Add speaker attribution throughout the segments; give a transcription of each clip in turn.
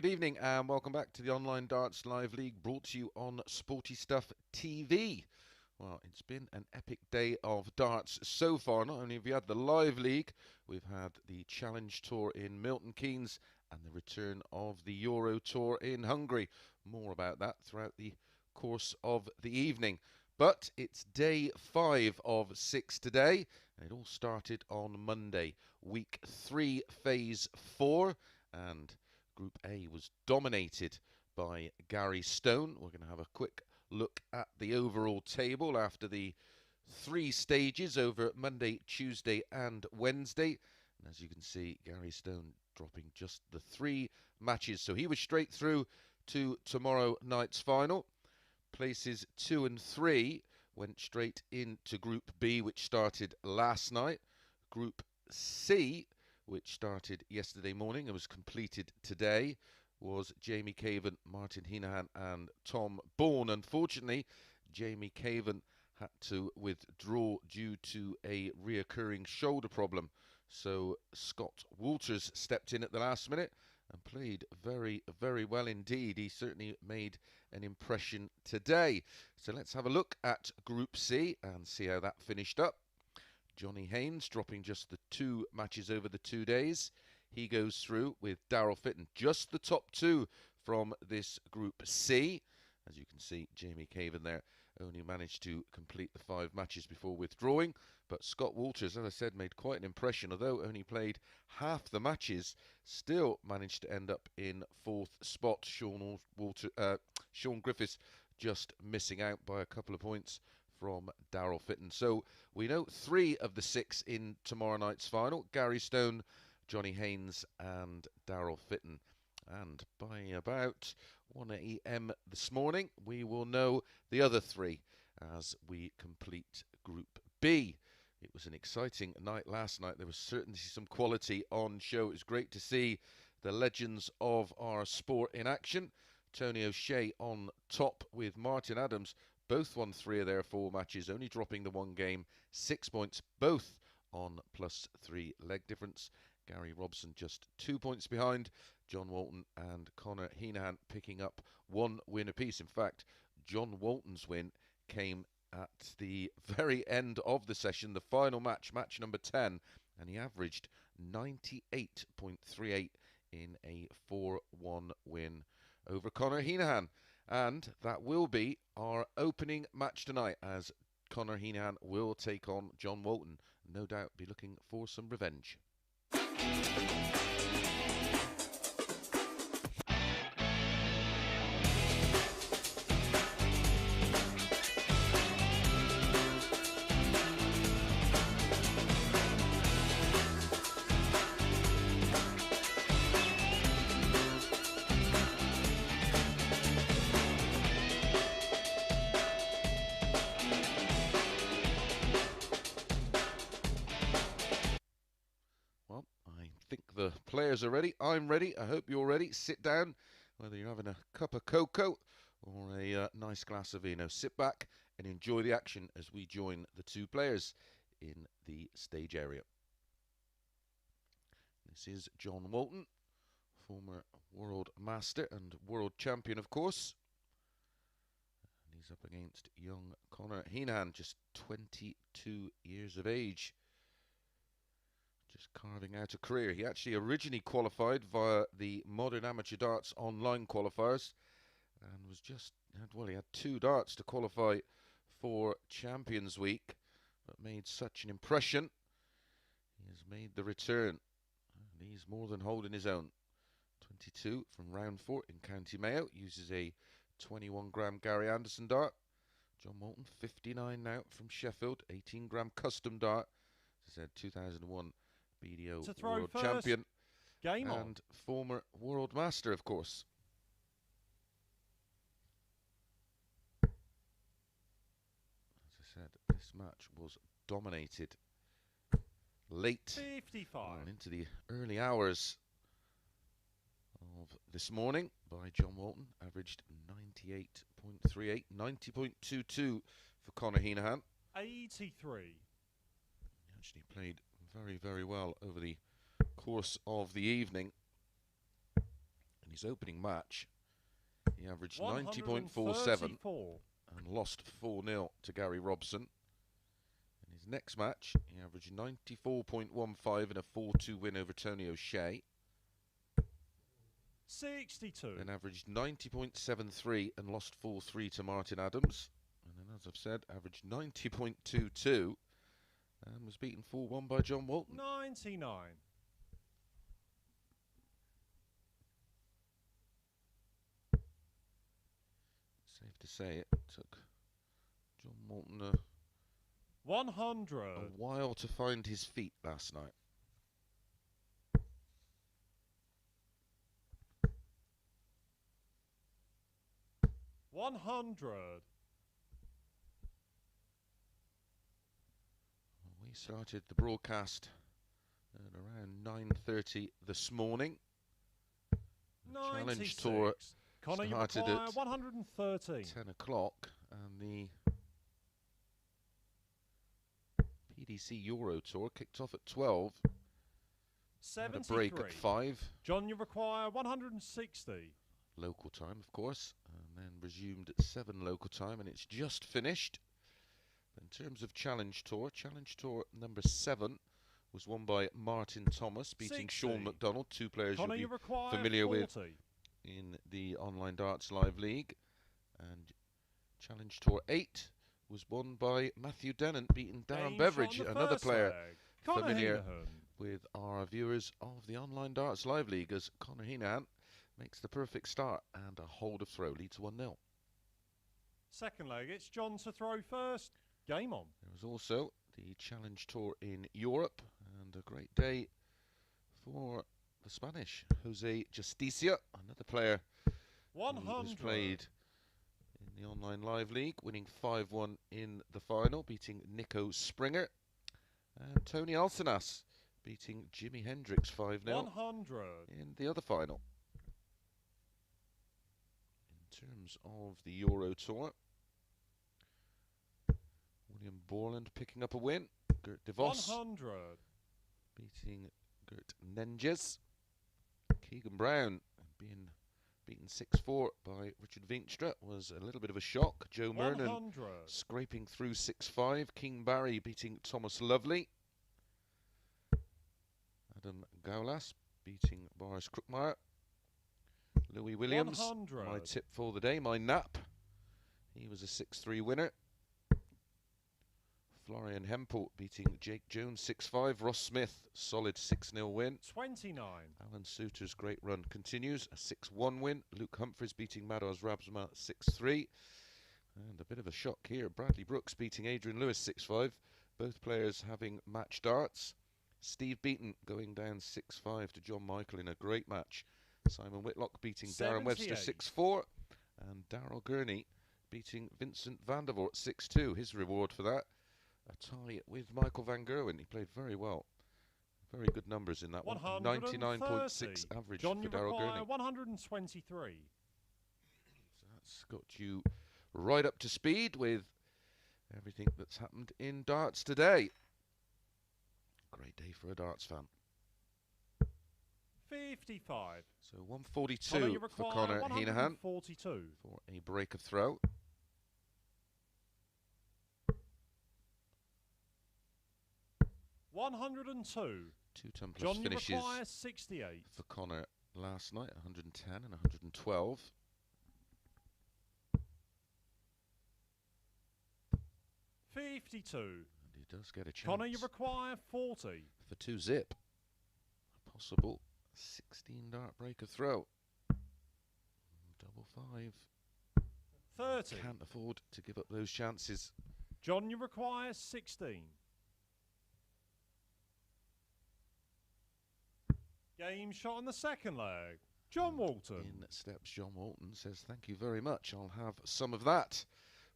Speaker 1: Good evening and welcome back to the Online Darts Live League, brought to you on Sporty Stuff TV. Well, it's been an epic day of darts so far. Not only have we had the Live League, we've had the Challenge Tour in Milton Keynes and the return of the Euro Tour in Hungary. More about that throughout the course of the evening. But it's day 5 of 6 today, and it all started on Monday, week 3, phase 4, and Group A was dominated by Gary Stone. We're going to have a quick look at the overall table after the 3 stages over Monday, Tuesday and Wednesday. And as you can see, Gary Stone dropping just the 3 matches. So he was straight through to tomorrow night's final. Places 2 and 3 went straight into Group B, which started last night. Group C, which started yesterday morning and was completed today, was Jamie Caven, Martin Hinahan and Tom Bourne. Unfortunately, Jamie Caven had to withdraw due to a reoccurring shoulder problem. So Scott Walters stepped in at the last minute and played very, very well indeed. He certainly made an impression today. So let's have a look at Group C and see how that finished up. Johnny Haynes dropping just the 2 matches over the 2 days. He goes through with Daryl Fitton, just the top 2 from this Group C. As you can see, Jamie Caven there only managed to complete the 5 matches before withdrawing. But Scott Walters, as I said, made quite an impression. Although only played half the matches, still managed to end up in 4th spot. Sean Griffiths just missing out by a couple of points from Daryl Fitton. So we know 3 of the 6 in tomorrow night's final: Gary Stone, Johnny Haynes and Daryl Fitton. And by about 1 AM this morning, we will know the other 3 as we complete Group B. It was an exciting night last night. There was certainly some quality on show. It was great to see the legends of our sport in action. Tony O'Shea on top with Martin Adams. Both won 3 of their 4 matches, only dropping the 1 game, 6 points, both on +3 leg difference. Gary Robson just 2 points behind. John Walton and Conor Heneghan picking up 1 win apiece. In fact, John Walton's win came at the very end of the session, the final match, match number 10, and he averaged 98.38 in a 4-1 win over Conor Heneghan. And that will be our opening match tonight, as Conor Heneghan will take on John Walton. No doubt be looking for some revenge. The players are ready. I'm ready. I hope you're ready. Sit down, whether you're having a cup of cocoa or a nice glass of vino. Sit back and enjoy the action as we join the 2 players in the stage area. This is John Walton, former world master and world champion, of course. And he's up against young Conor Heneghan, just 22 years of age. Just carving out a career. He actually originally qualified via the Modern Amateur Darts online qualifiers and was just, well, he had 2 darts to qualify for Champions Week, but made such an impression. He has made the return, and he's more than holding his own. 22 from round 4 in County Mayo, uses a 21-gram Gary Anderson dart. John Walton, 59 now from Sheffield, 18-gram custom dart. As I said, 2001 BDO World Champion and former World Master, of course. As I said, this match was dominated late 55 into the early hours of this morning by John Walton. Averaged 98.38, 90.22 for Conor Heneghan.
Speaker 2: 83.
Speaker 1: He actually played very, very well over the course of the evening. In his opening match, he averaged 90.47 and lost 4-0 to Gary Robson. In his next match, he averaged 94.15 in a 4-2 win over Tony O'Shea.
Speaker 2: 62.
Speaker 1: Then averaged 90.73 and lost 4-3 to Martin Adams. And then, as I've said, averaged 90.22 and was beaten 4-1 by John Walton.
Speaker 2: 99.
Speaker 1: Safe to say it took John Walton a
Speaker 2: 100.
Speaker 1: while to find his feet last night. We started the broadcast at around 9:30 this morning. The Challenge Tour
Speaker 2: Conor,
Speaker 1: started at
Speaker 2: 113.
Speaker 1: 10 o'clock, and the PDC Euro Tour kicked off at 12. Had a break at 5.
Speaker 2: John, you require 160.
Speaker 1: Local time, of course, and then resumed at 7 local time, and it's just finished. In terms of Challenge Tour number 7 was won by Martin Thomas, beating
Speaker 2: 60.
Speaker 1: Sean McDonald, two players
Speaker 2: Conor,
Speaker 1: you'll be
Speaker 2: you
Speaker 1: familiar
Speaker 2: 40.
Speaker 1: with in the Online Darts Live League. And Challenge Tour 8 was won by Matthew Dennant, beating Darren Beveridge, another player familiar with our viewers of the Online Darts Live League, as Conor Heneghan makes the perfect start and a hold of throw leads 1-0.
Speaker 2: Second leg, it's John to throw first. Game on.
Speaker 1: There was also the Challenge Tour in Europe, and a great day for the Spanish. Jose Justicia, another player
Speaker 2: 100.
Speaker 1: who has played in the Online Live League, winning 5-1 in the final, beating Nico Springer. And Tony Alcinas beating Jimi Hendrix 5-0 in the other final. In terms of the Euro Tour, William Borland picking up a win. Gert de Vos
Speaker 2: 100.
Speaker 1: beating Gert Nenges. Keegan Brown being beaten 6-4 by Richard Veenstra was a little bit of a shock. Joe Mernon
Speaker 2: 100.
Speaker 1: scraping through 6-5. King Barry beating Thomas Lovely. Adam Gaulas beating Boris Krukmeyer. Louis Williams,
Speaker 2: 100.
Speaker 1: my tip for the day, my nap. He was a 6-3 winner. Florian Hempel beating Jake Jones 6-5. Ross Smith, solid 6-0 win.
Speaker 2: 29.
Speaker 1: Alan Suter's great run continues, a 6-1 win. Luke Humphries beating Mados Rabsma 6-3. And a bit of a shock here, Bradley Brooks beating Adrian Lewis 6-5. Both players having match darts. Steve Beaton going down 6-5 to John Michael in a great match. Simon Whitlock beating Darren Webster 6-4. And Darryl Gurney beating Vincent van der Voort 6-2. His reward for that, a tie with Michael van Gerwen. He played very well. Very good numbers in that one. 99.6 average
Speaker 2: John,
Speaker 1: for Darryl Gurney.
Speaker 2: 123.
Speaker 1: So that's got you right up to speed with everything that's happened in darts today. Great day for a darts fan.
Speaker 2: 55.
Speaker 1: So 142 for Conor Heneghan
Speaker 2: 42.
Speaker 1: for a break of throw.
Speaker 2: $102.
Speaker 1: 2 ton plus
Speaker 2: John, you
Speaker 1: finishes
Speaker 2: require 68.
Speaker 1: for Conor last night, 110 and 112.
Speaker 2: 52.
Speaker 1: And he does get a chance.
Speaker 2: Conor, you require 40.
Speaker 1: For 2 zip. A possible 16 dart break of throw. Double 5.
Speaker 2: 30.
Speaker 1: Can't afford to give up those chances.
Speaker 2: John, you require 16. Game shot on the second leg. John Walton.
Speaker 1: In steps John Walton, says thank you very much, I'll have some of that.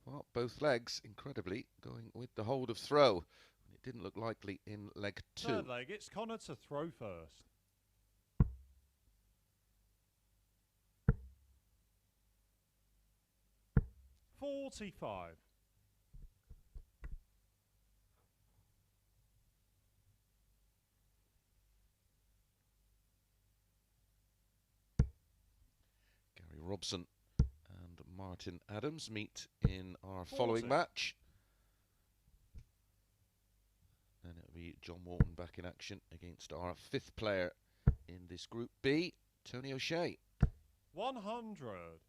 Speaker 1: Well, both legs, incredibly, going with the hold of throw. It didn't look likely in leg 2.
Speaker 2: Third leg, it's Conor to throw first. $45.
Speaker 1: Gary Robson and Martin Adams meet in our following match. Then it'll be John Walton back in action against our 5th player in this Group B, Tony O'Shea.
Speaker 2: 100.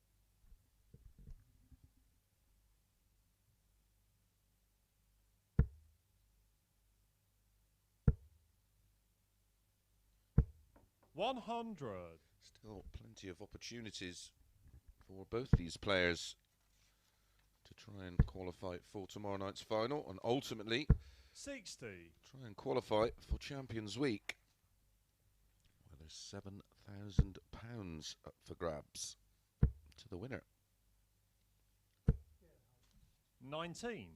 Speaker 2: 100.
Speaker 1: Still plenty of opportunities for both these players to try and qualify for tomorrow night's final and ultimately
Speaker 2: 60.
Speaker 1: try and qualify for Champions Week, where there's £7,000 up for grabs to the winner.
Speaker 2: 19.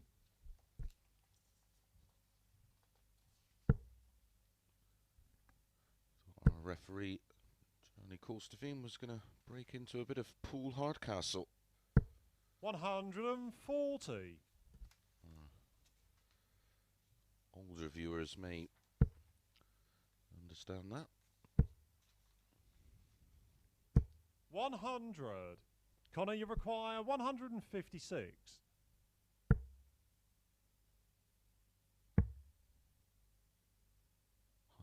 Speaker 1: Our referee, Johnny Colstefine, was going to break into a bit of pool hardcastle.
Speaker 2: 140.
Speaker 1: Older viewers may understand that.
Speaker 2: 100. Conor, you require 156.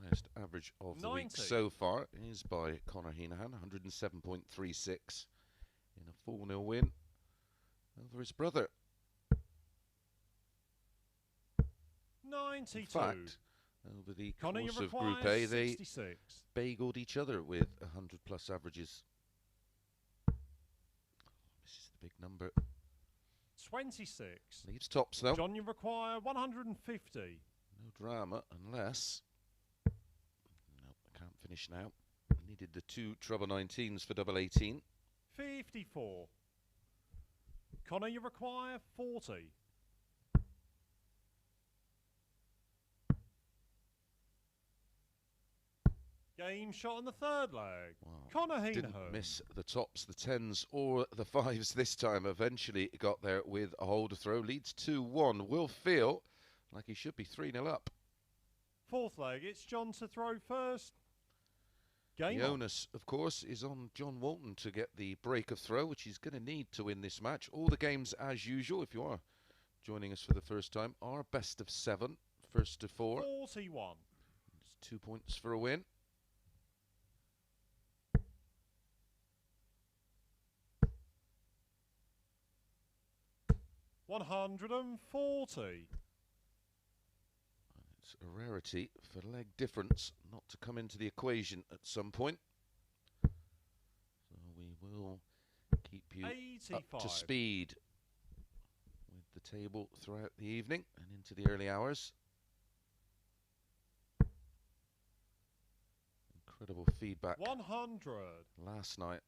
Speaker 1: Highest average of the
Speaker 2: 90.
Speaker 1: week so far is by Conor Heneghan, 107.36 in a 4-0 win over his brother.
Speaker 2: 92.
Speaker 1: In fact, over the
Speaker 2: Conor,
Speaker 1: course
Speaker 2: you
Speaker 1: of Group
Speaker 2: require
Speaker 1: A, they
Speaker 2: 66.
Speaker 1: bageled each other with 100-plus averages. This is the big number.
Speaker 2: 26.
Speaker 1: Leaves tops, though.
Speaker 2: John, you require 150.
Speaker 1: No drama, unless... No, I can't finish now. Needed the 2 treble 19s for double 18.
Speaker 2: 54. Conor, you require 40. Game shot on the third leg.
Speaker 1: Wow.
Speaker 2: Conor
Speaker 1: Didn't
Speaker 2: Heneghan.
Speaker 1: miss the tops, the 10s or the 5s this time. Eventually got there with a hold throw. Leads 2-1. Will feel like he should be 3-0 up.
Speaker 2: Fourth leg, it's John to throw first. Game
Speaker 1: The
Speaker 2: on.
Speaker 1: onus, of course, is on John Walton to get the break of throw, which he's going to need to win this match. All the games, as usual, if you are joining us for the first time, are best of 7, first to 4.
Speaker 2: 41.
Speaker 1: It's 2 points for a win.
Speaker 2: 140.
Speaker 1: It's a rarity for leg difference not to come into the equation at some point. So we will keep you
Speaker 2: 85.
Speaker 1: up to speed with the table throughout the evening and into the early hours. Incredible feedback
Speaker 2: 100.
Speaker 1: last night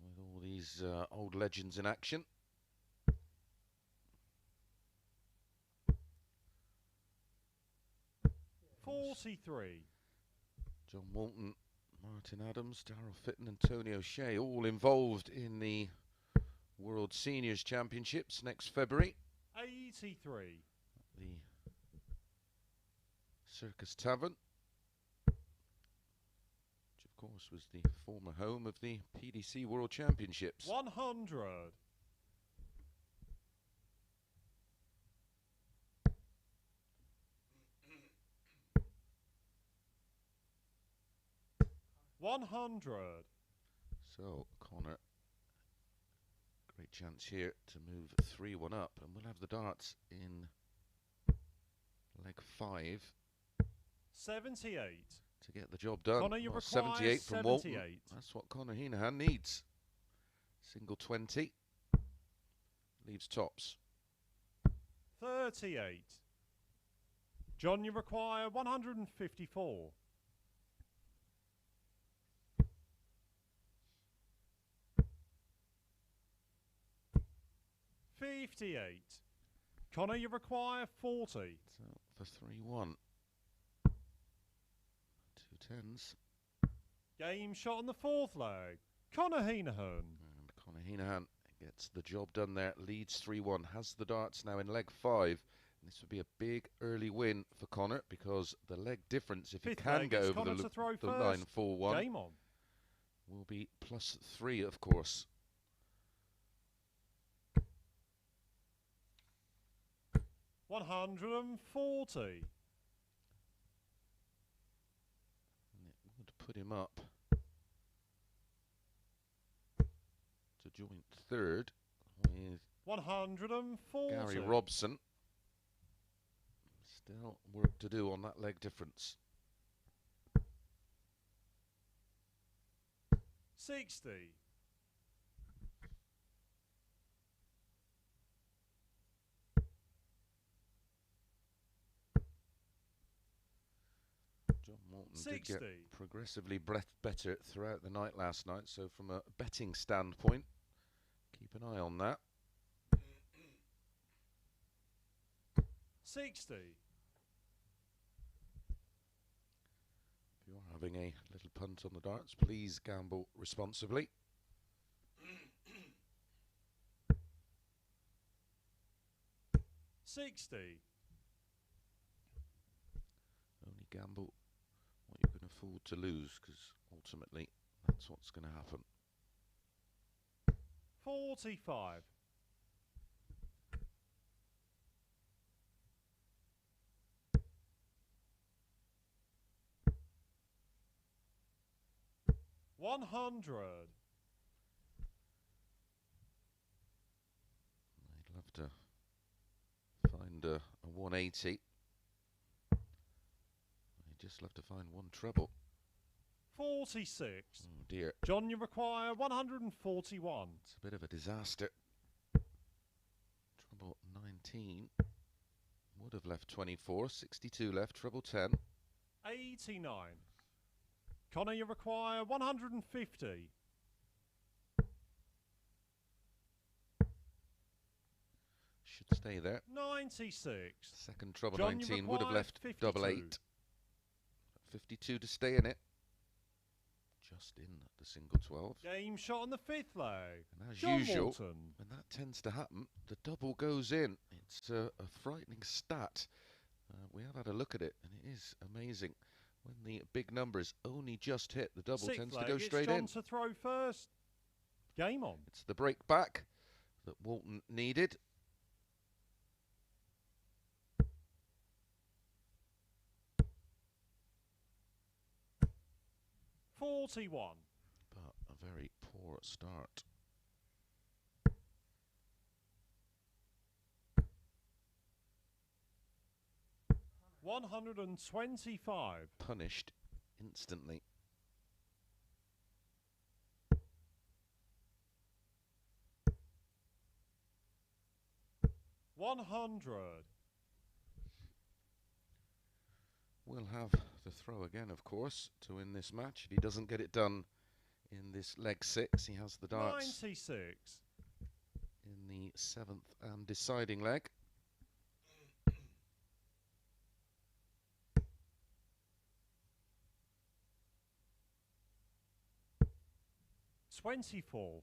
Speaker 1: with all these old legends in action.
Speaker 2: 43.
Speaker 1: John Walton, Martin Adams, Darryl Fitton and Tony O'Shea all involved in the World Seniors Championships next February.
Speaker 2: 83.
Speaker 1: The Circus Tavern, which of course was the former home of the PDC World Championships.
Speaker 2: 100. 100.
Speaker 1: So Conor, great chance here to move 3-1 up, and we'll have the darts in leg 5
Speaker 2: 78.
Speaker 1: to get the job done.
Speaker 2: Conor, you
Speaker 1: Well,
Speaker 2: require
Speaker 1: 78 from Walton.
Speaker 2: 78.
Speaker 1: That's what Conor Heneghan needs. Single 20. Leaves tops.
Speaker 2: 38. John, you require 154. 58. Conor, you require 40.
Speaker 1: So for 3-1. 2 10s.
Speaker 2: Game shot on the fourth leg. Conor Heneghan.
Speaker 1: And Conor Heneghan gets the job done there. Leads 3-1. Has the darts now in leg 5. This would be a big early win for Conor because the leg difference, if he
Speaker 2: Fifth
Speaker 1: can
Speaker 2: leg,
Speaker 1: get
Speaker 2: it's
Speaker 1: over
Speaker 2: Conor
Speaker 1: the
Speaker 2: to throw
Speaker 1: the
Speaker 2: first.
Speaker 1: line 4-1,
Speaker 2: Game on.
Speaker 1: will be +3, of course.
Speaker 2: 140.
Speaker 1: And it would put him up joint third with
Speaker 2: 140.
Speaker 1: Gary Robson. Still work to do on that leg difference.
Speaker 2: 60.
Speaker 1: John Morton
Speaker 2: 60.
Speaker 1: did get progressively better throughout the night last night, so from a betting standpoint, keep an eye on that.
Speaker 2: 60.
Speaker 1: If you're having a little punt on the darts, please gamble responsibly.
Speaker 2: 60.
Speaker 1: Only gamble what you can afford to lose, because ultimately that's what's going to happen.
Speaker 2: 45. 100.
Speaker 1: I'd love to find a 180. I'd just love to find one treble.
Speaker 2: 46.
Speaker 1: Oh dear.
Speaker 2: John, you require 141.
Speaker 1: It's a bit of a disaster. Treble 19. Would have left 24. 62 left. Treble 10.
Speaker 2: 89. Conor, you require 150.
Speaker 1: Should stay there.
Speaker 2: 96.
Speaker 1: Second treble
Speaker 2: John,
Speaker 1: 19 would have left
Speaker 2: 52.
Speaker 1: double 8. 52 to stay in it. Just in the single 12.
Speaker 2: Game shot on the fifth leg.
Speaker 1: And as
Speaker 2: John
Speaker 1: usual,
Speaker 2: Walton.
Speaker 1: when that tends to happen, the double goes in. It's a frightening stat. We have had a look at it, and it is amazing. When the big numbers only just hit, the double
Speaker 2: Sixth
Speaker 1: tends
Speaker 2: leg,
Speaker 1: to go straight in.
Speaker 2: it's John to throw first. Game on.
Speaker 1: It's the break back that Walton needed.
Speaker 2: $41.
Speaker 1: But a very poor start.
Speaker 2: $125.
Speaker 1: Punished instantly.
Speaker 2: $100.
Speaker 1: We'll have the throw again, of course, to win this match. If he doesn't get it done in this leg 6, he has the darts
Speaker 2: 96.
Speaker 1: in the 7th and deciding leg.
Speaker 2: 24.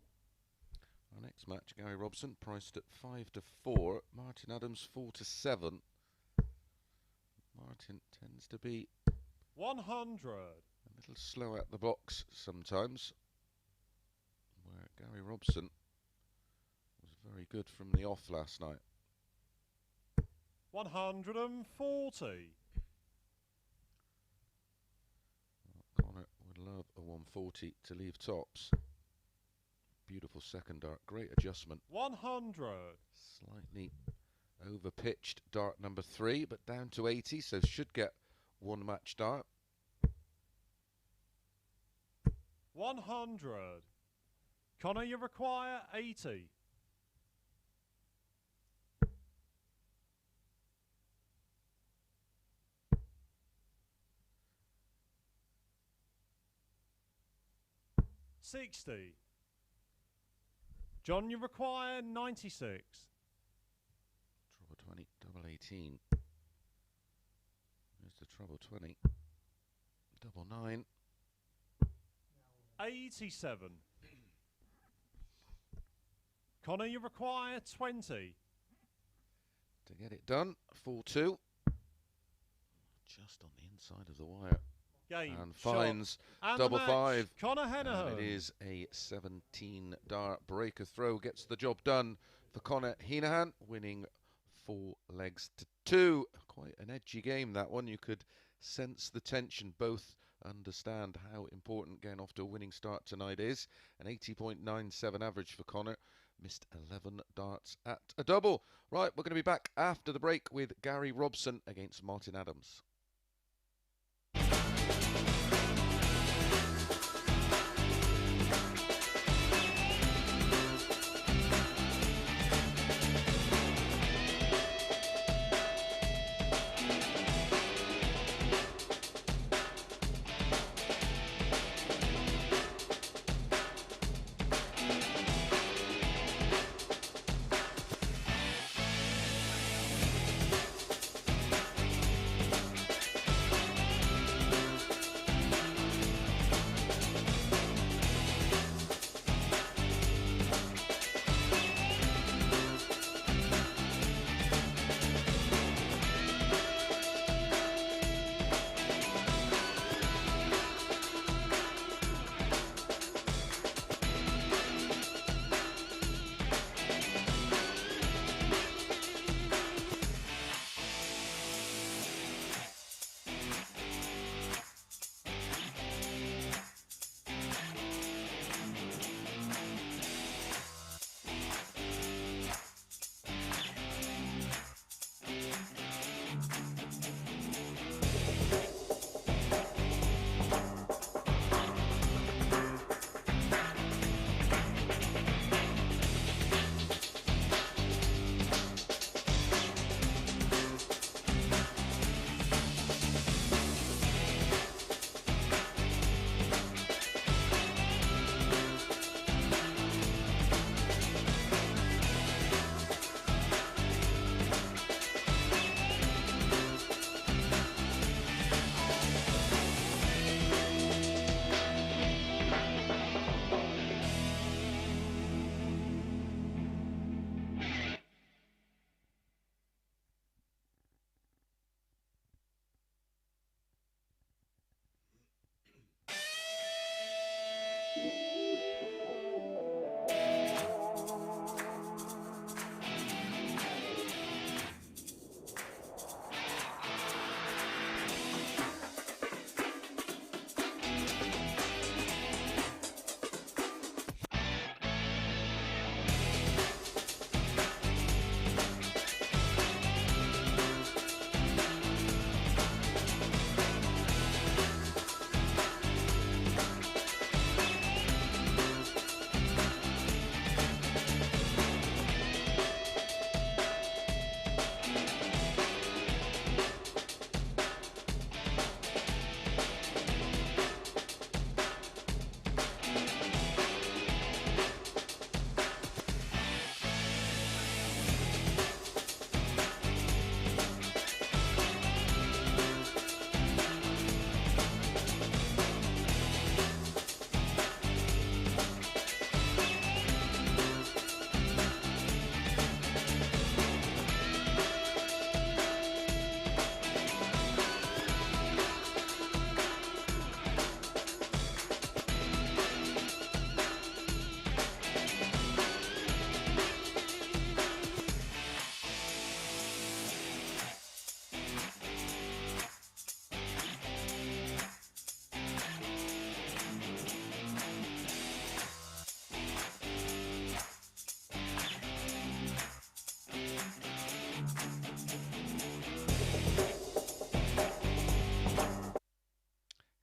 Speaker 1: Our next match, Gary Robson, priced at 5-4. Martin Adams 4-7. Martin tends to be
Speaker 2: 100.
Speaker 1: a little slow at the box sometimes, where Gary Robson was very good from the off last night.
Speaker 2: 140.
Speaker 1: Well, Conor would love a 140 to leave tops. Beautiful second dart, great adjustment.
Speaker 2: 100.
Speaker 1: Slightly over-pitched dart number 3, but down to 80, so should get one match dart.
Speaker 2: 100. Conor, you require 80. $60. John, you require 96.
Speaker 1: Treble 20, double 18. There's the treble 20. Double 9.
Speaker 2: 87. Conor, you require 20.
Speaker 1: To get it done, 4-2. Just on the inside of the wire.
Speaker 2: Game.
Speaker 1: And finds
Speaker 2: and
Speaker 1: double
Speaker 2: the match,
Speaker 1: 5.
Speaker 2: Conor Heneghan.
Speaker 1: And it is a 17 dart breaker throw. Gets the job done for Conor Heneghan, winning 4 legs to 2. Quite an edgy game, that one. You could sense the tension both understand how important getting off to a winning start tonight is. An 80.97 average for Conor. Missed 11 darts at a double. Right, we're going to be back after the break with Gary Robson against Martin Adams.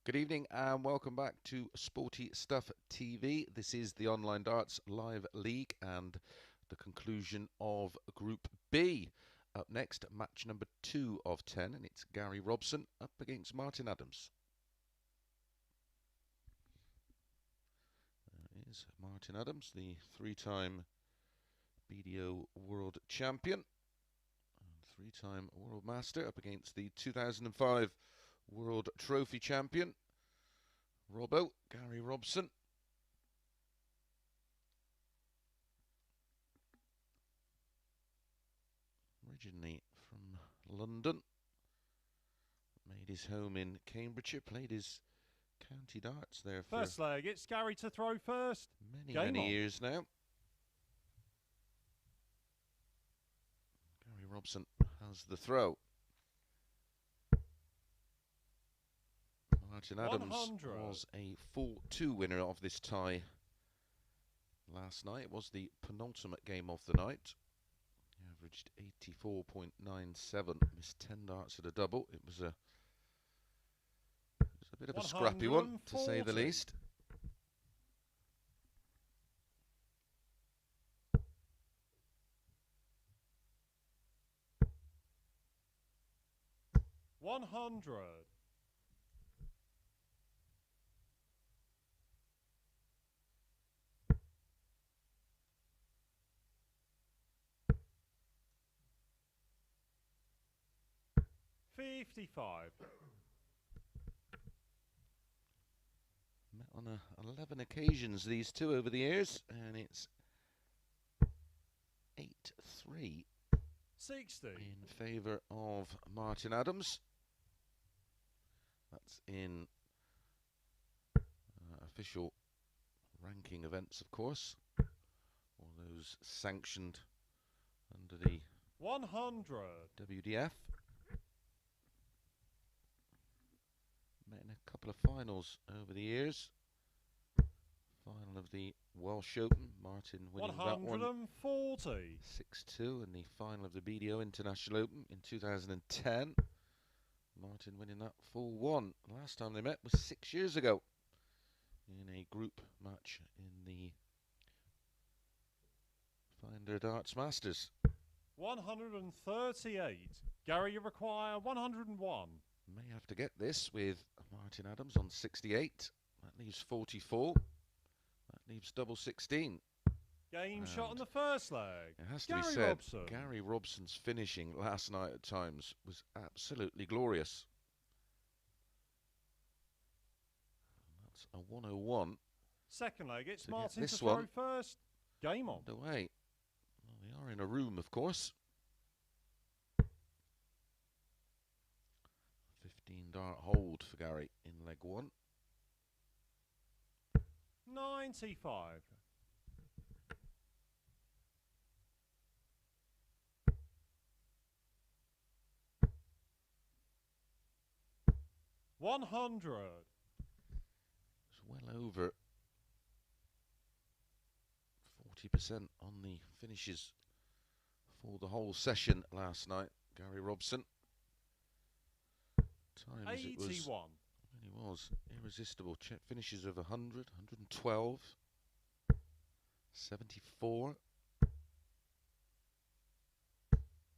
Speaker 1: Good evening and welcome back to Sporty Stuff TV. This is the Online Darts Live League and the conclusion of Group B. Up next, match number 2 of 10, and it's Gary Robson up against Martin Adams. There is Martin Adams, the 3-time BDO World Champion and 3-time World Master, up against the 2005 World Trophy Champion, Robbo, Gary Robson. Originally from London, made his home in Cambridgeshire, played his county darts there for
Speaker 2: first leg. It's Gary to throw first.
Speaker 1: many years now. Gary Robson has the throw. Martin Adams
Speaker 2: 100.
Speaker 1: was a 4-2 winner of this tie last night. It was the penultimate game of the night. He averaged 84.97, missed 10 darts at a double. It was a bit of a scrappy one, to say the least. $100. $55. Met on 11 occasions, these two, over the years, and it's 8-3
Speaker 2: 60.
Speaker 1: in favour of Martin Adams. That's in official ranking events, of course. All those sanctioned under the
Speaker 2: 100.
Speaker 1: WDF. Met in a couple of finals over the years. Final of the Welsh Open, Martin winning that one
Speaker 2: 140.
Speaker 1: 6-2, and the final of the BDO International Open in 2010. Martin winning that 4-1. Last time they met was 6 years ago in a group match in the Finder Darts Masters.
Speaker 2: 138. Gary, you require 101.
Speaker 1: May have to get this with Martin Adams on 68. That leaves 44. That leaves double 16.
Speaker 2: Game shot on the first leg.
Speaker 1: It has to
Speaker 2: Gary
Speaker 1: be said,
Speaker 2: Robson.
Speaker 1: Gary Robson's finishing last night at times was absolutely glorious. That's a 101.
Speaker 2: Second leg, it's
Speaker 1: To
Speaker 2: Martin
Speaker 1: get
Speaker 2: to
Speaker 1: this
Speaker 2: throw
Speaker 1: one
Speaker 2: first. Game on.
Speaker 1: Underway. Well, they are in a room, of course. 15 dart hold for Gary in leg one.
Speaker 2: 95. $100.
Speaker 1: It's well over 40% on the finishes for the whole session last night. Gary Robson. Times
Speaker 2: 81.
Speaker 1: It was irresistible. Finishes of 100, 112, 74.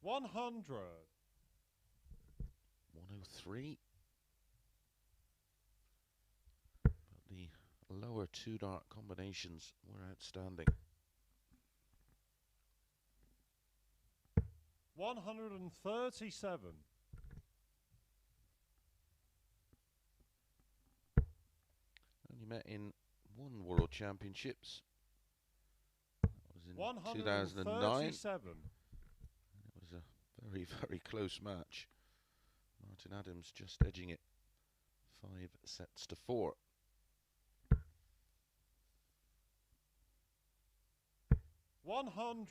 Speaker 2: 100.
Speaker 1: 103. But the lower two dart combinations were outstanding.
Speaker 2: 137.
Speaker 1: Only met in one World Championships. That was in 2009. It was a very, very close match. Martin Adams just edging it 5-4.
Speaker 2: $100.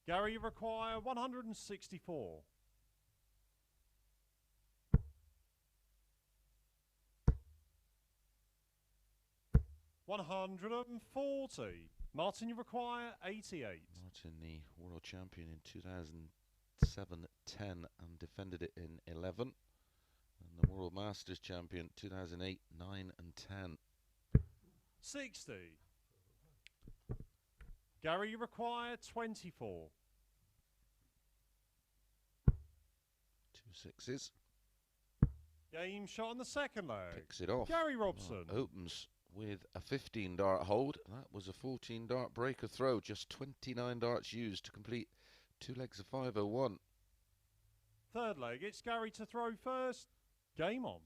Speaker 2: Gary, you require 164. $140. Martin, you require 88.
Speaker 1: Martin, the world champion in 2007, 10, and defended it in 11. And the World Masters champion 2008, 9, and 10.
Speaker 2: 60. Gary, you require 24.
Speaker 1: 2 sixes.
Speaker 2: Game shot on the second leg.
Speaker 1: Picks it off.
Speaker 2: Gary Robson.
Speaker 1: Opens with a 15 dart hold. That was a 14 dart breaker throw. Just 29 darts used to complete 2 legs of 501.
Speaker 2: Third leg, it's Gary to throw first. Game on.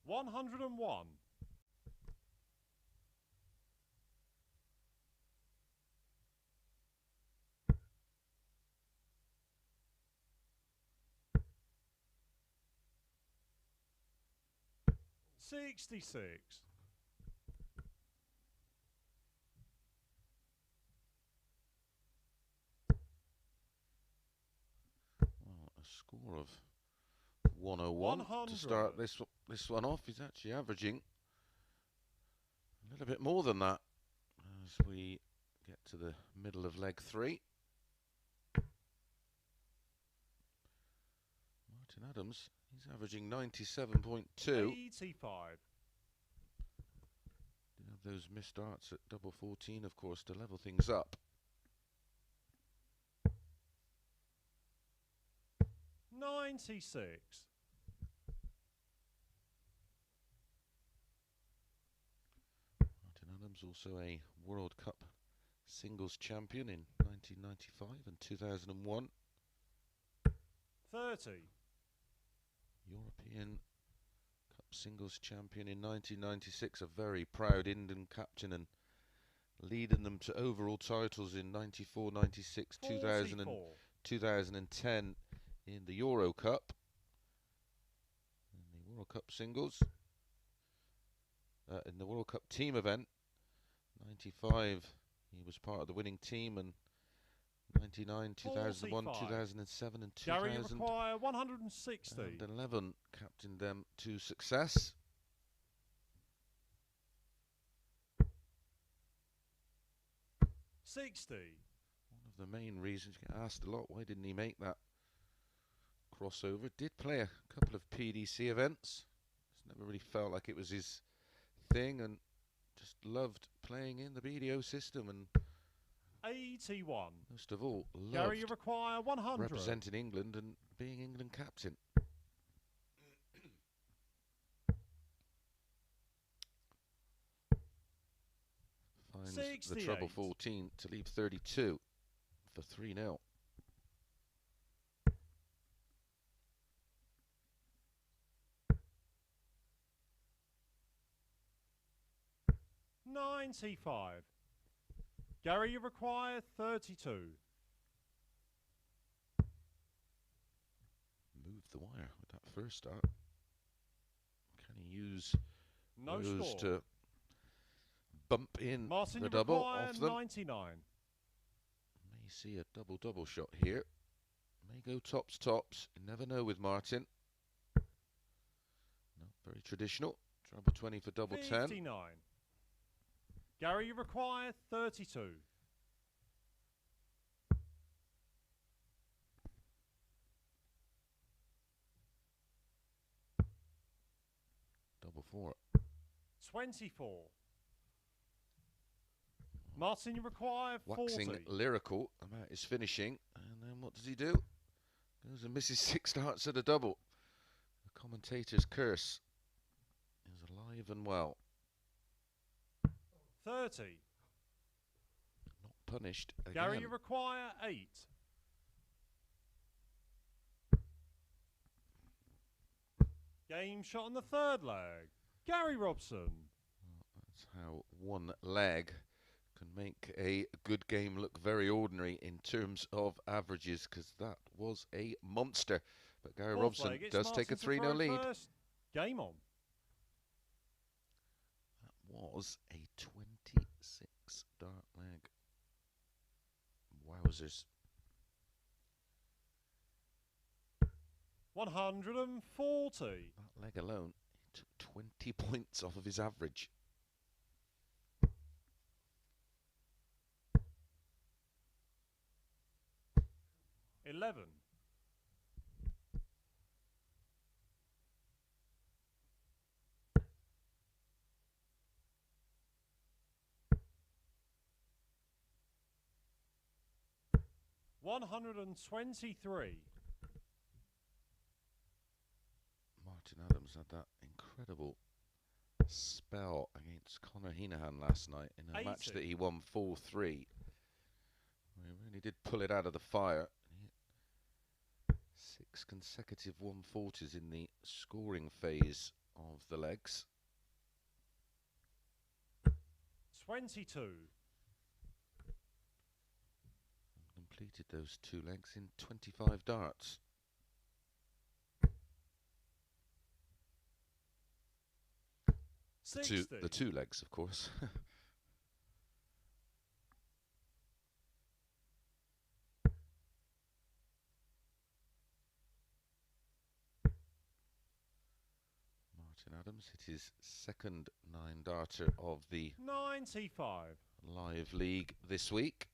Speaker 2: $101. $66.
Speaker 1: score of 101 to start this one off. He's actually averaging a little bit more than that as we get to the middle of leg 3. Martin Adams, he's averaging 97.2.
Speaker 2: 85.
Speaker 1: Did have those missed darts at double 14, of course, to level things up.
Speaker 2: 96.
Speaker 1: Martin Adams, also a World Cup singles champion in 1995 and 2001.
Speaker 2: 30.
Speaker 1: European Cup singles champion in 1996, a very proud Indian captain and leading them to overall titles in 94, 96, 2000 and 2010 in the Euro Cup, in the World Cup singles, in the World Cup team event. 95 he was part of the winning team, and 99, 2001, 2007 and 2011 captained them to success.
Speaker 2: 60.
Speaker 1: One of the main reasons, you get asked a lot, why didn't he make that crossover? Did play a couple of PDC events. Just never really felt like it was his thing, and just loved playing in the BDO system, and
Speaker 2: 81.
Speaker 1: most of all,
Speaker 2: Gary, you
Speaker 1: loved
Speaker 2: require 100.
Speaker 1: representing England and being England captain. Finds
Speaker 2: 68.
Speaker 1: the treble 14 to leave 32 for 3-0.
Speaker 2: $95. Gary, you require 32.
Speaker 1: Moved the wire with that first start. Can he use
Speaker 2: No
Speaker 1: those
Speaker 2: score.
Speaker 1: to bump in
Speaker 2: Martin,
Speaker 1: the
Speaker 2: you
Speaker 1: double
Speaker 2: require
Speaker 1: off them?
Speaker 2: 99.
Speaker 1: May see a double shot here. May go tops. You never know with Martin. No, very traditional. Treble 20 for double 10.
Speaker 2: 59. Gary, you require 32.
Speaker 1: Double 4.
Speaker 2: 24. Martin, you require 40.
Speaker 1: Waxing lyrical about his finishing, and then what does he do? Goes and misses 6 darts at a double. The commentator's curse is alive and well.
Speaker 2: 30.
Speaker 1: Not punished again.
Speaker 2: Gary, you require 8. Game shot on the third leg. Gary Robson.
Speaker 1: Well, that's how one leg can make a good game look very ordinary in terms of averages, because that was a monster. But Gary
Speaker 2: Fourth
Speaker 1: Robson
Speaker 2: leg, it's
Speaker 1: does take a
Speaker 2: Martin to
Speaker 1: 3-0
Speaker 2: throw
Speaker 1: lead.
Speaker 2: first. Game on.
Speaker 1: That was a 26 dart leg. Wowzers.
Speaker 2: 140.
Speaker 1: That leg alone, he took 20 points off of his average.
Speaker 2: $11. $123.
Speaker 1: Martin Adams had that incredible spell against Conor Heneghan last night in a
Speaker 2: 80.
Speaker 1: match that he won 4-3. He really did pull it out of the fire. He hit 6 consecutive 140s in the scoring phase of the legs.
Speaker 2: 22.
Speaker 1: And completed those 2 legs in 25 darts. The two legs, of course. Williams hit his second 9-darter of the
Speaker 2: 95.
Speaker 1: live league this week.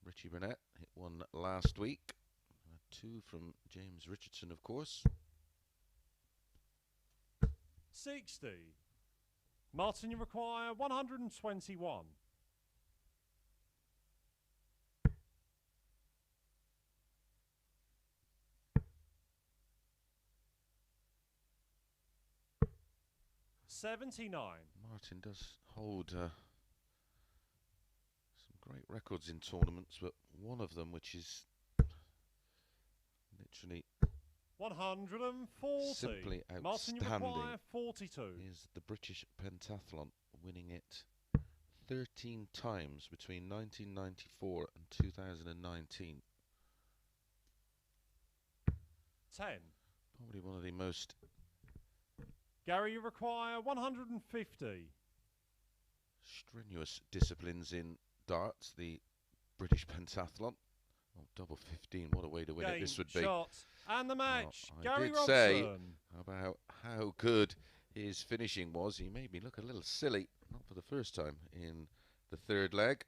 Speaker 1: Richie Burnett hit one last week. 2 from James Richardson, of course.
Speaker 2: 60. Martin, you require 121. $79.
Speaker 1: Martin does hold some great records in tournaments, but one of them, which is literally
Speaker 2: 140.
Speaker 1: simply
Speaker 2: Martin, you require 42.
Speaker 1: is the British pentathlon, winning it 13 times between 1994 and 2019.
Speaker 2: 10.
Speaker 1: Probably one of the most
Speaker 2: Gary, you require 150.
Speaker 1: strenuous disciplines in darts, the British pentathlon. Oh, double 15, what a way to win it this would be.
Speaker 2: Shot and the match.
Speaker 1: Well,
Speaker 2: Gary
Speaker 1: I did
Speaker 2: Robson.
Speaker 1: say about how good his finishing was. He made me look a little silly, not for the first time in the third leg.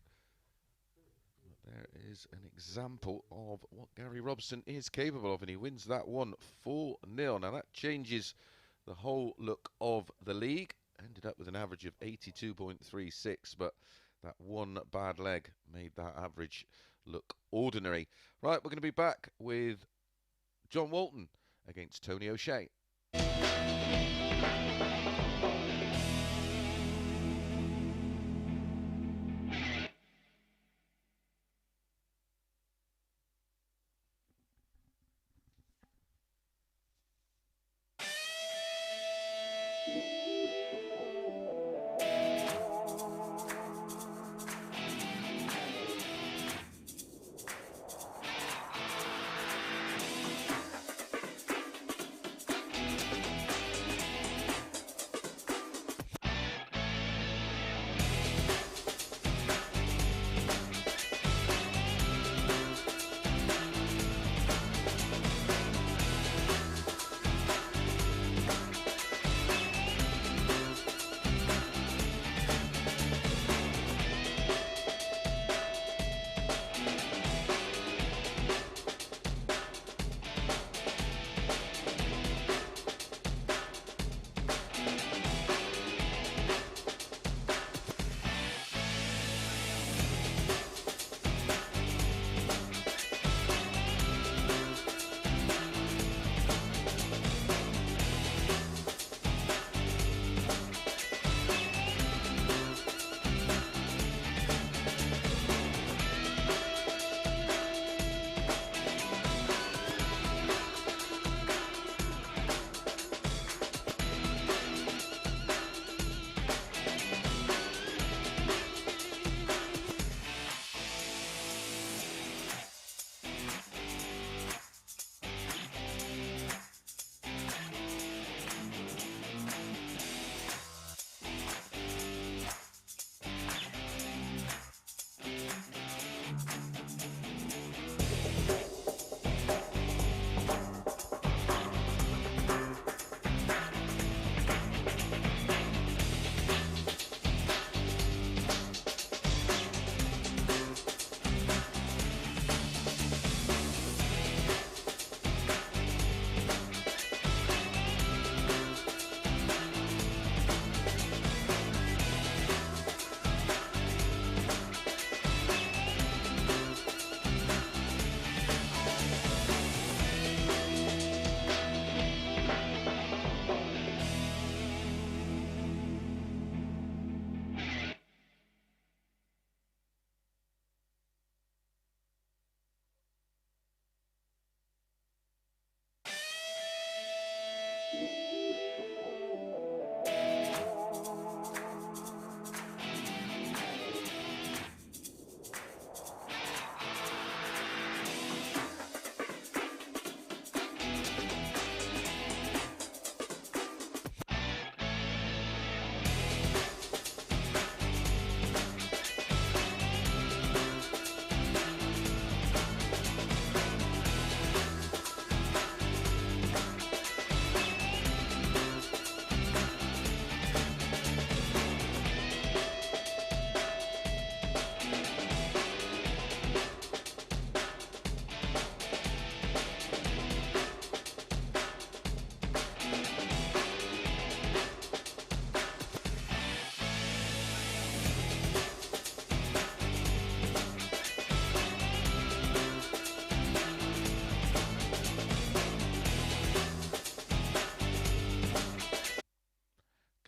Speaker 1: But there is an example of what Gary Robson is capable of, and he wins that one 4-0. Now that changes the whole look of the league. Ended up with an average of 82.36, but that one bad leg made that average look ordinary. Right, we're going to be back with John Walton against Tony O'Shea.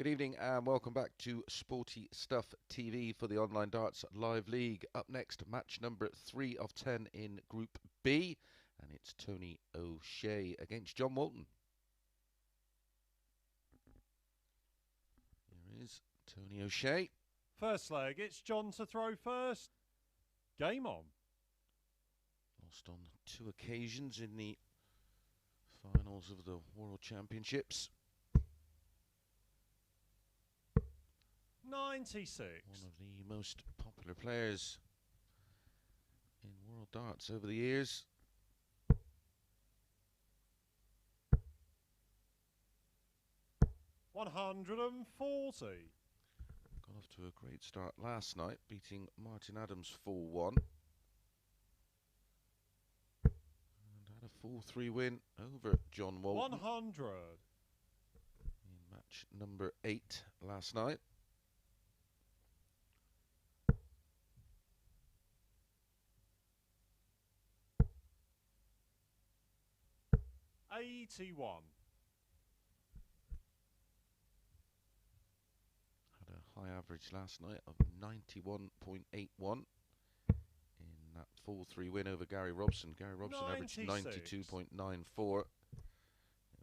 Speaker 1: evening and welcome back to Sporty Stuff TV for the Online Darts Live League. Up next, match number 3 of 10 in Group B, and it's Tony O'Shea against John Walton. Here is Tony O'Shea.
Speaker 2: First leg, it's John to throw first. Game on.
Speaker 1: Lost on 2 occasions in the finals of the World Championships.
Speaker 2: 96.
Speaker 1: One of the most popular players in World Darts over the years.
Speaker 2: 140.
Speaker 1: Got off to a great start last night, beating Martin Adams 4-1. And had a 4-3 win over John Walton
Speaker 2: 100.
Speaker 1: in match number 8 last night.
Speaker 2: 81.
Speaker 1: Had a high average last night of 91.81 in that 4-3 win over Gary Robson. Gary Robson averaged 92.94. It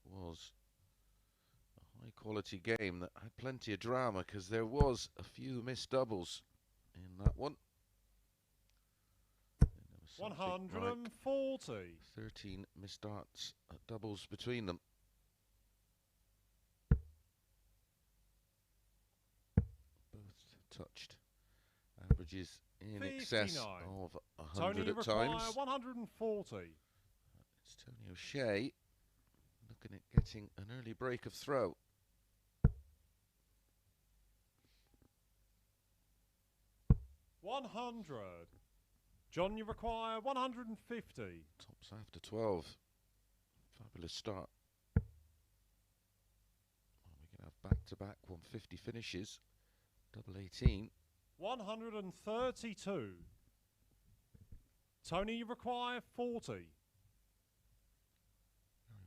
Speaker 1: was a high quality game that had plenty of drama because there was a few missed doubles in that one.
Speaker 2: 140.
Speaker 1: Like 13 missed darts at doubles between them. Both touched averages in
Speaker 2: 59.
Speaker 1: excess of 100
Speaker 2: Tony
Speaker 1: at times.
Speaker 2: 140.
Speaker 1: It's Tony O'Shea looking at getting an early break of throw.
Speaker 2: $100. John, you require 150.
Speaker 1: Tops after 12. Fabulous start. Well, we can have back-to-back 150 finishes. Double 18.
Speaker 2: 132. Tony, you require 40.
Speaker 1: Gary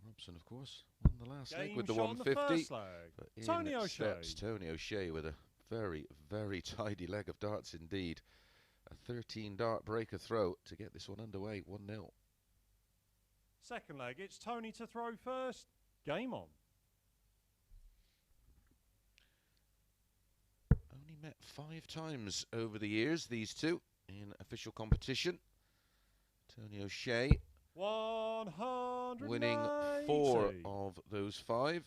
Speaker 1: Robson, of course, won the last leg with the 150.
Speaker 2: But
Speaker 1: Tony O'Shea. Tony O'Shea with a very, very tidy leg of darts indeed. A 13-dart breaker throw to get this one underway, 1-0.
Speaker 2: Second leg, it's Tony to throw first. Game on.
Speaker 1: Only met 5 times over the years, these two, in official competition. Tony O'Shea
Speaker 2: 180.
Speaker 1: winning 4 of those 5.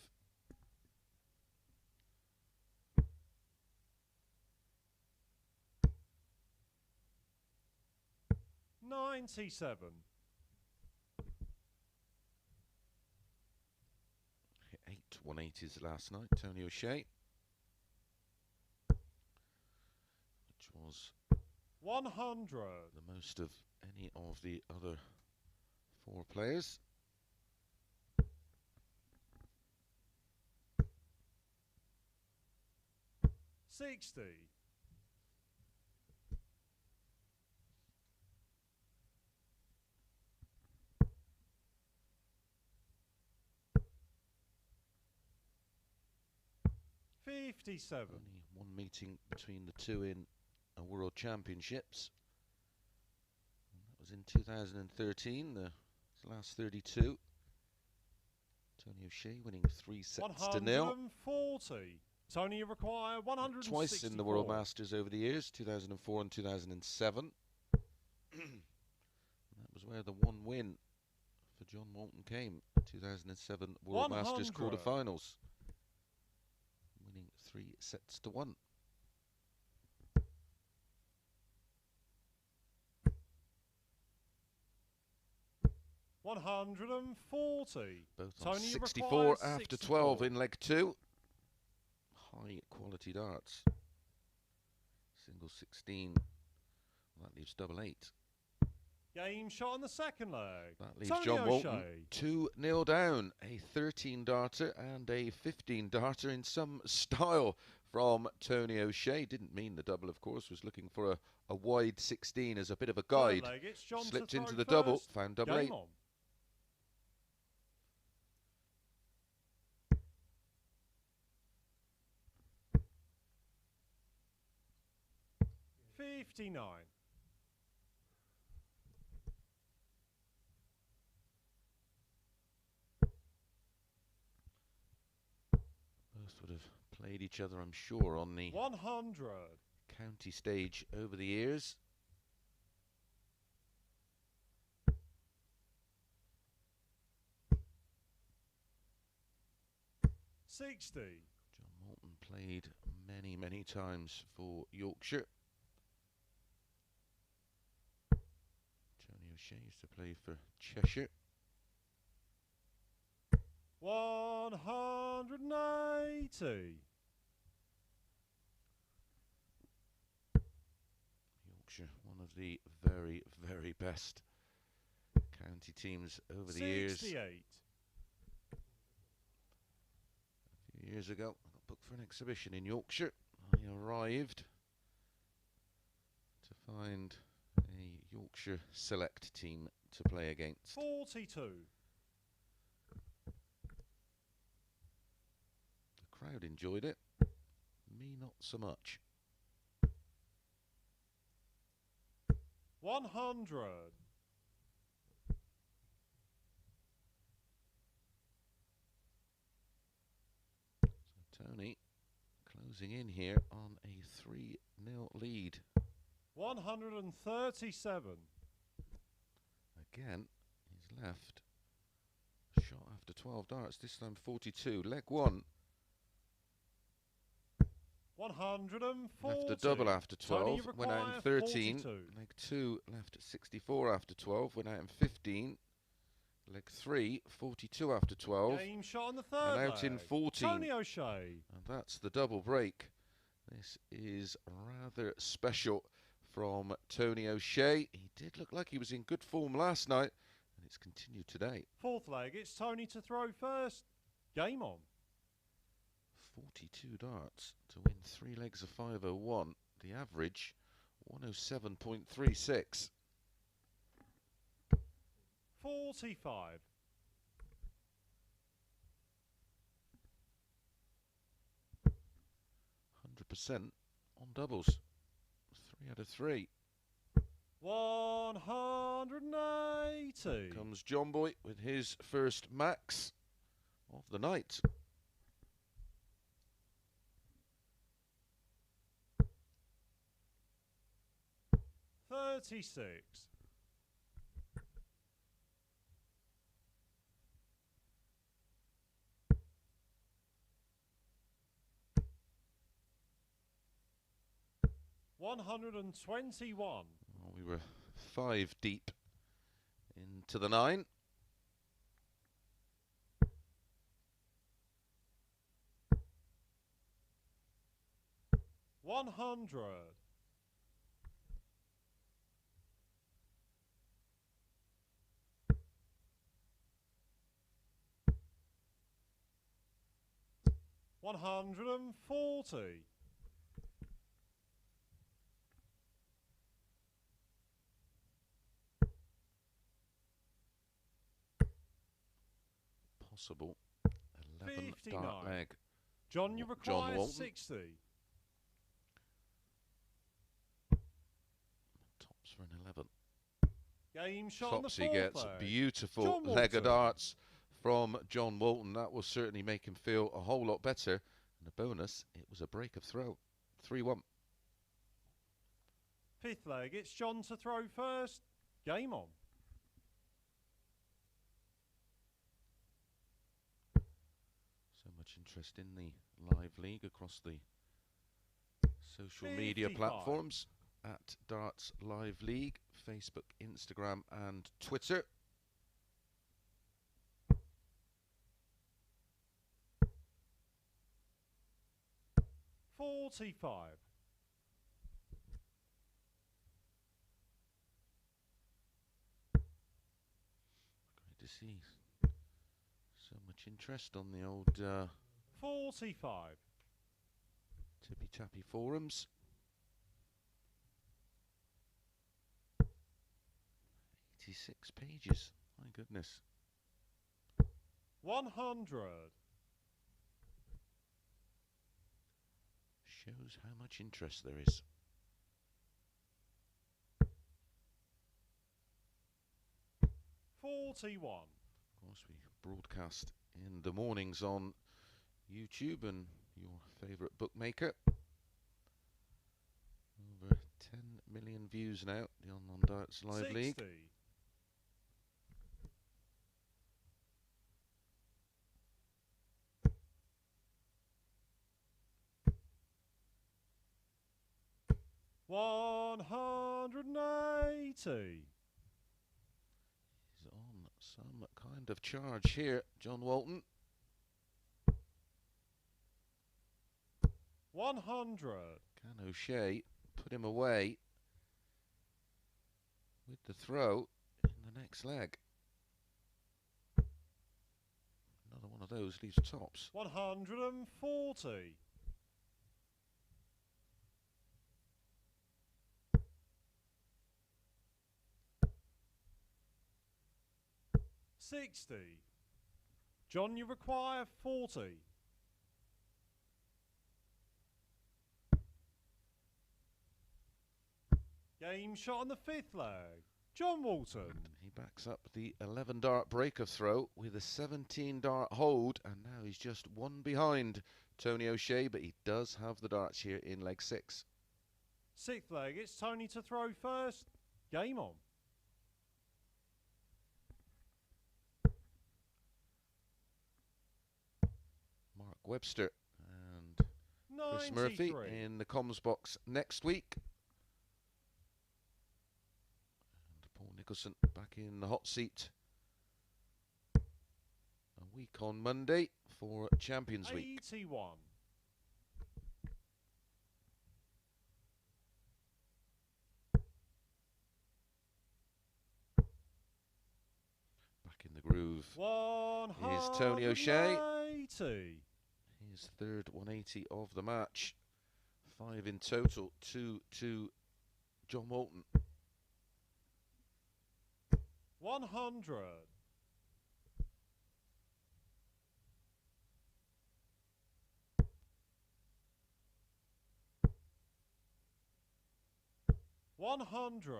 Speaker 2: 97.
Speaker 1: Hit 8 180s last night, Tony O'Shea, which was
Speaker 2: 100.
Speaker 1: the most of any of the other 4 players.
Speaker 2: 60. 57.
Speaker 1: Only one meeting between the two in a World Championships. And that was in 2013, the last 32. Tony O'Shea winning 3 sets to 0.
Speaker 2: 140. Tony, you require 164.
Speaker 1: Twice in the World Masters over the years, 2004 and 2007. That was where the one win for John Walton came, 2007 World Masters quarterfinals. Winning 3 sets to 1.
Speaker 2: $140.
Speaker 1: Both
Speaker 2: Tony
Speaker 1: on 64 after 12 in leg 2. High quality darts. Single 16. Well, that leaves double 8.
Speaker 2: Game shot on the second leg.
Speaker 1: That leaves
Speaker 2: Tony
Speaker 1: John Walton
Speaker 2: O'Shea.
Speaker 1: 2-0 down. A 13-darter and a 15-darter in some style from Tony O'Shea. Didn't mean the double, of course. Was looking for a wide 16 as a bit of a guide.
Speaker 2: Leg,
Speaker 1: Slipped into the double. Found double 8.
Speaker 2: On. 59.
Speaker 1: Both would have played each other, I'm sure, on the
Speaker 2: 100.
Speaker 1: county stage over the years.
Speaker 2: 60.
Speaker 1: John Morton played many, many times for Yorkshire. Tony O'Shea used to play for Cheshire.
Speaker 2: 180.
Speaker 1: Yorkshire, one of the very, very best county teams over the years.
Speaker 2: 68.
Speaker 1: A few years ago, I got booked for an exhibition in Yorkshire. I arrived to find a Yorkshire select team to play against.
Speaker 2: 42.
Speaker 1: The crowd enjoyed it, me not so much.
Speaker 2: 100.
Speaker 1: So Tony closing in here on a 3-0 lead.
Speaker 2: 137.
Speaker 1: Again, he's left. Shot after 12 darts, this time 42. Leg one.
Speaker 2: 140.
Speaker 1: Left a double after 12,
Speaker 2: Tony,
Speaker 1: went out in
Speaker 2: require
Speaker 1: 13.
Speaker 2: 42.
Speaker 1: Leg 2 left at 64 after 12, went out in 15. Leg 3, 42 after 12.
Speaker 2: Game shot on the third
Speaker 1: And out in
Speaker 2: leg.
Speaker 1: 14.
Speaker 2: Tony O'Shea.
Speaker 1: And that's the double break. This is rather special from Tony O'Shea. He did look like he was in good form last night, and it's continued today.
Speaker 2: Fourth leg, it's Tony to throw first. Game on.
Speaker 1: 42 darts to win 3 legs of 501. The average, 107.36.
Speaker 2: 45.
Speaker 1: 100% on doubles. 3 out of 3.
Speaker 2: 180.
Speaker 1: Comes John Boy with his first max of the night.
Speaker 2: 36. 121.
Speaker 1: Well, we were 5 deep into the 9.
Speaker 2: 100. 140.
Speaker 1: 11
Speaker 2: 59.
Speaker 1: dart leg.
Speaker 2: John, you
Speaker 1: John
Speaker 2: require
Speaker 1: Walton.
Speaker 2: 60.
Speaker 1: Tops for an 11.
Speaker 2: Game shot on the
Speaker 1: Topsy
Speaker 2: fourth
Speaker 1: gets
Speaker 2: leg.
Speaker 1: beautiful
Speaker 2: John
Speaker 1: leg of
Speaker 2: Walton.
Speaker 1: darts from John Walton. That will certainly make him feel a whole lot better. And a bonus, it was a break of throw. 3-1.
Speaker 2: Fifth leg, it's John to throw first. Game on.
Speaker 1: So much interest in the live league across the social media
Speaker 2: 55.
Speaker 1: platforms at Darts Live League, Facebook, Instagram and Twitter.
Speaker 2: 45.
Speaker 1: 'Great to see so much interest on the old
Speaker 2: 45.
Speaker 1: Tippy Tappy forums. 86 pages, my goodness.
Speaker 2: 100.
Speaker 1: Shows how much interest there is.
Speaker 2: 41.
Speaker 1: Of course, we broadcast in the mornings on YouTube and your favourite bookmaker. Over 10 million views now, the Online Darts Live
Speaker 2: 60.
Speaker 1: League.
Speaker 2: $180.
Speaker 1: He's on some kind of charge here, John Walton.
Speaker 2: 100.
Speaker 1: Can O'Shea put him away with the throw in the next leg? Another one of those leaves tops.
Speaker 2: 140. 60. John, you require 40. Game shot on the fifth leg. John Walton.
Speaker 1: He backs up the 11 dart breaker throw with a 17 dart hold, and now he's just one behind Tony O'Shea, but he does have the darts here in leg 6.
Speaker 2: Sixth leg, it's Tony to throw first. Game on.
Speaker 1: Mark Webster and Chris
Speaker 2: 93.
Speaker 1: Murphy in the comms box next week. And Paul Nicholson back in the hot seat a week on Monday for Champions Week.
Speaker 2: 81.
Speaker 1: Back in the groove.
Speaker 2: 180.
Speaker 1: Is Tony O'Shea. His third 180 of the match. 5 in total. 2 to John Walton.
Speaker 2: 100. 100.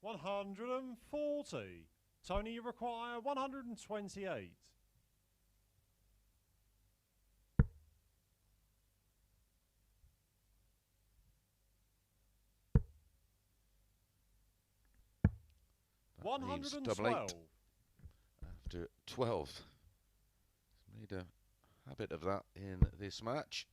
Speaker 2: 140. Tony, you require 128. 112.
Speaker 1: After 12. He's made a habit of that in this match.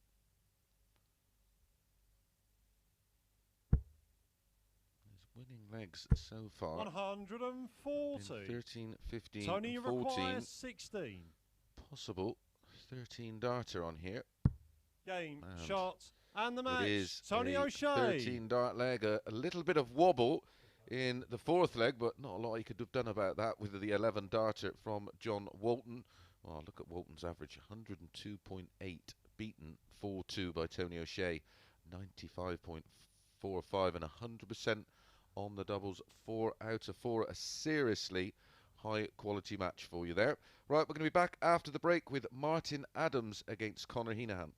Speaker 1: His winning legs so far.
Speaker 2: 140.
Speaker 1: 13, 15,
Speaker 2: Tony, you
Speaker 1: 14.
Speaker 2: require 16.
Speaker 1: Possible 13 darter on here.
Speaker 2: Game,
Speaker 1: And
Speaker 2: shot, and the match.
Speaker 1: It is
Speaker 2: Tony
Speaker 1: a
Speaker 2: O'Shea.
Speaker 1: 13 dart leg. A little bit of wobble in the fourth leg, but not a lot he could have done about that with the 11 darter from John Walton. Oh, look at Walton's average, 102.8, beaten 4-2 by Tony O'Shea, 95.45 and 100% on the doubles, 4 out of 4. A seriously high quality match for you there. Right, we're going to be back after the break with Martin Adams against Conor Heneghan.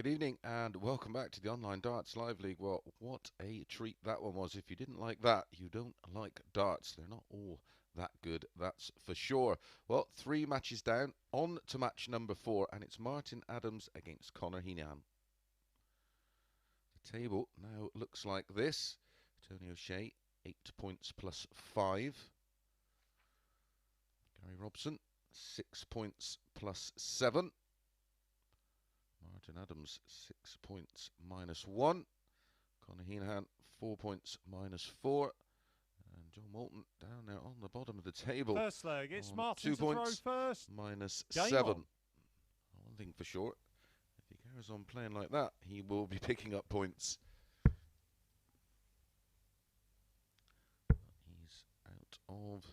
Speaker 1: Good evening and welcome back to the Online Darts Live League. Well, what a treat that one was. If you didn't like that, you don't like darts. They're not all that good, that's for sure. Well, 3 matches down, on to match number 4, and it's Martin Adams against Conor Heneghan. The table now looks like this. Tony O'Shea, 8 points plus 5. Gary Robson, 6 points plus 7. Martin Adams, 6 points minus 1. Conor Heneghan, 4 points minus 4. And John Walton down there on the bottom of the table.
Speaker 2: First leg, it's Martin
Speaker 1: 2
Speaker 2: to throw
Speaker 1: points
Speaker 2: first.
Speaker 1: minus
Speaker 2: Game
Speaker 1: 7.
Speaker 2: on.
Speaker 1: One thing for sure, if he carries on playing like that, he will be picking up points. He's out of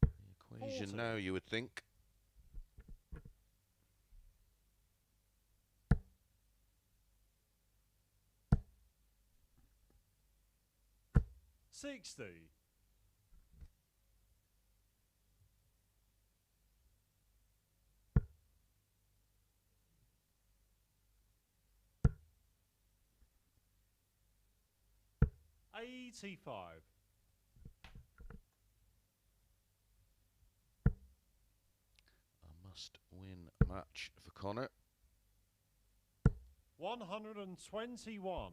Speaker 1: the equation
Speaker 2: 40.
Speaker 1: now, you would think.
Speaker 2: 60. 85.
Speaker 1: Must-win match for Conor.
Speaker 2: 121.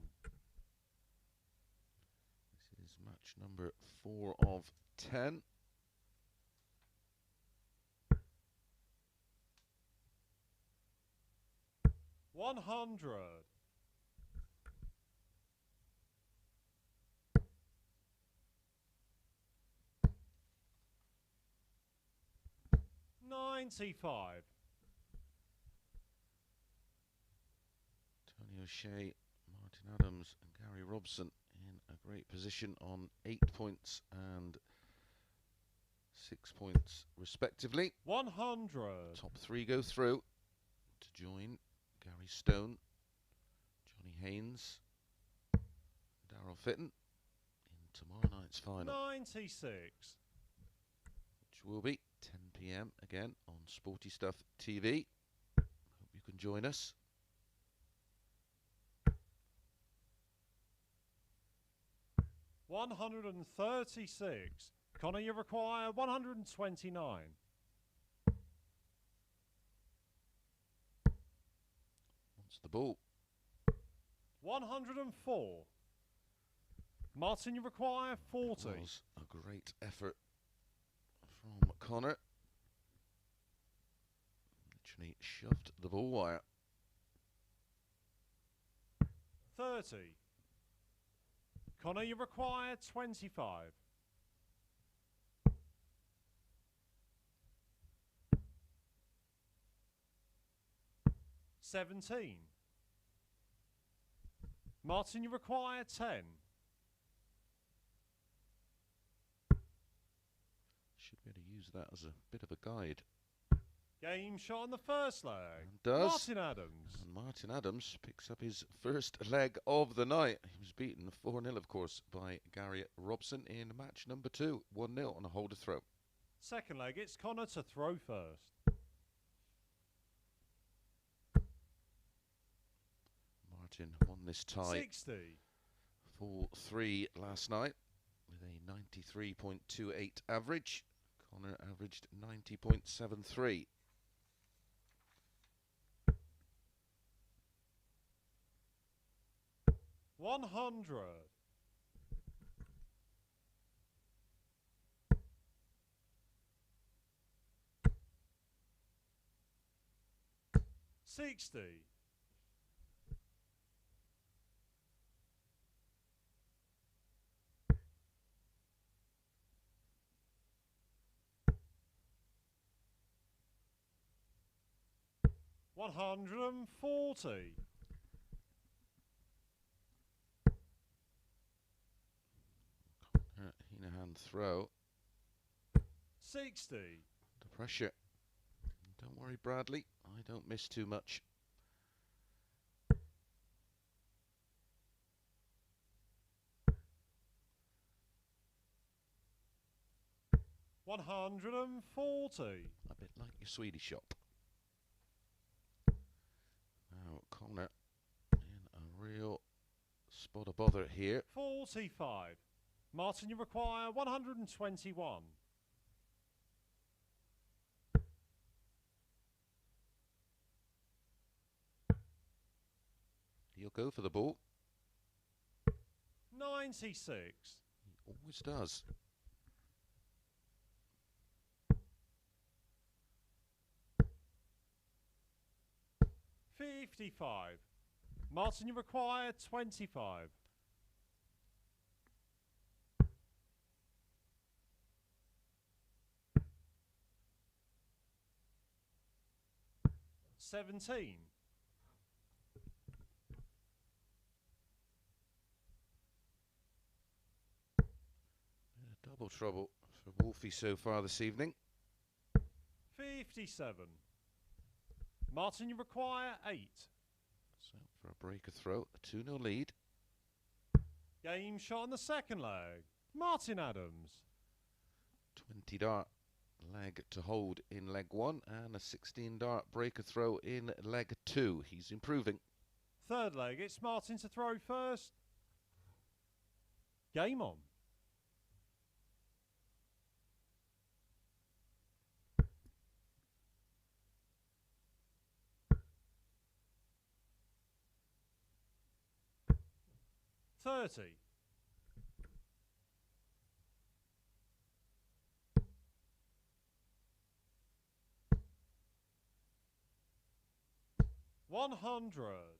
Speaker 1: This is match number 4 of 10.
Speaker 2: 100. 95.
Speaker 1: Tony O'Shea, Martin Adams and Gary Robson in a great position on 8 points and 6 points respectively.
Speaker 2: 100.
Speaker 1: Top 3 go through to join Gary Stone, Johnny Haynes, Darryl Fitton in tomorrow night's final,
Speaker 2: 96.
Speaker 1: which will be 10 PM again on Sporty Stuff TV. Hope you can join us.
Speaker 2: 136. Conor, you require 129.
Speaker 1: Wants the ball.
Speaker 2: 104. Martin, you require 40.
Speaker 1: Was a great effort from Conor. Literally shoved the ball wire.
Speaker 2: 30. Conor, you require 25. 17. Martin, you require 10.
Speaker 1: Should be able to use that as a bit of a guide.
Speaker 2: Game shot on the first leg.
Speaker 1: And does.
Speaker 2: Martin Adams.
Speaker 1: And Martin Adams picks up his first leg of the night. He was beaten 4-0, of course, by Gary Robson in match number 2. 1-0 on a hold to throw.
Speaker 2: Second leg, it's Conor to throw first.
Speaker 1: Martin won this tie
Speaker 2: 60.
Speaker 1: 4-3 last night with a 93.28 average. Conor averaged 90.73.
Speaker 2: 100. 60. 140.
Speaker 1: Hinahan throw.
Speaker 2: 60.
Speaker 1: The pressure. Don't worry, Bradley. I don't miss too much.
Speaker 2: 140.
Speaker 1: A bit like your Swedish shop. Now, real spot of bother here.
Speaker 2: 45. Martin, you require 121.
Speaker 1: He'll go for the ball.
Speaker 2: 96.
Speaker 1: He always does.
Speaker 2: $55. Martin, you require 25. $17.
Speaker 1: Double trouble for Wolfie so far this evening.
Speaker 2: 57. Martin, you require 8.
Speaker 1: So for a breaker throw, a 2-0 lead.
Speaker 2: Game shot on the second leg. Martin Adams.
Speaker 1: 20 dart leg to hold in leg 1 and a 16 dart breaker throw in leg 2. He's improving.
Speaker 2: Third leg, it's Martin to throw first. Game on. $30. $100.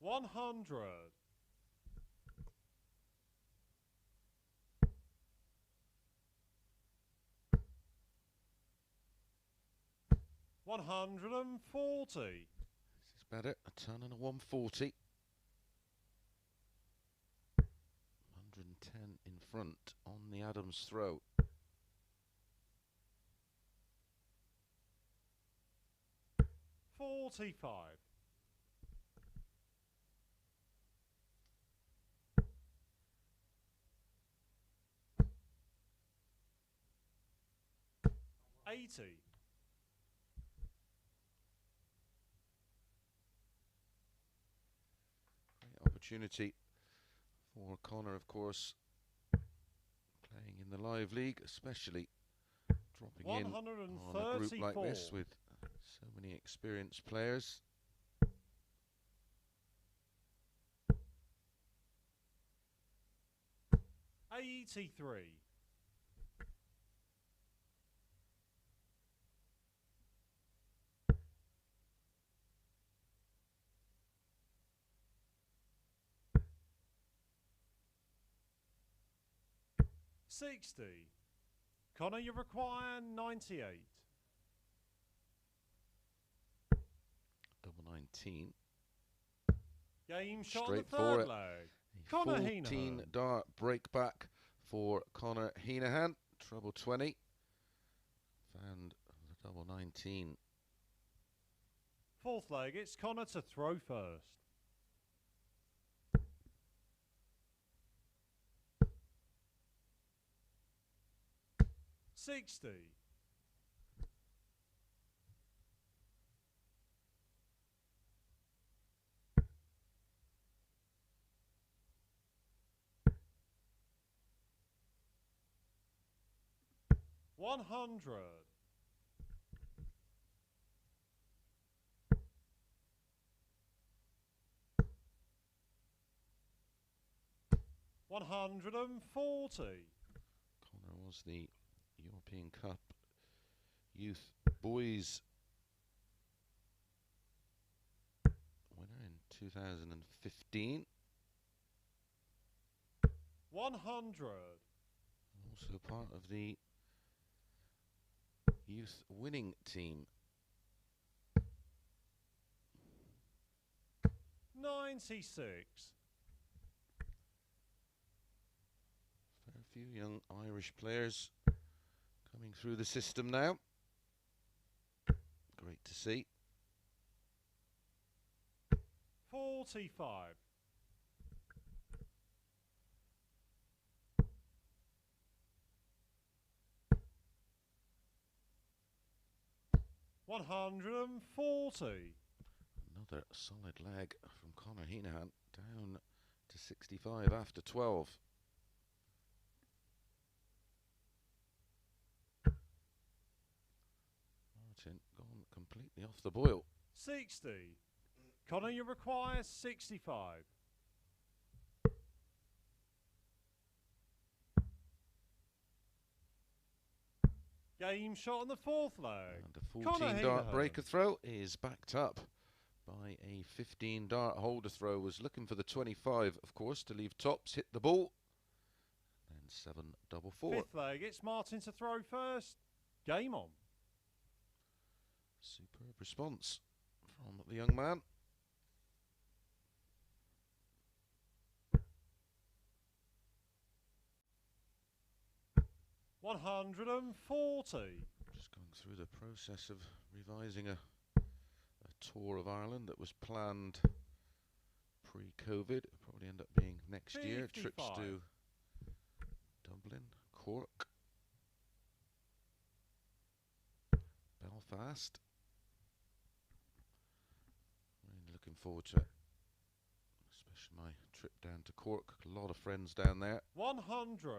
Speaker 2: $100. $140.
Speaker 1: This is better. A ton and a 140. 110 in front on the Adams throw.
Speaker 2: $45. $80.
Speaker 1: Great opportunity for Conor, of course, playing in the live league, especially dropping in on a group like this with so many experienced players.
Speaker 2: $83. $60. Conor, you require 98.
Speaker 1: Double 19.
Speaker 2: Game shot on the
Speaker 1: Straight for
Speaker 2: third
Speaker 1: it.
Speaker 2: leg.
Speaker 1: A
Speaker 2: Conor
Speaker 1: 14
Speaker 2: Heneghan.
Speaker 1: dart break back for Conor Heneghan. Treble 20. And the double 19.
Speaker 2: Fourth leg, it's Conor to throw first. $60. $100. $140.
Speaker 1: Conor was the European Cup Youth Boys winner in 2015.
Speaker 2: 100.
Speaker 1: Also part of the youth winning team.
Speaker 2: 96.
Speaker 1: Fair few young Irish players coming through the system now. Great to see.
Speaker 2: 45. 140.
Speaker 1: Another solid leg from Conor Heneghan, down to 65 after 12. Martin gone completely off the boil.
Speaker 2: 60. Conor, you require 65. Game shot on the fourth leg.
Speaker 1: And a
Speaker 2: Conor
Speaker 1: 14 dart
Speaker 2: Heneghan.
Speaker 1: breaker throw is backed up by a 15 dart holder throw. Was looking for the 25, of course, to leave tops, hit the ball. Then 7 double 4.
Speaker 2: Fifth leg, it's Martin to throw first. Game on.
Speaker 1: Superb response from the young man.
Speaker 2: $140.
Speaker 1: Just going through the process of revising a tour of Ireland that was planned pre-COVID. Probably end up being next year.
Speaker 2: 55.
Speaker 1: Trips to Dublin, Cork, Belfast. Really looking forward to it. Especially my trip down to Cork. A lot of friends down there.
Speaker 2: 100.
Speaker 1: A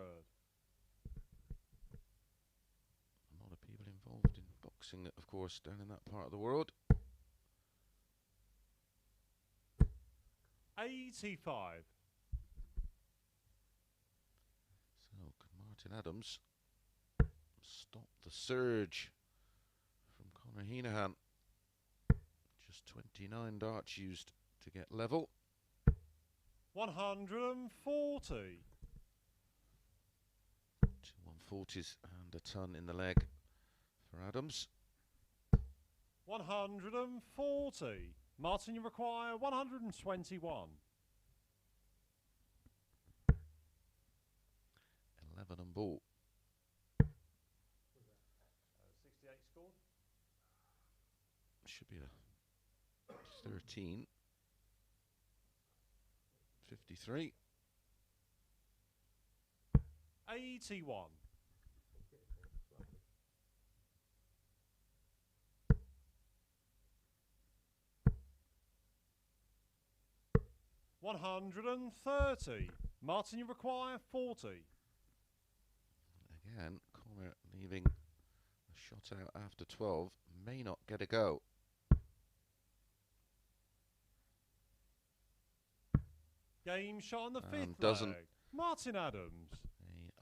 Speaker 1: lot of people involved in boxing, of course, down in that part of the world.
Speaker 2: 85.
Speaker 1: So, can Martin Adams stop the surge from Conor Heneghan? Just 29 darts used to get level.
Speaker 2: 140.
Speaker 1: 2 140s and a ton in the leg for Adams.
Speaker 2: 140. Martin, you require 121.
Speaker 1: 11 and ball.
Speaker 2: 68 scored.
Speaker 1: Should be a 13. 53.
Speaker 2: 81. 130. Martin, you require 40.
Speaker 1: Again, Conor leaving a shot out after 12. May not get a go.
Speaker 2: Game shot on the
Speaker 1: And
Speaker 2: fifth
Speaker 1: doesn't.
Speaker 2: leg. Martin Adams.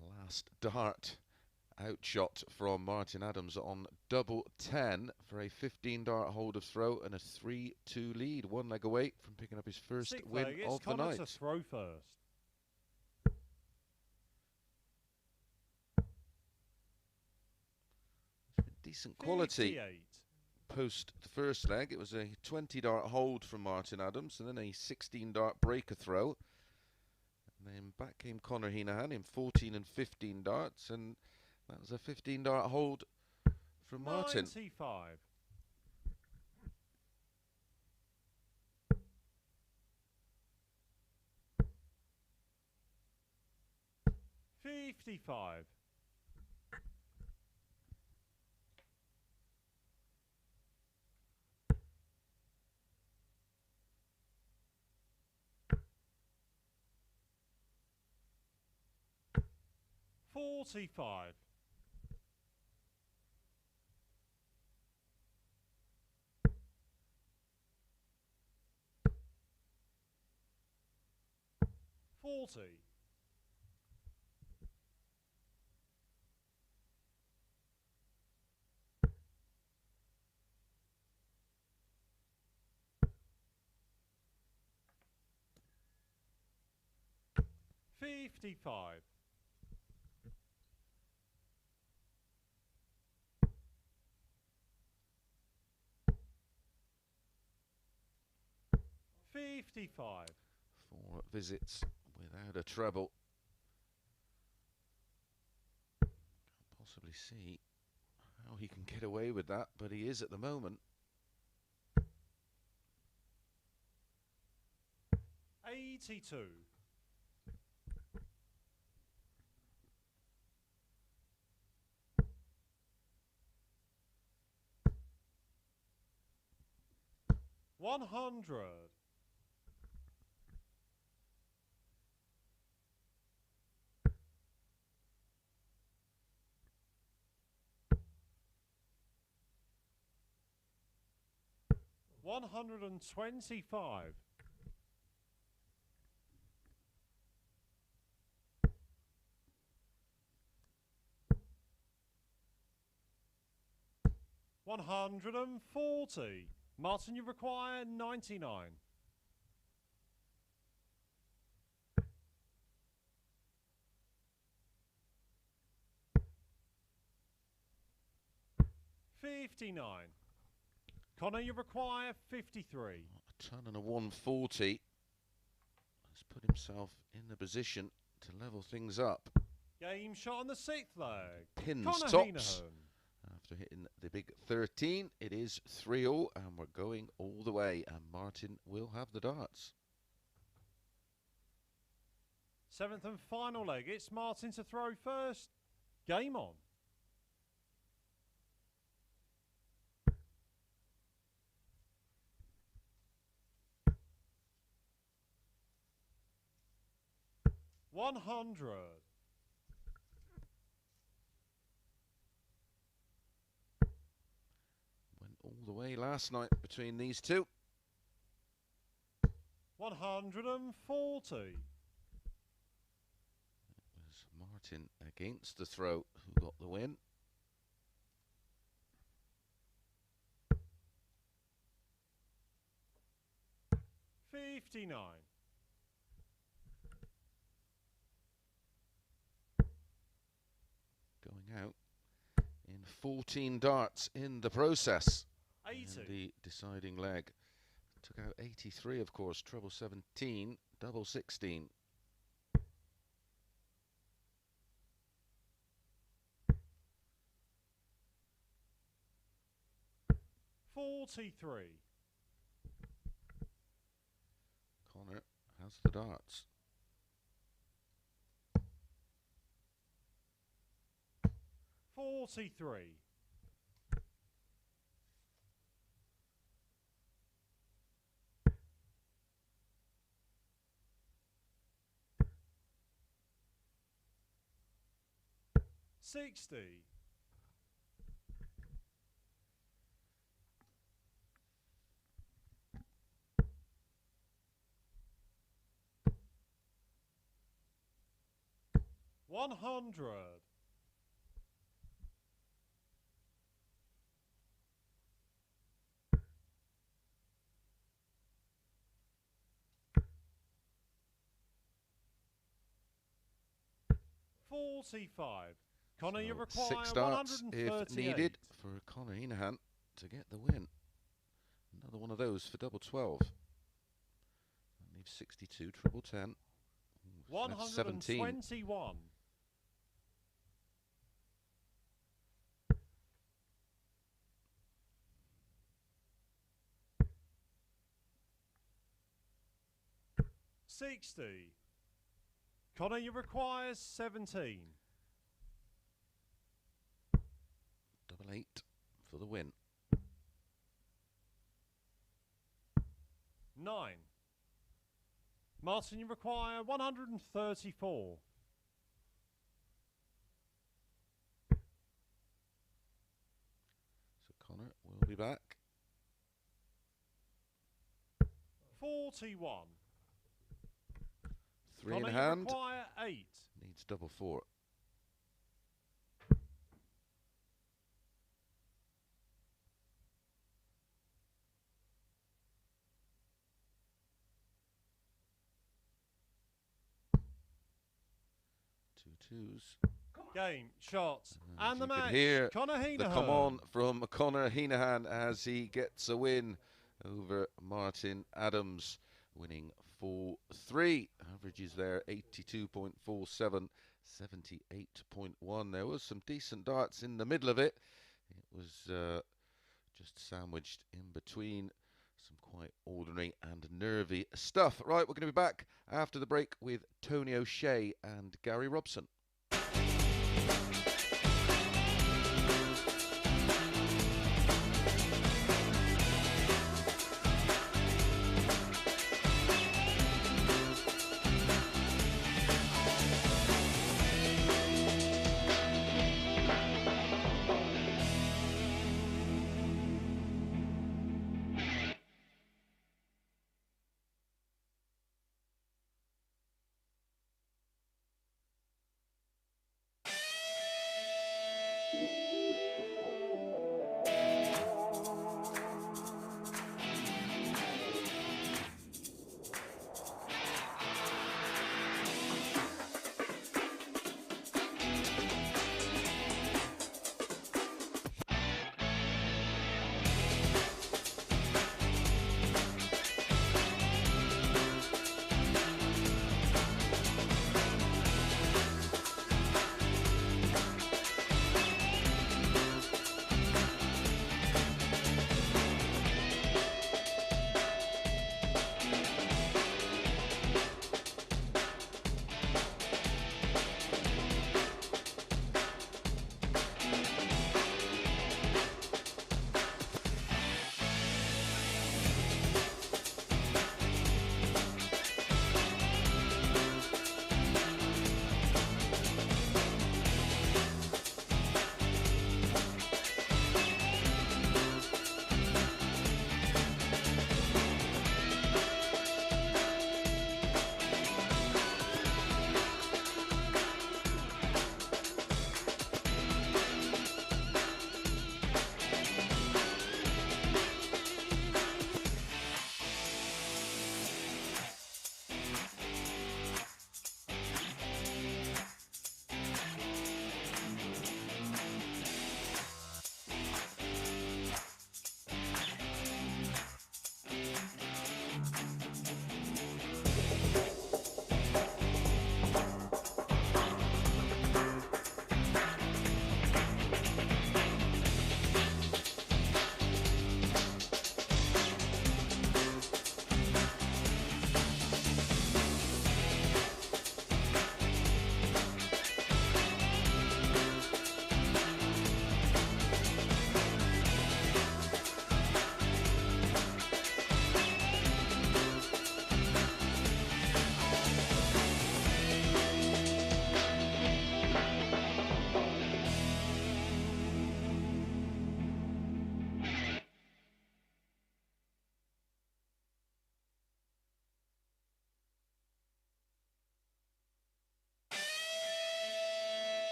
Speaker 1: A last dart outshot from Martin Adams on double 10 for a 15 dart hold of throw and a 3-2 lead. One leg away from picking up his first
Speaker 2: Sixth
Speaker 1: win
Speaker 2: leg, it's
Speaker 1: of the
Speaker 2: Conor
Speaker 1: night.
Speaker 2: to throw first.
Speaker 1: Decent quality
Speaker 2: 58.
Speaker 1: post the first leg. It was a 20 dart hold from Martin Adams and then a 16 dart breaker throw. And then back came Conor Heneghan in 14 and 15 darts, and that was a 15 dart hold from Martin.
Speaker 2: 95. 55. 45. 40. 55. 55.
Speaker 1: 4 visits without a treble. Can't possibly see how he can get away with that, but he is at the moment.
Speaker 2: 82. 100. 125. 140. Martin, you require 99. 59. Conor, you require 53.
Speaker 1: A ton and a 140. Has put himself in the position to level things up.
Speaker 2: Game shot on the 6th leg.
Speaker 1: Pins
Speaker 2: Conor
Speaker 1: tops.
Speaker 2: Heneghan.
Speaker 1: After hitting the big 13, it is 3-0, and we're going all the way, and Martin will have the darts.
Speaker 2: 7th and final leg. It's Martin to throw first. Game on. $100.
Speaker 1: Went all the way last night between these two.
Speaker 2: 140.
Speaker 1: It was Martin against the throw who got the win.
Speaker 2: 59.
Speaker 1: Going out in 14 darts in the process.
Speaker 2: 80.
Speaker 1: In the deciding leg. Took out 83, of course, treble 17, double 16.
Speaker 2: 43.
Speaker 1: Conor has the darts.
Speaker 2: 43. 60. 100. 45. Conor, you require
Speaker 1: 6 darts if
Speaker 2: 138.
Speaker 1: needed for Conor Heneghan to get the win. Another one of those for double 12. That leaves 62, triple 10. Ooh, that's 17.
Speaker 2: 121. 60. Conor, you require 17.
Speaker 1: Double 8 for the win.
Speaker 2: 9. Martin, you require 134.
Speaker 1: So Conor will be back.
Speaker 2: 41.
Speaker 1: 3 in
Speaker 2: Conor,
Speaker 1: hand.
Speaker 2: you require 8.
Speaker 1: Needs double 4. 2 twos.
Speaker 2: Game, shots, and
Speaker 1: You
Speaker 2: the
Speaker 1: can
Speaker 2: match.
Speaker 1: hear
Speaker 2: Conor
Speaker 1: the
Speaker 2: Heneghan.
Speaker 1: come on from Conor Heneghan as he gets a win over Martin Adams, winning 4-3. Averages there 82.47, 78.1. There was some decent darts in the middle of it. It was just sandwiched in between some quite ordinary and nervy stuff. Right, we're going to be back after the break with Tony O'Shea and Gary Robson.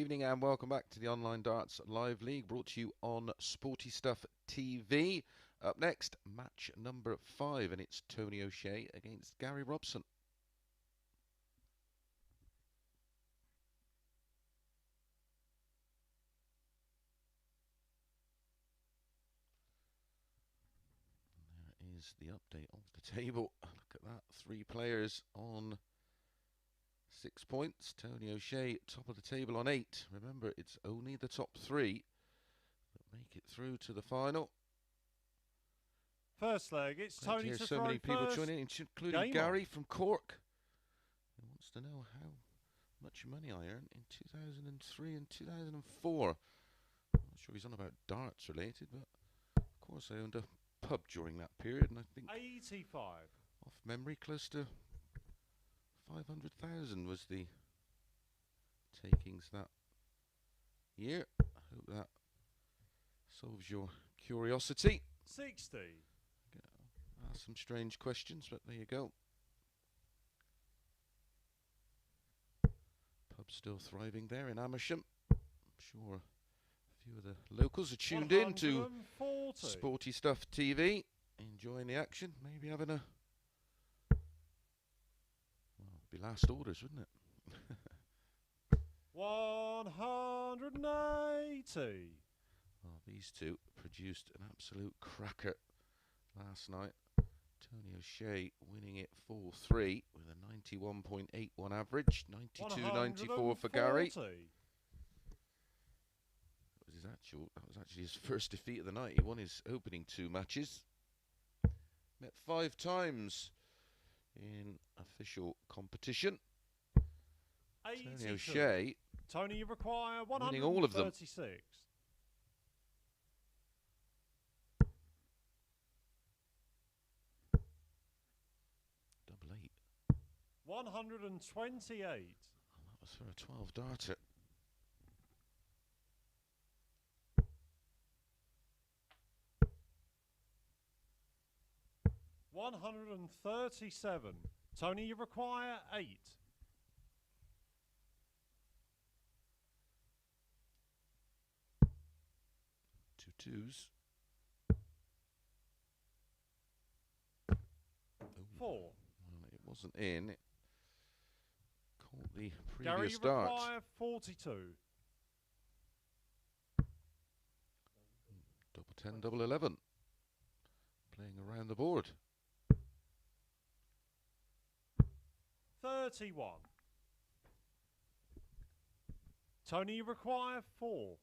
Speaker 1: evening and welcome back to the Online Darts Live League, brought to you on Sporty Stuff TV. Up next, match number 5, and it's Tony O'Shea against Gary Robson. There is the update of the table. Look at that, 3 players on 6 points. Tony O'Shea top of the table on 8. Remember, it's only the top 3 that make it through to the final.
Speaker 2: First leg, it's
Speaker 1: Great
Speaker 2: Tony to
Speaker 1: so
Speaker 2: throw
Speaker 1: many people
Speaker 2: first.
Speaker 1: joining, including
Speaker 2: Game
Speaker 1: Gary
Speaker 2: on.
Speaker 1: from Cork, who wants to know how much money I earned in 2003 and 2004. I'm not sure if he's on about darts related, but of course I owned a pub during that period, and I think
Speaker 2: 85.
Speaker 1: off memory close to 500,000 was the takings that year. I hope that solves your curiosity.
Speaker 2: 60.
Speaker 1: Ask some strange questions, but there you go. Pub's still thriving there in Amersham. I'm sure a few of the locals are tuned in to
Speaker 2: 140.
Speaker 1: Sporty Stuff TV, enjoying the action, maybe having a... well, it'd be last orders, wouldn't it?
Speaker 2: 180.
Speaker 1: Well, these two produced an absolute cracker last night. Tony O'Shea winning it 4-3 with a 91.81 average, 92.94 for Gary. That was actually his first defeat of the night. He won his opening 2 matches. Met 5 times in official competition.
Speaker 2: 82.
Speaker 1: Tony O'Shea
Speaker 2: Tony, you require 136.
Speaker 1: winning all of them.
Speaker 2: 128.
Speaker 1: Oh, that was for a 12 darter.
Speaker 2: $137. Tony, you require 8.
Speaker 1: 2 2s.
Speaker 2: 4.
Speaker 1: Well, it wasn't in. It caught the
Speaker 2: Gary,
Speaker 1: previous
Speaker 2: you
Speaker 1: dart.
Speaker 2: require 42.
Speaker 1: Double 10, double 11. Playing around the board.
Speaker 2: 31. Tony, you require 4.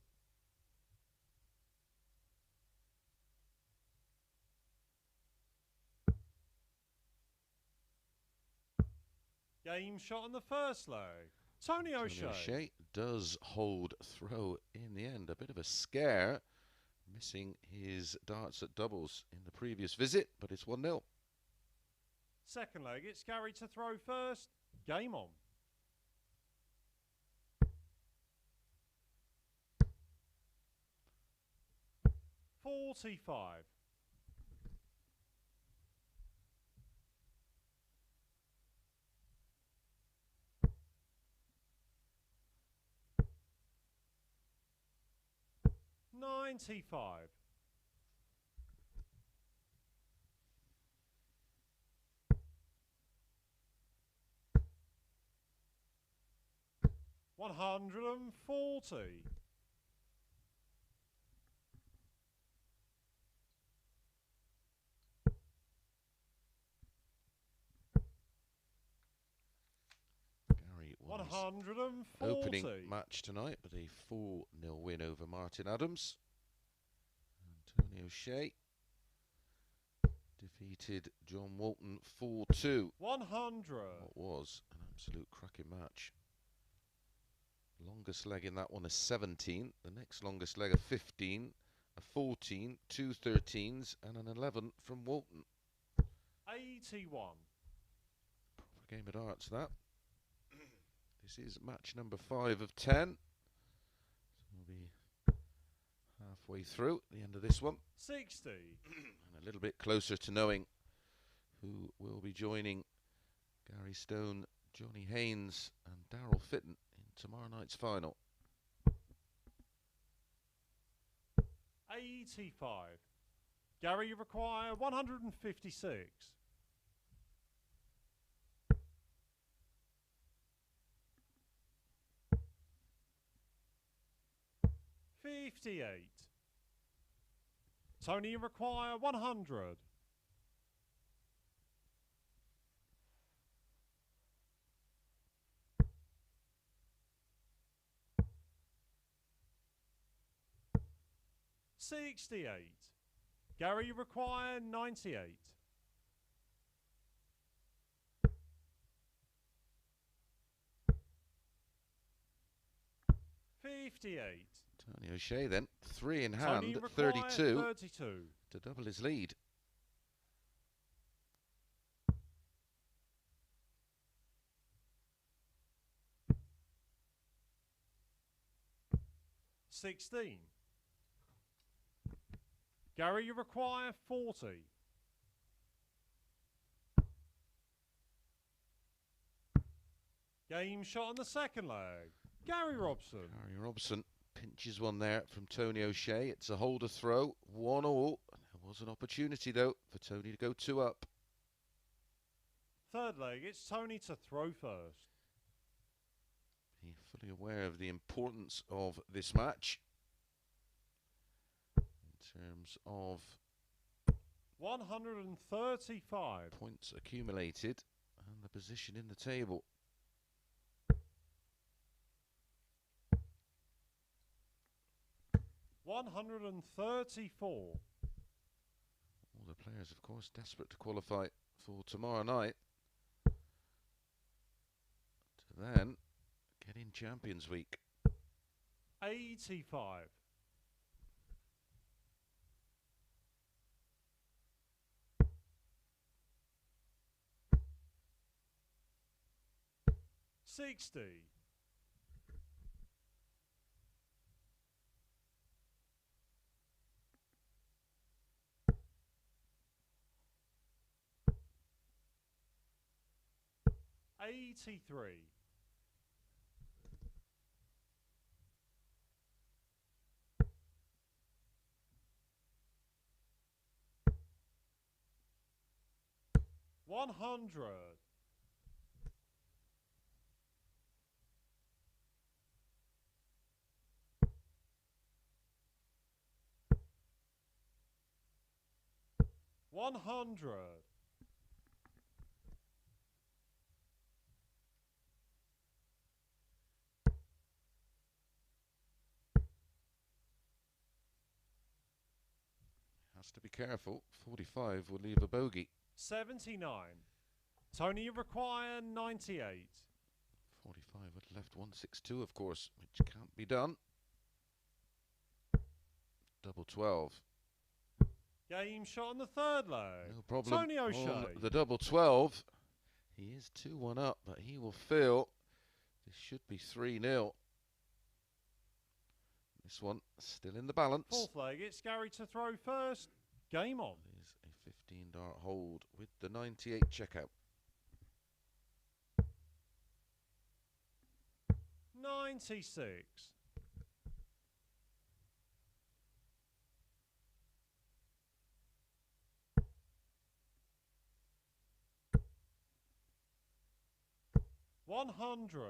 Speaker 2: Game shot on the first leg. Tony O'Shea.
Speaker 1: O'Shea does hold throw in the end. A bit of a scare, missing his darts at doubles in the previous visit, but it's 1-0.
Speaker 2: Second leg, it's Gary to throw first. Game on. 45. 95. 140.
Speaker 1: Gary won
Speaker 2: 140.
Speaker 1: opening match tonight with a 4-0 win over Martin Adams. And Tony O'Shea defeated John Walton 4-2.
Speaker 2: 100.
Speaker 1: What was an absolute cracking match. Longest leg in that one is 17. The next longest leg a 15, a 14, 2 13s, and an 11 from Walton.
Speaker 2: 81.
Speaker 1: Proper game of darts, that. This is match number 5 of 10. So we'll be halfway through the end of this one.
Speaker 2: 60.
Speaker 1: And a little bit closer to knowing who will be joining Gary Stone, Johnny Haynes, and Daryl Fitton in tomorrow night's final.
Speaker 2: 85. Gary, you require 156. 58. Tony, you require 100. 68. Gary, you require 98. 58.
Speaker 1: Tony O'Shea then, 3 in
Speaker 2: Tony,
Speaker 1: hand,
Speaker 2: you require
Speaker 1: 32
Speaker 2: 32.
Speaker 1: to double his lead.
Speaker 2: 16. Gary, you require 40. 'Game shot on the second leg. Gary Robson.
Speaker 1: Gary Robson pinches one there from Tony O'Shea. It's a holder throw, 1-all. There was an opportunity though for Tony to go 2 up.
Speaker 2: Third leg, it's Tony to throw first.
Speaker 1: He's fully aware of the importance of this match in terms of
Speaker 2: 135.
Speaker 1: points accumulated and the position in the table.
Speaker 2: $134.
Speaker 1: All the players, of course, desperate to qualify for tomorrow night to then get in Champions Week.
Speaker 2: 85. 60. 83. 100. 100.
Speaker 1: 'Has to be careful. 45 will leave a bogey.
Speaker 2: 79. Tony, you require 98.
Speaker 1: 45 would have left 162, of course, which can't be done. Double 12.
Speaker 2: Game shot on the third leg.
Speaker 1: No problem.
Speaker 2: Tony O'Shea.
Speaker 1: On the double 12. He is 2-1 up, but he will feel this should be 3-0. This one still in the balance.
Speaker 2: Fourth leg, it's Gary to throw first. Game on.
Speaker 1: There's a 15-dart hold with the 98 checkout.
Speaker 2: 96. 100.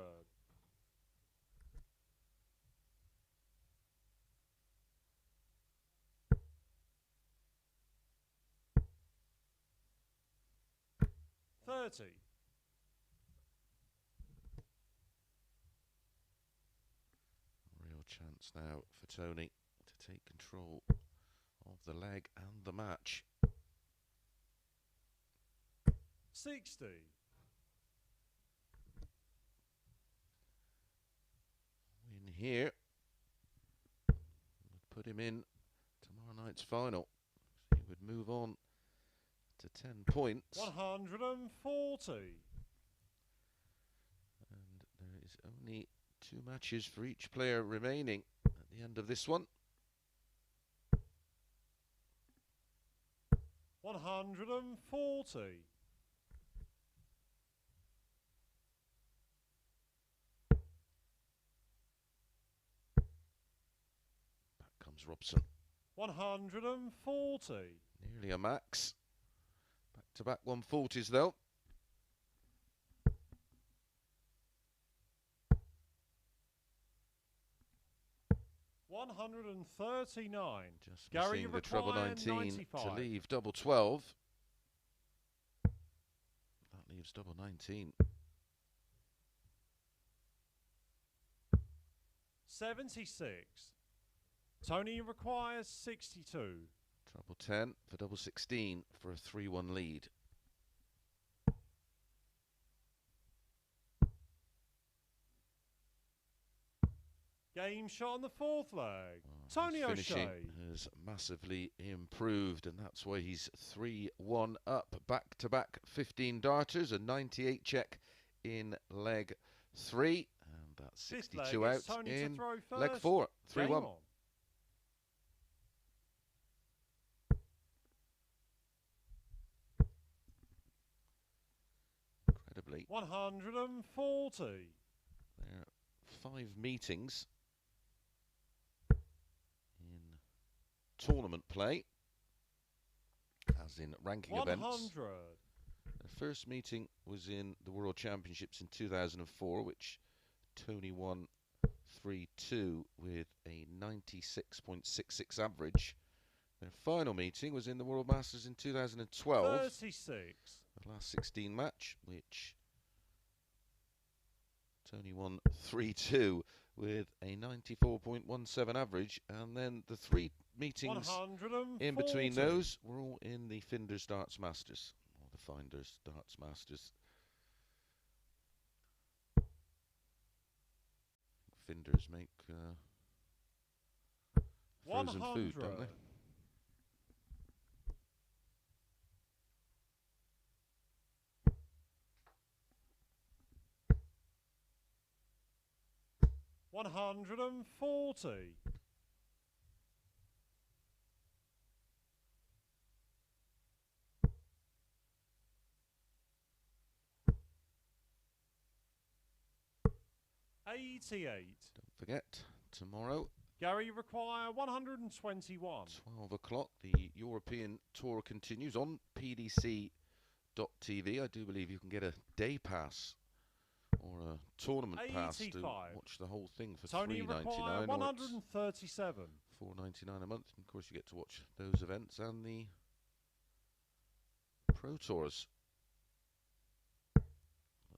Speaker 2: 30.
Speaker 1: Real chance now for Tony to take control of the leg and the match.
Speaker 2: 60.
Speaker 1: Win here would put him in tomorrow night's final. He would move on to 10 points.
Speaker 2: 140.
Speaker 1: And there is only 2 matches for each player remaining at the end of this one.
Speaker 2: 140.
Speaker 1: 'Comes Robson.
Speaker 2: 140.
Speaker 1: Nearly a max. Back-to-back 140s though.
Speaker 2: $139.
Speaker 1: Just
Speaker 2: Gary,
Speaker 1: missing the treble 19
Speaker 2: 95.
Speaker 1: to leave double 12. That leaves double 19.
Speaker 2: 76. Tony requires 62.
Speaker 1: Treble 10 for double 16 for a 3-1 lead.
Speaker 2: Game shot on the fourth leg.
Speaker 1: Oh,
Speaker 2: Tony
Speaker 1: his finishing
Speaker 2: O'Shea.
Speaker 1: has massively improved, and that's why he's 3-1 up. Back-to-back 15 darters, a 98 check in leg 3, and that's 62 out in leg 4. 3-1. Incredibly.
Speaker 2: 140.
Speaker 1: There are 5 meetings in tournament play, as in ranking
Speaker 2: 100.
Speaker 1: events. The first meeting was in the World Championships in 2004, which Tony won 3-2 with a 96.66 average. Their final meeting was in the World Masters in 2012.
Speaker 2: 36.
Speaker 1: The last 16 match, which Tony won 3-2 with a 94.17 average, and then the 3 meetings in between those were all in the Finders Darts Masters, or the Finders Darts Masters. Finders make frozen food, don't they?
Speaker 2: 140. 88.
Speaker 1: Don't forget, tomorrow,
Speaker 2: Gary require 121.
Speaker 1: 12 o'clock, the European Tour continues on PDC.tv. I do believe you can get a day pass or a tournament pass to watch the whole thing for $3.99 or
Speaker 2: $137.
Speaker 1: $4.99 a month. And of course, you get to watch those events and the Pro Tours.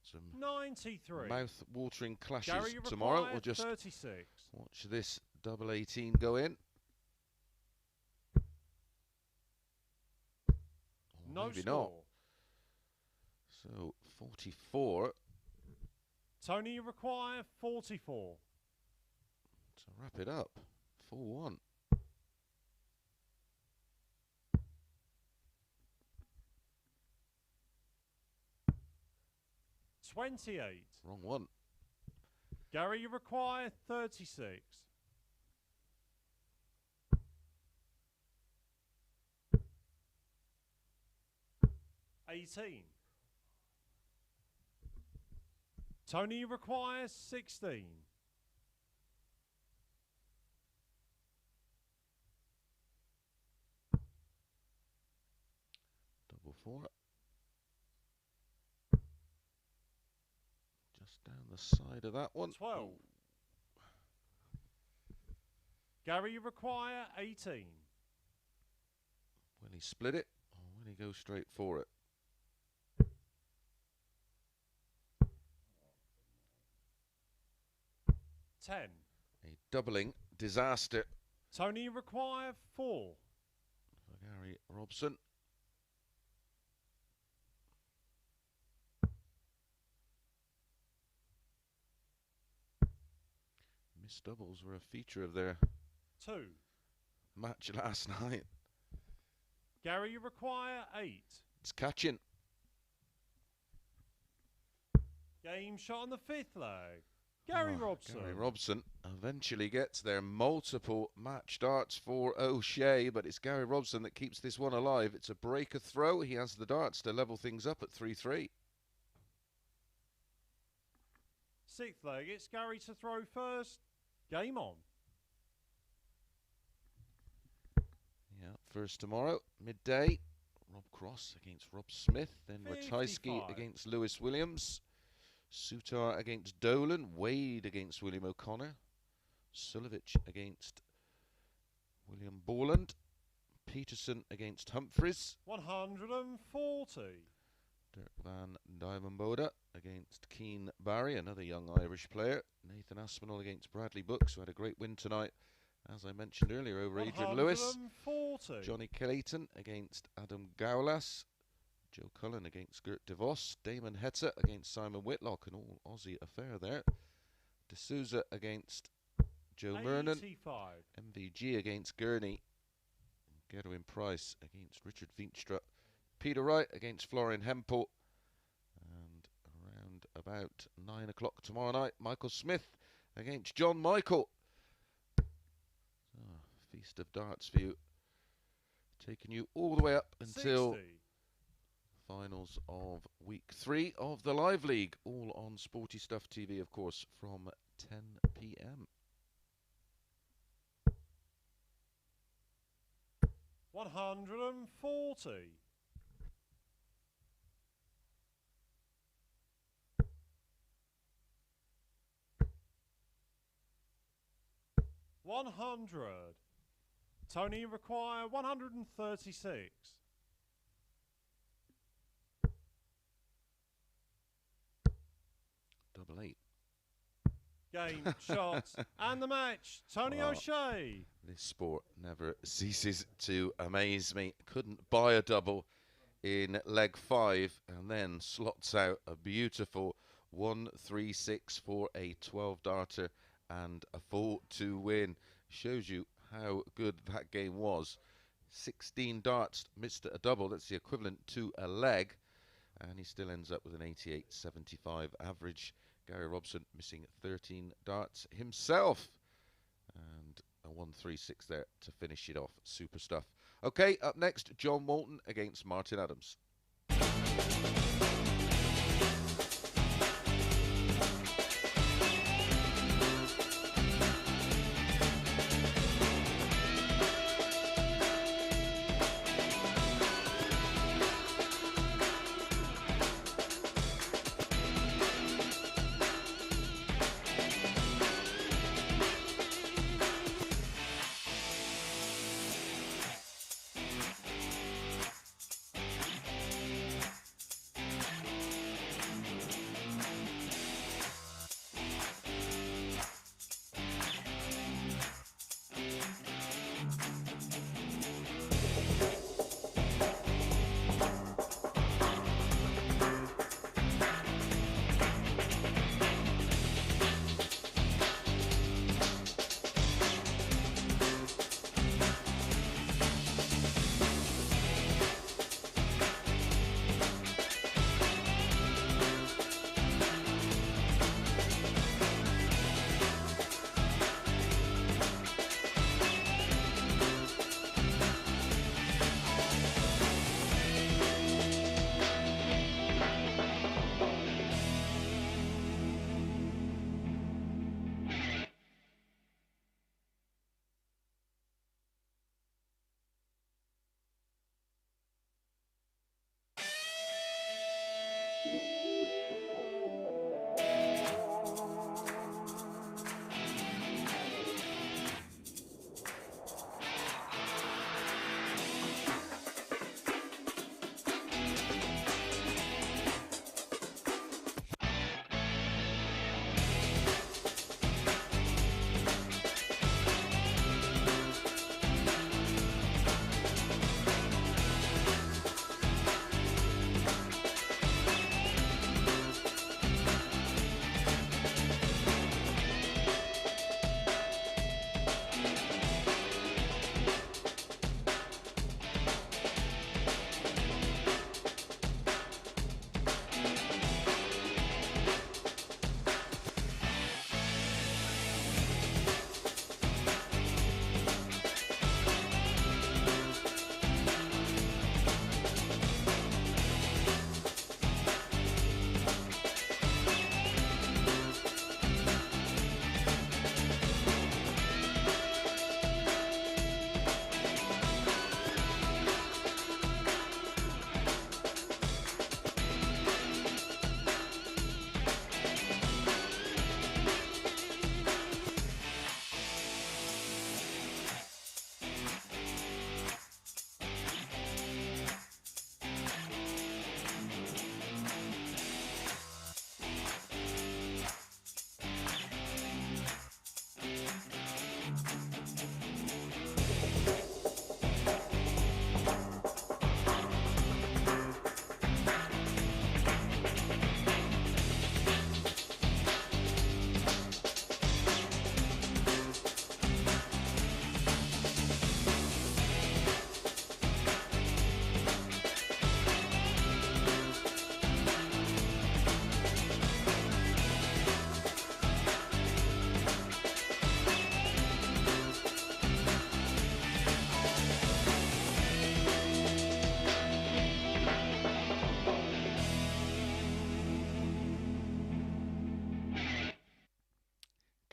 Speaker 1: Some
Speaker 2: 93.
Speaker 1: mouth-watering clashes
Speaker 2: Gary
Speaker 1: tomorrow. We'll just
Speaker 2: 36.
Speaker 1: watch this double 18 go in. Or
Speaker 2: No
Speaker 1: maybe
Speaker 2: score.
Speaker 1: not. So 44.
Speaker 2: Tony require 44.
Speaker 1: To wrap it up, 4-1.
Speaker 2: $28.
Speaker 1: Wrong one.
Speaker 2: Gary require 36. $18. Tony requires 16.
Speaker 1: Double 4. Just down the side of that one.
Speaker 2: 12. Gary require 18.
Speaker 1: Will he split it, or will he go straight for it?
Speaker 2: $10.
Speaker 1: A doubling disaster
Speaker 2: Tony require 4.
Speaker 1: for Gary Robson. Missed doubles were a feature of their
Speaker 2: 2.
Speaker 1: match last night.
Speaker 2: Gary require 8.
Speaker 1: It's catching.
Speaker 2: Game shot on the 5th leg. Gary Robson.
Speaker 1: Gary Robson eventually gets their multiple match darts for O'Shea, but it's Gary Robson that keeps this one alive. It's a breaker throw. He has the darts to level things up at 3-3.
Speaker 2: 6th leg, it's Gary to throw first. Game on.
Speaker 1: First tomorrow, midday, Rob Cross against Rob Smith, then Ratajski
Speaker 2: 55.
Speaker 1: against Lewis Williams, Sutar against Dolan, Wade against William O'Connor, Sulovic against William Borland, Peterson against Humphreys,
Speaker 2: 140.
Speaker 1: Dirk van Dijvenbode against Keane Barry, another young Irish player, Nathan Aspinall against Bradley Brooks, who had a great win tonight, as I mentioned earlier, over Adrian Lewis,
Speaker 2: 140.
Speaker 1: Johnny Clayton against Adam Gowlas, Joe Cullen against Gert de Vos, Damon Hetzer against Simon Whitlock, an all Aussie affair there. D'Souza against Joe Mernon,
Speaker 2: 85.
Speaker 1: MVG against Gurney, Gerwin Price against Richard Veenstra, Peter Wright against Florian Hempel, and around about 9 o'clock tomorrow night, Michael Smith against John Michael. Feast of darts for you, taking you all the way up until
Speaker 2: 60.
Speaker 1: finals of week 3 of the Live League, all on Sporty Stuff TV, of course, from 10 p.m.
Speaker 2: 140. 100. Tony require 136.
Speaker 1: Double 8.
Speaker 2: Game, shots, and the match. Tony O'Shea.
Speaker 1: This sport never ceases to amaze me. Couldn't buy a double in leg 5 and then slots out a beautiful 1-3-6 for a 12 darter and a 4-2 win. Shows you how good that game was. 16 darts, missed a double. That's the equivalent to a leg, and he still ends up with an 88.75 average. Gary Robson missing 13 darts himself, and a 1-3-6 there to finish it off. Super stuff. Okay, up next, John Walton against Martin Adams.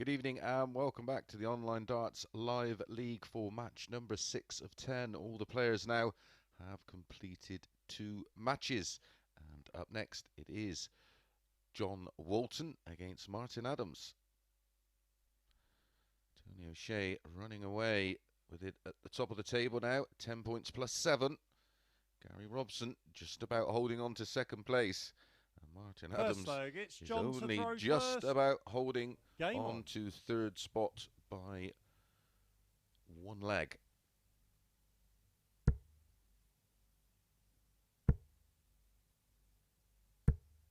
Speaker 1: Good evening and welcome back to the Online Darts Live League for match number 6 of 10. All the players now have completed 2 matches. And up next it is John Walton against Martin Adams. Tony O'Shea running away with it at the top of the table now, 10 points plus 7. Gary Robson just about holding on to second place. And Martin Adams is only just about holding on to third spot by 1 leg.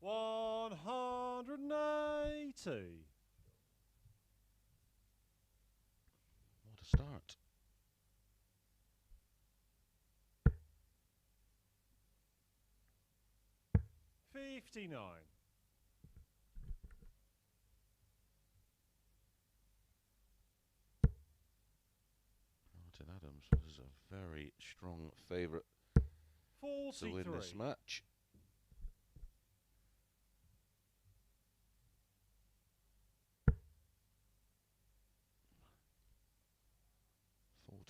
Speaker 2: $180.
Speaker 1: What a start.
Speaker 2: $59.
Speaker 1: Martin Adams was a very strong favourite to win this match.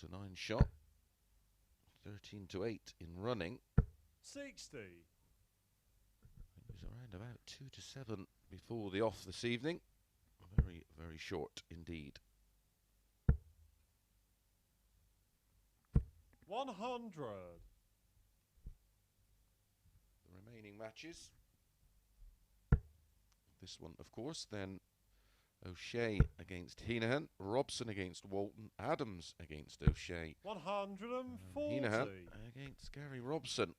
Speaker 1: To 9 shot, 13 to 8 in running.
Speaker 2: 60.
Speaker 1: It was around about 2 to 7 before the off this evening. Very, very short indeed.
Speaker 2: 100.
Speaker 1: The remaining matches. This one, of course, then O'Shea against Hinahan, Robson against Walton, Adams against O'Shea,
Speaker 2: 140.
Speaker 1: Hinahan against Gary Robson.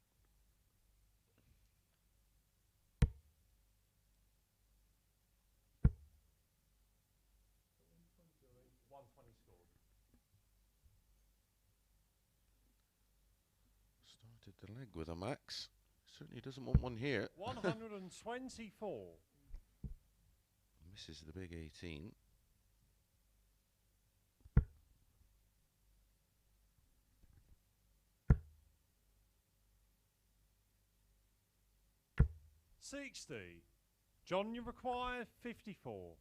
Speaker 1: Started the leg with a max. Certainly doesn't want one here.
Speaker 2: 124.
Speaker 1: Misses the big 18.
Speaker 2: $60. John, you require 54.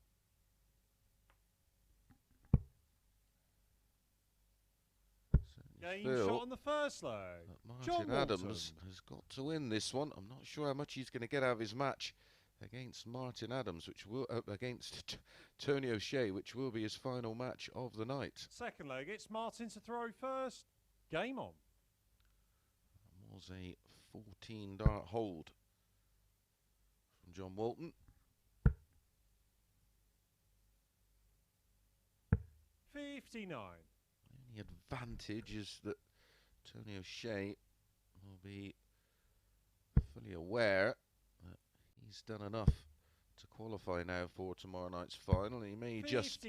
Speaker 2: Game shot on the first leg.
Speaker 1: Martin Adams has got to win this one. I'm not sure how much he's going to get out of his match against Martin Adams, which will against Tony O'Shea, which will be his final match of the night.
Speaker 2: Second leg, it's Martin to throw first. Game on.
Speaker 1: That was a 14 dart hold from John Walton.
Speaker 2: 59.
Speaker 1: The only advantage is that Tony O'Shea will be fully aware that he's done enough to qualify now for tomorrow night's final. He may
Speaker 2: 59.
Speaker 1: just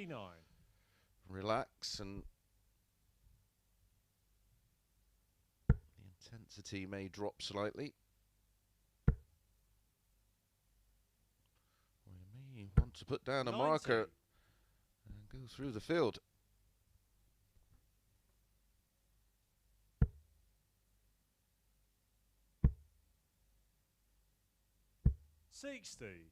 Speaker 1: relax and the intensity may drop slightly. Or he may want to put down a
Speaker 2: 90.
Speaker 1: marker and go through the field.
Speaker 2: $60.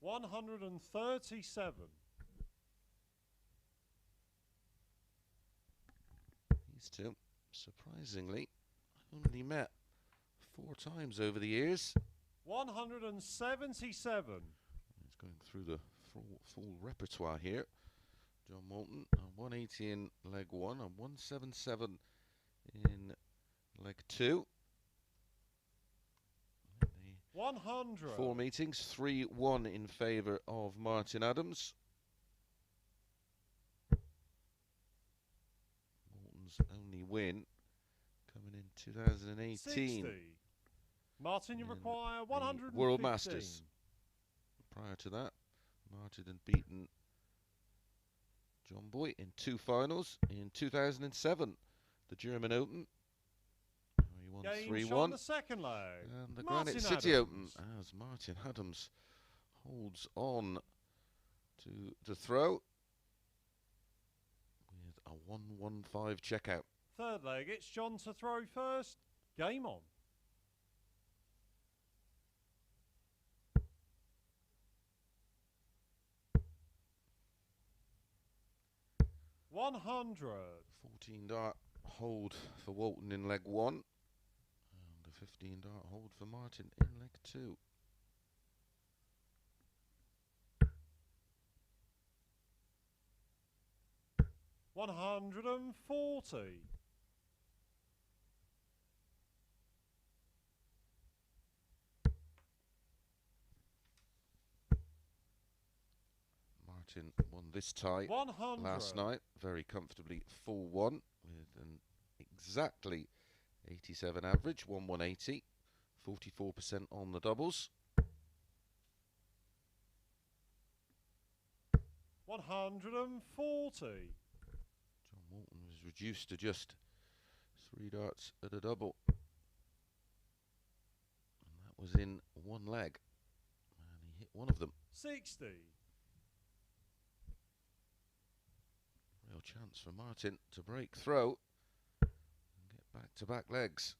Speaker 2: $137.
Speaker 1: These two, surprisingly, only met 4 times over the years.
Speaker 2: 177.
Speaker 1: He's going through the full repertoire here. John Morton, 180 in leg 1 and 177 in leg 2.
Speaker 2: 100.
Speaker 1: 4 meetings, 3-1 in favour of Martin Adams. Morton's only win coming in 2018.
Speaker 2: 60. Martin, you require 115.
Speaker 1: World Masters. Prior to that, Martin had beaten John Boy in 2 finals in 2007. The German Open. He won 3-1.
Speaker 2: The second leg.
Speaker 1: And the Granite City Open, as Martin Adams holds on to the throw with a 1-1-5 checkout.
Speaker 2: Third leg, it's John to throw first. Game on. $100.
Speaker 1: 14 dart hold for Walton in leg 1. And a 15 dart hold for Martin in leg 2.
Speaker 2: $140.
Speaker 1: Martin won this tie
Speaker 2: 100.
Speaker 1: last night very comfortably 4-1 with an exactly 87 average, 1-1-80, 44% on the doubles.
Speaker 2: 140.
Speaker 1: John Walton was reduced to just 3 darts at a double. And that was in one leg. And he hit one of them.
Speaker 2: 60.
Speaker 1: Real chance for Martin to break throw and get back-to-back legs.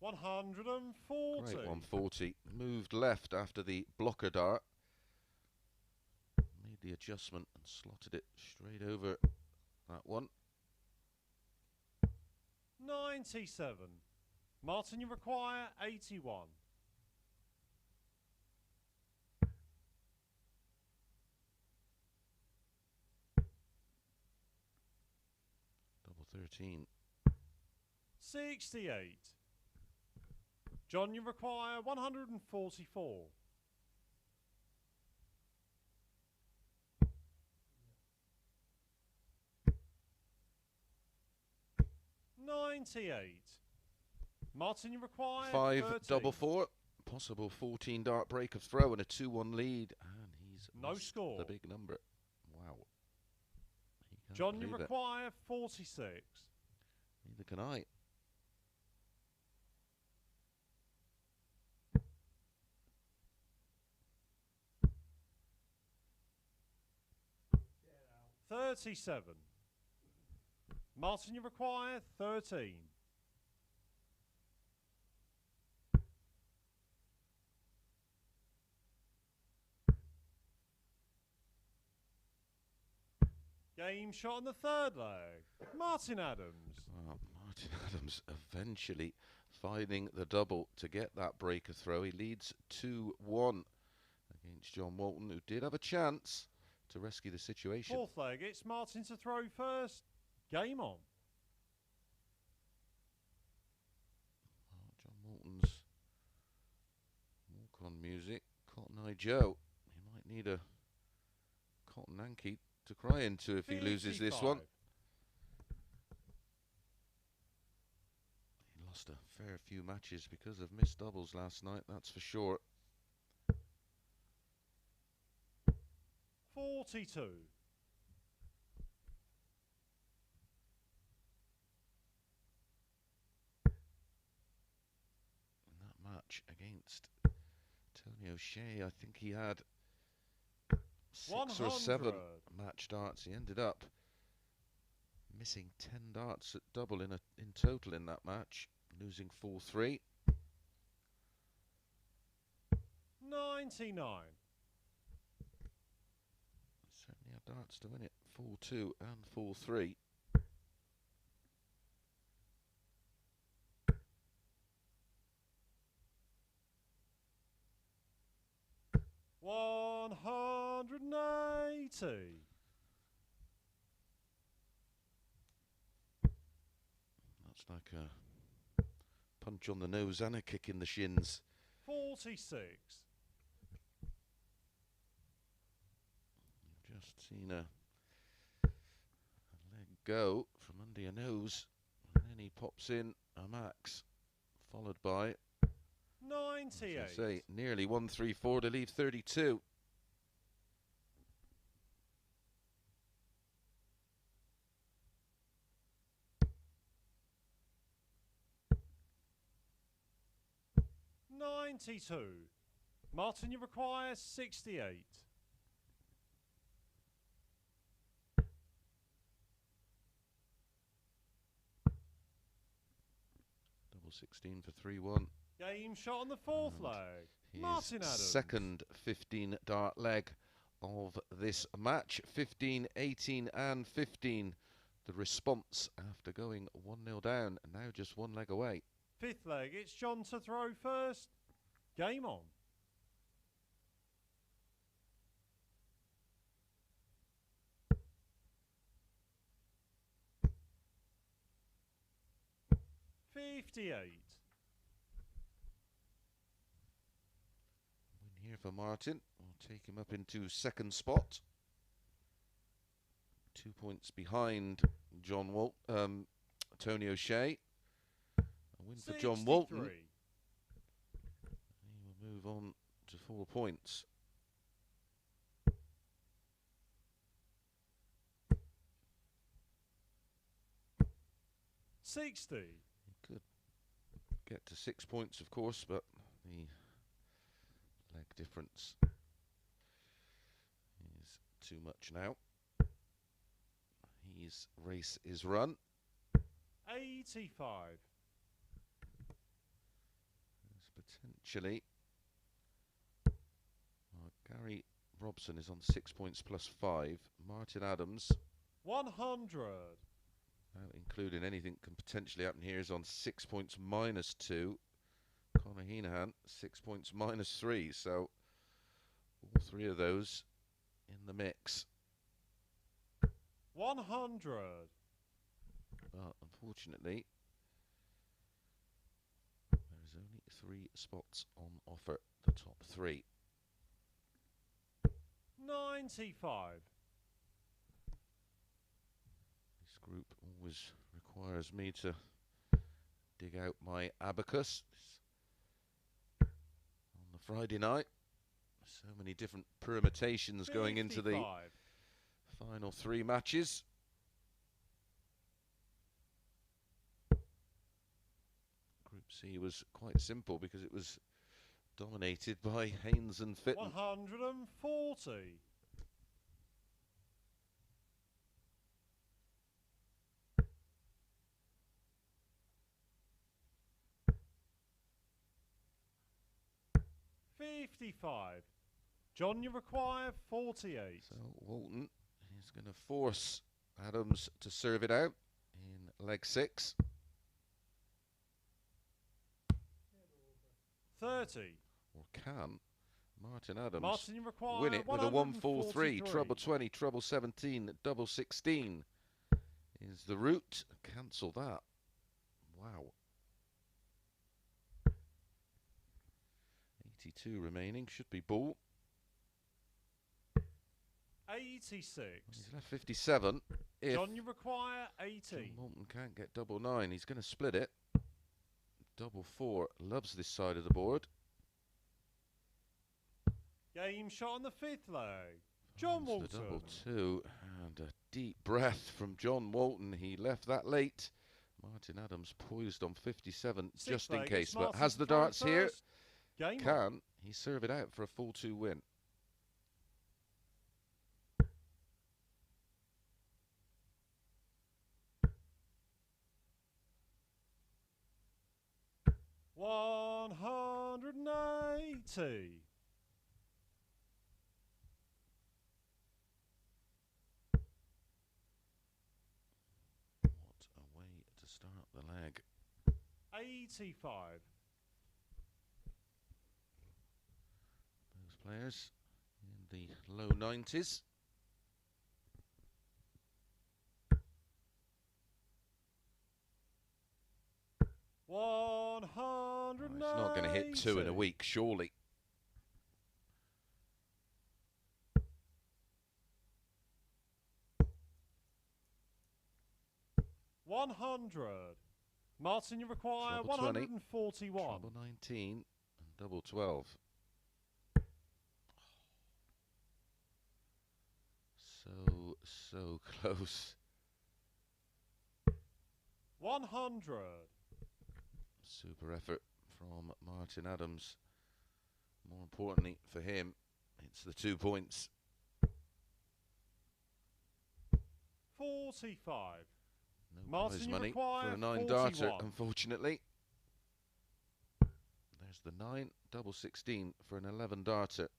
Speaker 2: $140.
Speaker 1: Great 140. Moved left after the blocker dart. Made the adjustment and slotted it straight over that one.
Speaker 2: 97. Martin, you require 81.
Speaker 1: Double 13.
Speaker 2: 68. John, you require 144. $98. Martin, you require
Speaker 1: 5
Speaker 2: 13.
Speaker 1: double 4. Possible 14 dart break of throw and a 2-1 lead. And he's
Speaker 2: No
Speaker 1: missed
Speaker 2: score.
Speaker 1: the big number. Wow. He can't
Speaker 2: John, you
Speaker 1: believe it.
Speaker 2: require 46.
Speaker 1: Neither can I.
Speaker 2: $37. Martin, you require 13. Game shot on the third leg. Martin Adams.
Speaker 1: Well, Martin Adams eventually finding the double to get that breaker throw. He leads 2-1 against John Walton, who did have a chance to rescue the situation.
Speaker 2: Fourth leg, it's Martin to throw first. Game on.
Speaker 1: Oh, John Walton's walk-on music. Cotton Eye Joe. He might need a cotton hanky to cry into if he loses this one.
Speaker 2: 55.
Speaker 1: He lost a fair few matches because of missed doubles last night, that's for sure.
Speaker 2: 42.
Speaker 1: In that match against Tony O'Shea, I think he had 6 or 7
Speaker 2: 100.
Speaker 1: match darts. He ended up missing 10 darts at double in total in that match, losing 4-3.
Speaker 2: 99.
Speaker 1: Certainly had darts to win it, 4-2 and 4-3.
Speaker 2: $180.
Speaker 1: That's like a punch on the nose and a kick in the shins.
Speaker 2: 46.
Speaker 1: You've just seen a leg go from under your nose, and then he pops in a max, followed by,
Speaker 2: 98.
Speaker 1: as I say, nearly 134 to leave 32.
Speaker 2: $92. Martin, you require 68.
Speaker 1: Double 16 for 3-1.
Speaker 2: Game shot on the fourth leg.
Speaker 1: His
Speaker 2: Martin Adams.
Speaker 1: second 15 dart leg of this match. 15, 18 and 15. The response after going 1-0 down and now just one leg away.
Speaker 2: Fifth leg, it's John to throw first. Game on. $58.
Speaker 1: Win here for Martin. We'll take him up into second spot. 2 points behind Tony O'Shea. A win for John Walton. He will move on to 4 points.
Speaker 2: $60.
Speaker 1: He could get to 6 points, of course, but the leg difference is too much now. His race is run.
Speaker 2: 85.
Speaker 1: There's potentially Gary Robson is on 6 points plus 5. Martin Adams,
Speaker 2: 100.
Speaker 1: including anything can potentially happen here, is on 6 points minus 2. Conor Heneghan 6 points minus 3. So all three of those in the mix.
Speaker 2: 100.
Speaker 1: But unfortunately, there's only 3 spots on offer. The top 3.
Speaker 2: 95.
Speaker 1: This group always requires me to dig out my abacus on the Friday night. So many different permutations
Speaker 2: 55.
Speaker 1: going into the final 3 matches. Group C was quite simple because it was dominated by Haynes and Fitton.
Speaker 2: 140. $55. John, you require 48.
Speaker 1: So Walton is going to force Adams to serve it out in leg 6.
Speaker 2: 30.
Speaker 1: Or can Martin Adams
Speaker 2: Martin, you require
Speaker 1: win it with a 1-4-3,
Speaker 2: 143.
Speaker 1: treble 20, treble 17, double 16 is the route. Cancel that. Wow. 82 remaining, should be ball.
Speaker 2: 86.
Speaker 1: He's left 57. If
Speaker 2: John, you require 80.
Speaker 1: John Morton can't get double 9, he's going to split it. Double 4 loves this side of the board.
Speaker 2: Game shot on the fifth leg. John
Speaker 1: Finds the
Speaker 2: Walton.
Speaker 1: double 2 and a deep breath from John Walton. He left that late. Martin Adams poised on 57
Speaker 2: Sixth
Speaker 1: just in
Speaker 2: leg,
Speaker 1: case,
Speaker 2: it's
Speaker 1: but
Speaker 2: Martin
Speaker 1: has the
Speaker 2: to throw
Speaker 1: darts here.
Speaker 2: first. Game on.
Speaker 1: Can he serve it out for a full 2 win?
Speaker 2: $180.
Speaker 1: What a way to start the leg.
Speaker 2: 85.
Speaker 1: Those players in the low 90s.
Speaker 2: $180.
Speaker 1: It's not going to hit 2 in a week, surely.
Speaker 2: $100. Martin, you require
Speaker 1: Treble 20,
Speaker 2: 141.
Speaker 1: Treble 19 and double 12. So close.
Speaker 2: 100.
Speaker 1: Super effort from Martin Adams. More importantly for him, it's the 2 points.
Speaker 2: 45.
Speaker 1: No
Speaker 2: Martin,
Speaker 1: prize
Speaker 2: you
Speaker 1: money
Speaker 2: require
Speaker 1: for a 9
Speaker 2: 41.
Speaker 1: darter, unfortunately. There's the 9, double 16 for an 11 darter.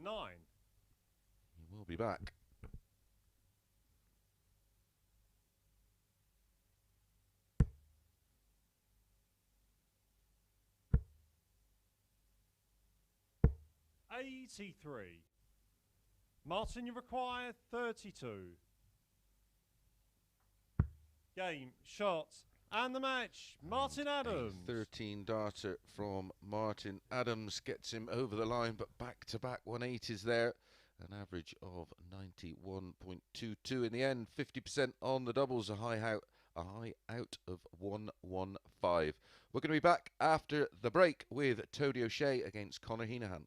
Speaker 2: 9.
Speaker 1: He will be back.
Speaker 2: $83. Martin, you require 32. Game, shots, and the match. Martin Adams.
Speaker 1: A 13 darter from Martin Adams gets him over the line, but back-to-back 180s there. An average of 91.22 in the end. 50% on the doubles, a high out of 115. We're going to be back after the break with Tony O'Shea against Conor Heneghan.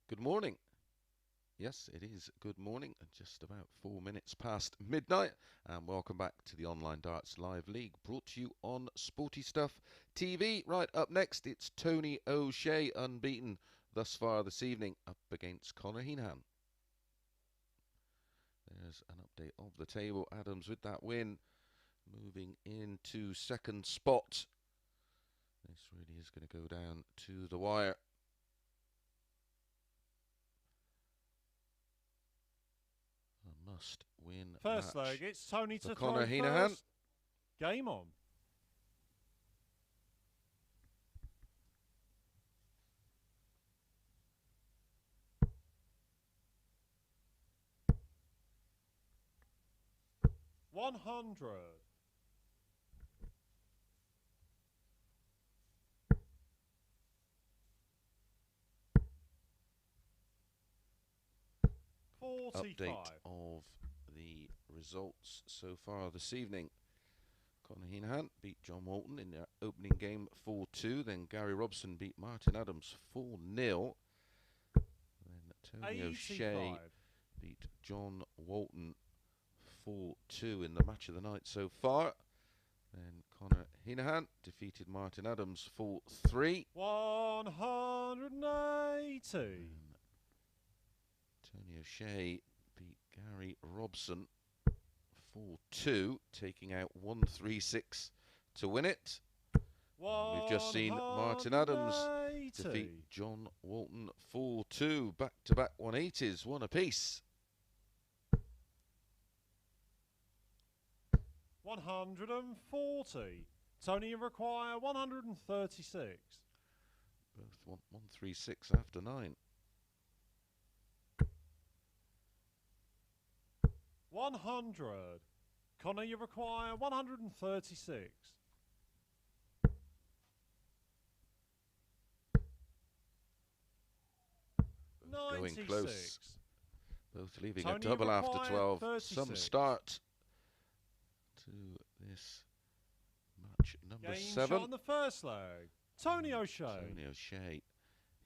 Speaker 1: Good morning. Yes, it is. Good morning, just about 4 minutes past midnight, and welcome back to the Online Darts Live League, brought to you on Sporty Stuff TV. Right, up next, it's Tony O'Shea, unbeaten thus far this evening, up against Conor Heneghan. There's an update of the table. Adams with that win, moving into second spot. This really is going to go down to the wire. Must win
Speaker 2: First
Speaker 1: match
Speaker 2: leg, it's Tony
Speaker 1: for
Speaker 2: to
Speaker 1: Conor
Speaker 2: throw
Speaker 1: Heneghan.
Speaker 2: first. Game on. $100.
Speaker 1: Update of the results so far this evening. Conor Heneghan beat John Walton in their opening game 4-2. Then Gary Robson beat Martin Adams 4-0. Then Tony O'Shea beat John Walton 4-2 in the match of the night so far. Then Conor Heneghan defeated Martin Adams 4-3.
Speaker 2: 180.
Speaker 1: Tony O'Shea beat Gary Robson 4-2, taking out 136 to win it. We've just seen Martin Adams defeat John Walton 4-2. Back-to-back 180s, one apiece.
Speaker 2: 140. Tony, you require 136.
Speaker 1: Both want 136 after 9.
Speaker 2: 100. Conor, you require 136.
Speaker 1: Going close. Both leaving
Speaker 2: Tony,
Speaker 1: a double after 12.
Speaker 2: 36.
Speaker 1: Some start to this match number
Speaker 2: Game
Speaker 1: 7.
Speaker 2: shot on the first leg. Tony O'Shea.
Speaker 1: Tony O'Shea.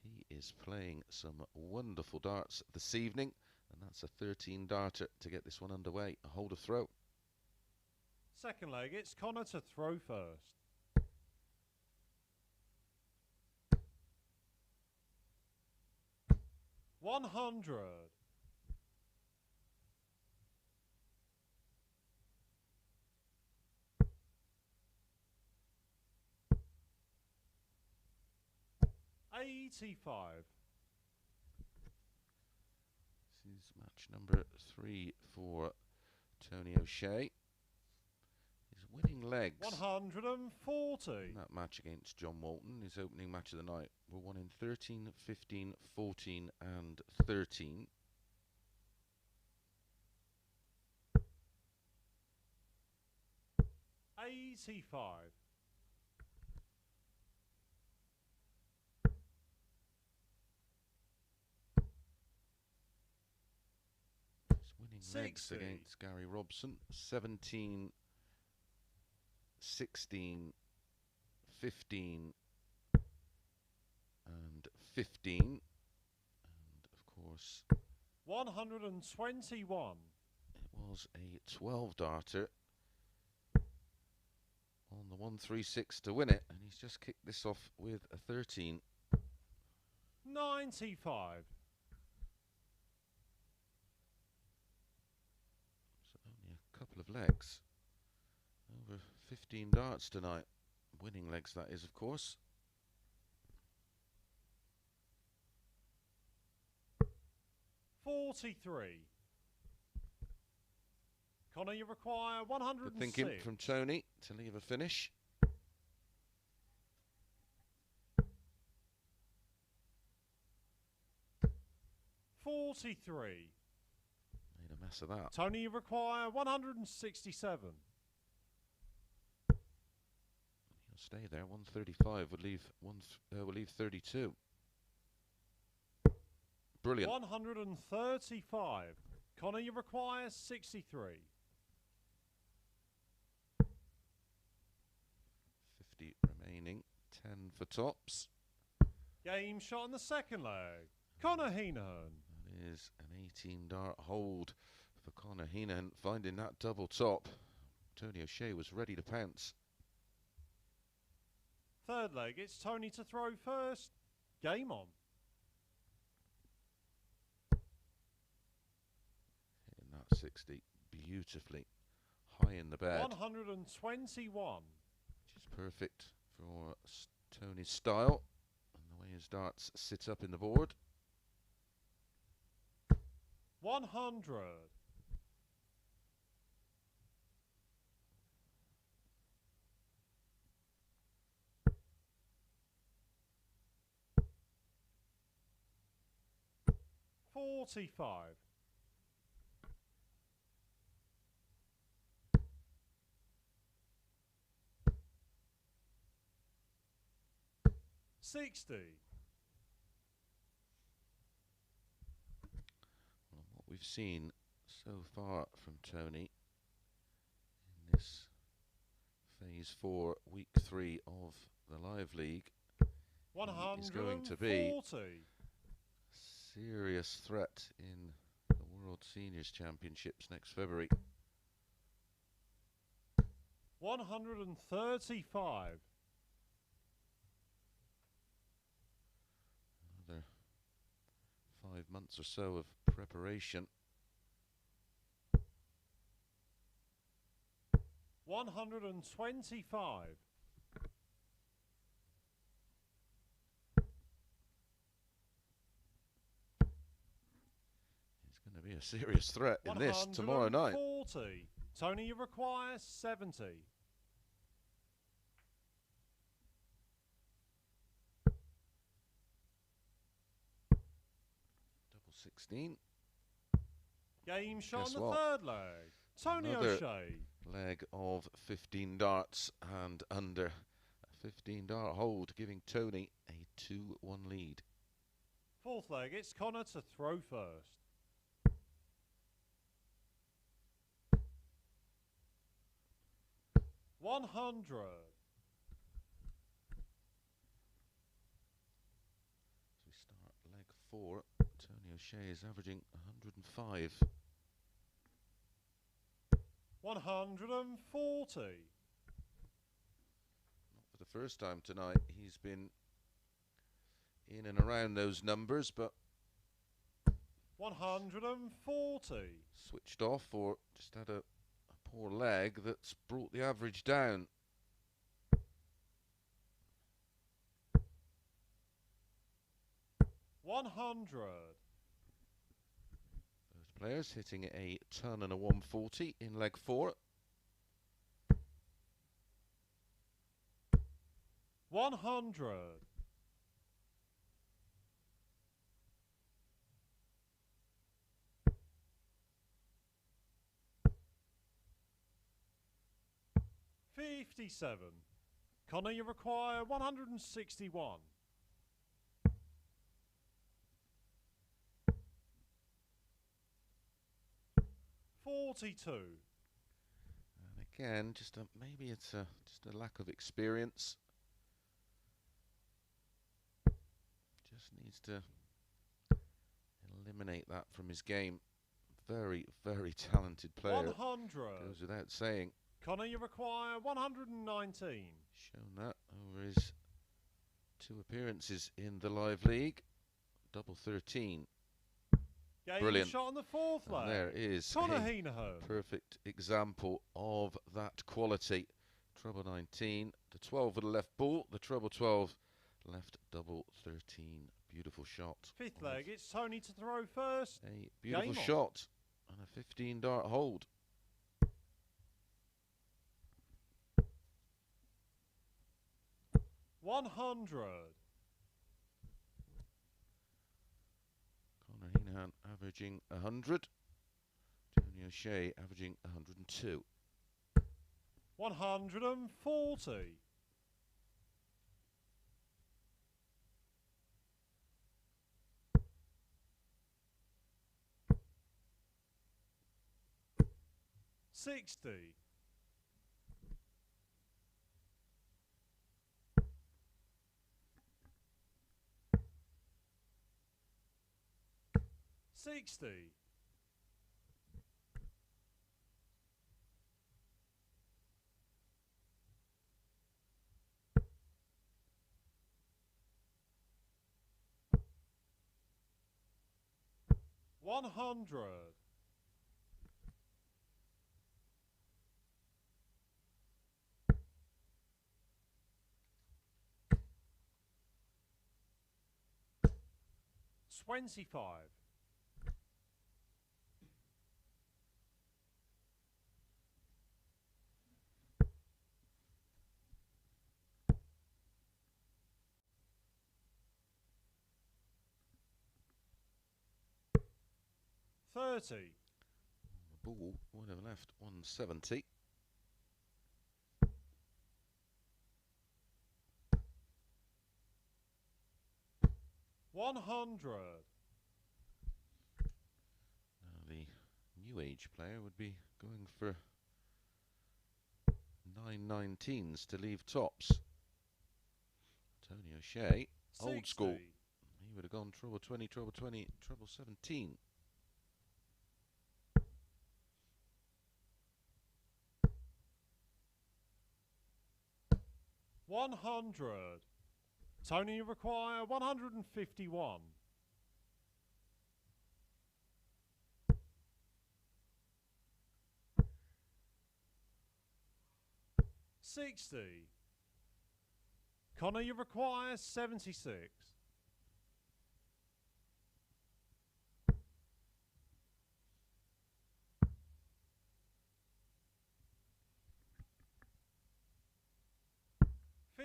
Speaker 1: He is playing some wonderful darts this evening. And that's a 13 darter to get this one underway. A hold of throw.
Speaker 2: Second leg, it's Conor to throw first. $100. $85.
Speaker 1: This is match number 3 for Tony O'Shea. His winning legs
Speaker 2: 140.
Speaker 1: in that match against John Walton, his opening match of the night, were won in 13, 15, 14 and 13.
Speaker 2: $85.
Speaker 1: Winning legs against Gary Robson, 17, 16, 15 and 15. And of course
Speaker 2: 121.
Speaker 1: It was a 12 darter on the 136 to win it, and he's just kicked this off with a 13.
Speaker 2: 95.
Speaker 1: Couple of legs. Over 15 darts tonight. Winning legs, that is, of course.
Speaker 2: $43. Conor, you require 106.
Speaker 1: Good thinking from Tony to leave a finish.
Speaker 2: $43.
Speaker 1: Made a mess of that.
Speaker 2: Tony, you require 167.
Speaker 1: He'll stay there. 135 would leave will leave 32. Brilliant.
Speaker 2: 135. Conor, you require 63.
Speaker 1: 50 remaining. 10 for tops.
Speaker 2: Game shot in the second leg. Conor Heneghan.
Speaker 1: That is an 18 dart hold for Conor Heneghan, finding that double top. Tony O'Shea was ready to pounce.
Speaker 2: Third leg, it's Tony to throw first. Game on.
Speaker 1: Hitting that 60 beautifully, high in the bed.
Speaker 2: 121.
Speaker 1: Which is perfect for Tony's style and the way his darts sit up in the board.
Speaker 2: 100. $45. 60.
Speaker 1: Well, what we've seen so far from Tony in this Phase 4, Week 3 of the Live League, is going to be a serious threat in the World Seniors Championships next February.
Speaker 2: 135.
Speaker 1: Another 5 months or so of preparation.
Speaker 2: 125.
Speaker 1: It's going to be a serious threat in this tomorrow night.
Speaker 2: 140. Tony, you require 70.
Speaker 1: Double 16.
Speaker 2: Game shot
Speaker 1: Guess
Speaker 2: on the
Speaker 1: what?
Speaker 2: third leg. Tony
Speaker 1: Another
Speaker 2: O'Shea.
Speaker 1: Leg of 15 darts and under. A 15 dart hold, giving Tony a 2-1 lead.
Speaker 2: Fourth leg, it's Conor to throw first. $100.
Speaker 1: As we start leg 4, Tony O'Shea is averaging 105.
Speaker 2: 140.
Speaker 1: Not for the first time tonight. He's been in and around those numbers, but
Speaker 2: 140.
Speaker 1: switched off or just had a poor leg that's brought the average down.
Speaker 2: 100.
Speaker 1: Both players hitting a ton and a 140 in leg 4.
Speaker 2: 100. $57. Conor, you require 161. $42.
Speaker 1: And again, just maybe it's just a lack of experience. Just needs to eliminate that from his game. Very, very talented player.
Speaker 2: 100.
Speaker 1: Goes without saying.
Speaker 2: Conor, you require 119.
Speaker 1: Shown that over his 2 appearances in the Live League. Double 13.
Speaker 2: Game
Speaker 1: Brilliant.
Speaker 2: shot on the fourth leg.
Speaker 1: And there is
Speaker 2: Conor
Speaker 1: a
Speaker 2: Heneghan.
Speaker 1: perfect example of that quality. Treble 19, the 12 with the left ball, the treble 12, left double 13. Beautiful shot.
Speaker 2: Fifth leg, it's Tony to throw first.
Speaker 1: A beautiful
Speaker 2: Game on.
Speaker 1: shot and a 15 dart hold.
Speaker 2: 100.
Speaker 1: Conor Heneghan averaging 100. Tony O'Shea averaging 102.
Speaker 2: 140. $60. 60. 100. 25. 30.
Speaker 1: The ball would have left 170.
Speaker 2: 100.
Speaker 1: Now the new age player would be going for 919s to leave tops. Tony O'Shea, old school. He would have gone treble 20, treble 20, treble 17.
Speaker 2: 100. Tony, you require 151. 60. Conor, you require 76.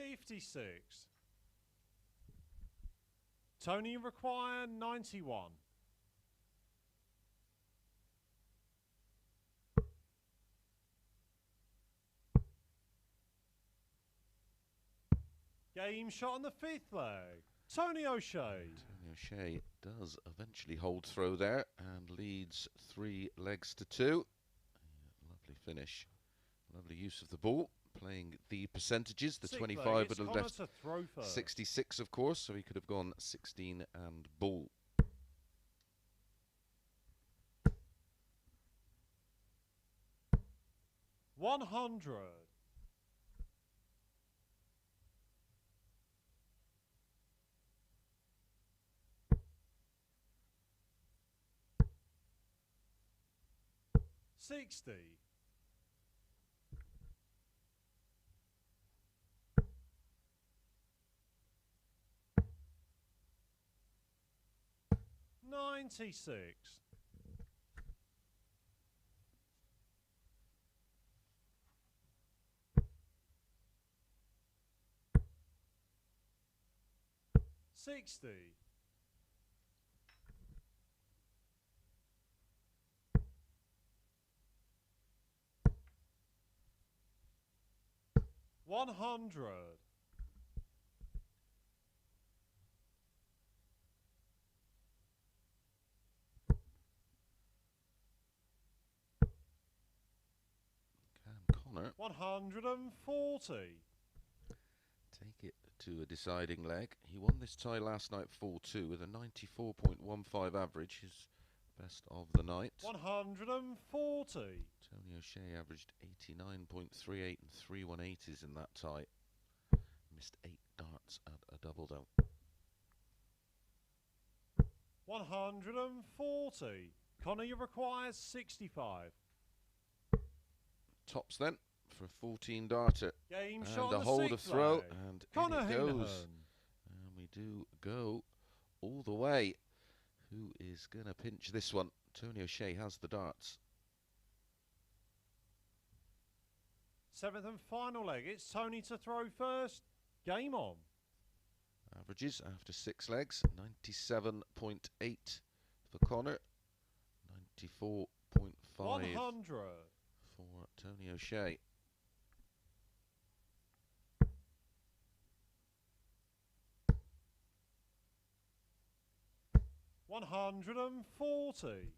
Speaker 2: 56. Tony, you require 91. 'Game shot on the 5th leg. Tony O'Shea.
Speaker 1: Tony O'Shea does eventually hold throw there and leads 3 legs to 2. Lovely finish. Lovely use of the ball. Playing the percentages. The 25 would have left 66, of course, so he could have gone 16 and ball.
Speaker 2: 100. 60. 96. 60. 100. 140.
Speaker 1: Take it to a deciding leg. He won this tie last night 4-2 with a 94.15 average, his best of the night.
Speaker 2: 140.
Speaker 1: Tony O'Shea averaged 89.38 and 3 180s in that tie. Missed 8 darts at a double down.
Speaker 2: 140. Conor, you require 65.
Speaker 1: Tops then for a 14 darter.
Speaker 2: Game
Speaker 1: and
Speaker 2: shot
Speaker 1: a
Speaker 2: on the
Speaker 1: hold of
Speaker 2: 6th
Speaker 1: throw,
Speaker 2: leg.
Speaker 1: and
Speaker 2: Conor
Speaker 1: in it goes.
Speaker 2: Heneghan.
Speaker 1: And we do go all the way. Who is going to pinch this one? Tony O'Shea has the darts.
Speaker 2: 7th and final leg. It's Tony to throw first. Game on.
Speaker 1: Averages after 6 legs, 97.8 for Conor, 94.5
Speaker 2: 100.
Speaker 1: for Tony O'Shea.
Speaker 2: 140.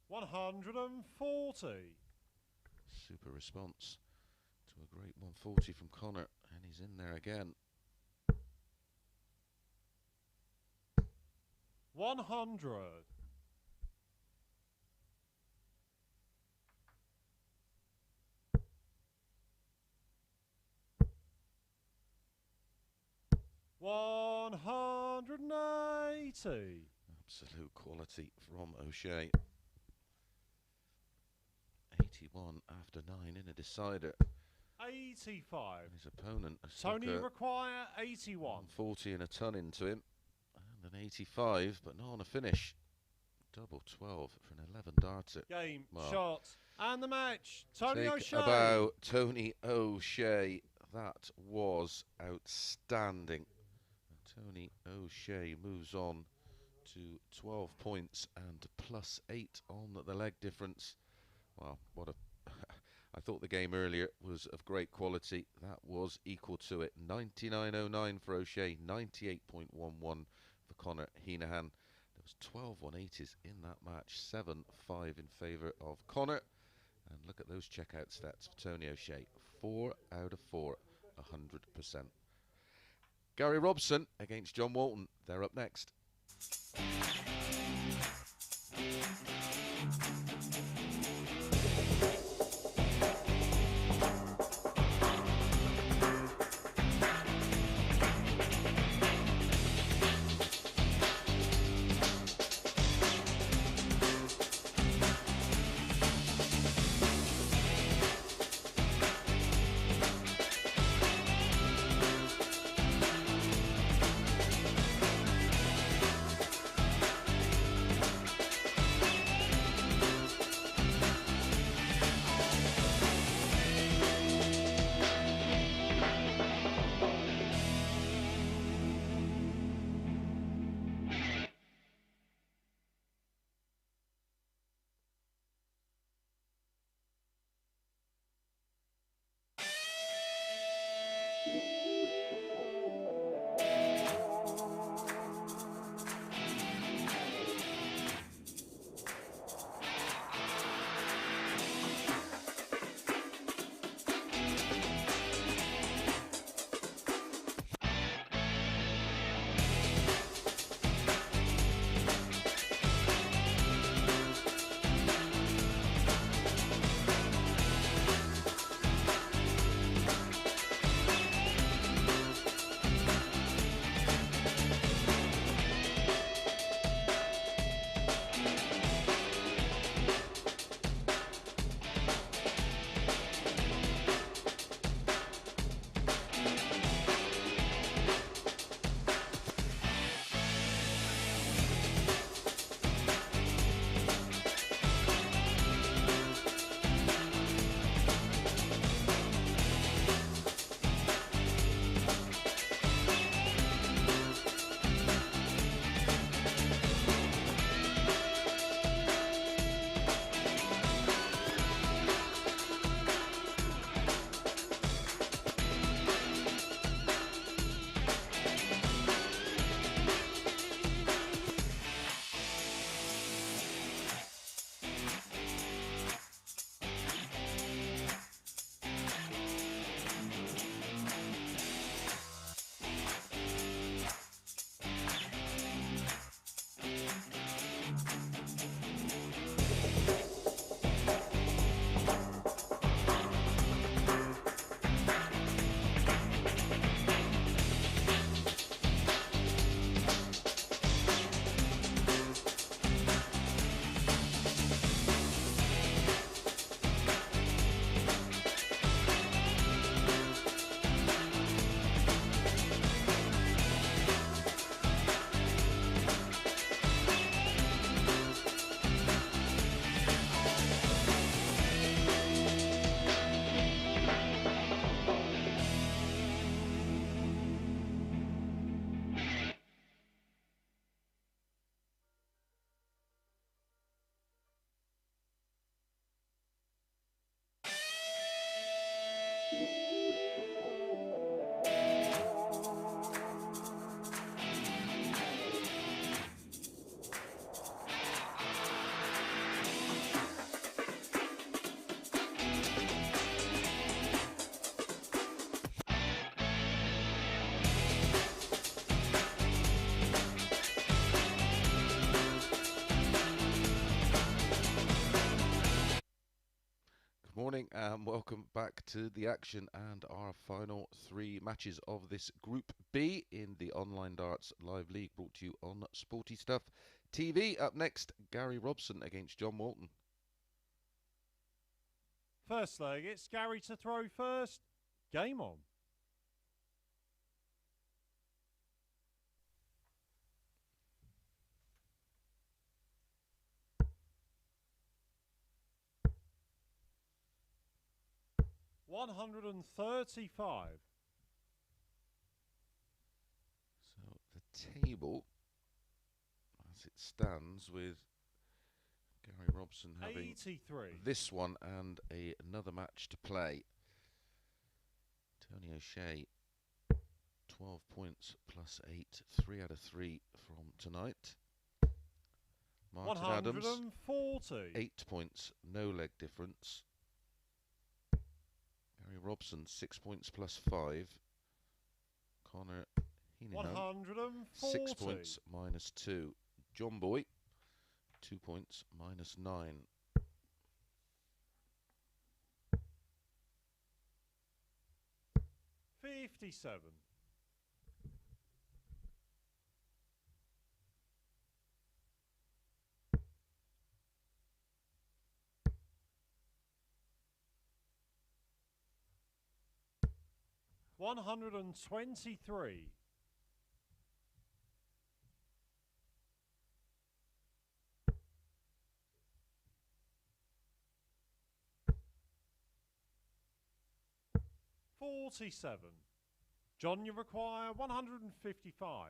Speaker 2: 140.
Speaker 1: Super response to a great 140 from Conor, and he's in there again.
Speaker 2: 100. 180.
Speaker 1: Absolute quality from O'Shea. 81 after 9 in a decider.
Speaker 2: 85.
Speaker 1: And his opponent has
Speaker 2: Tony
Speaker 1: stuck a
Speaker 2: require 81.
Speaker 1: 40 and a ton into him. And an 85, but not on a finish. Double 12 for an 11 darter.
Speaker 2: Game,
Speaker 1: Well,
Speaker 2: shot, and the match. Tony
Speaker 1: take
Speaker 2: O'Shea.
Speaker 1: about Tony O'Shea. That was outstanding. Tony O'Shea moves on to 12 points and +8 on the leg difference. Well, what a... I thought the game earlier was of great quality. That was equal to it. 99.09 for O'Shea, 98.11 for Conor Heneghan. There was 12 180s in that match, 7-5 in favour of Conor. And look at those checkout stats for Tony O'Shea. 4 out of 4, 100%. Gary Robson against John Walton. They're up next. Good morning and welcome back to the action and our final three matches of this Group B in the Online Darts Live League, brought to you on Sporty Stuff TV. Up next, Gary Robson against John Walton.
Speaker 2: First leg, it's Gary to throw first. Game on. $135.
Speaker 1: So the table, as it stands, with Gary Robson having
Speaker 2: 83.
Speaker 1: This one and another match to play. Tony O'Shea, 12 points plus 8, 3 out of 3 from tonight. Martin Adams,
Speaker 2: 140.
Speaker 1: 8 points, no leg difference. Gary Robson, 6 points plus 5. Conor Heneghan,
Speaker 2: 140.
Speaker 1: 6 points minus 2. John Boy, 2 points minus 9.
Speaker 2: $57. $123. $47. John, you require 155.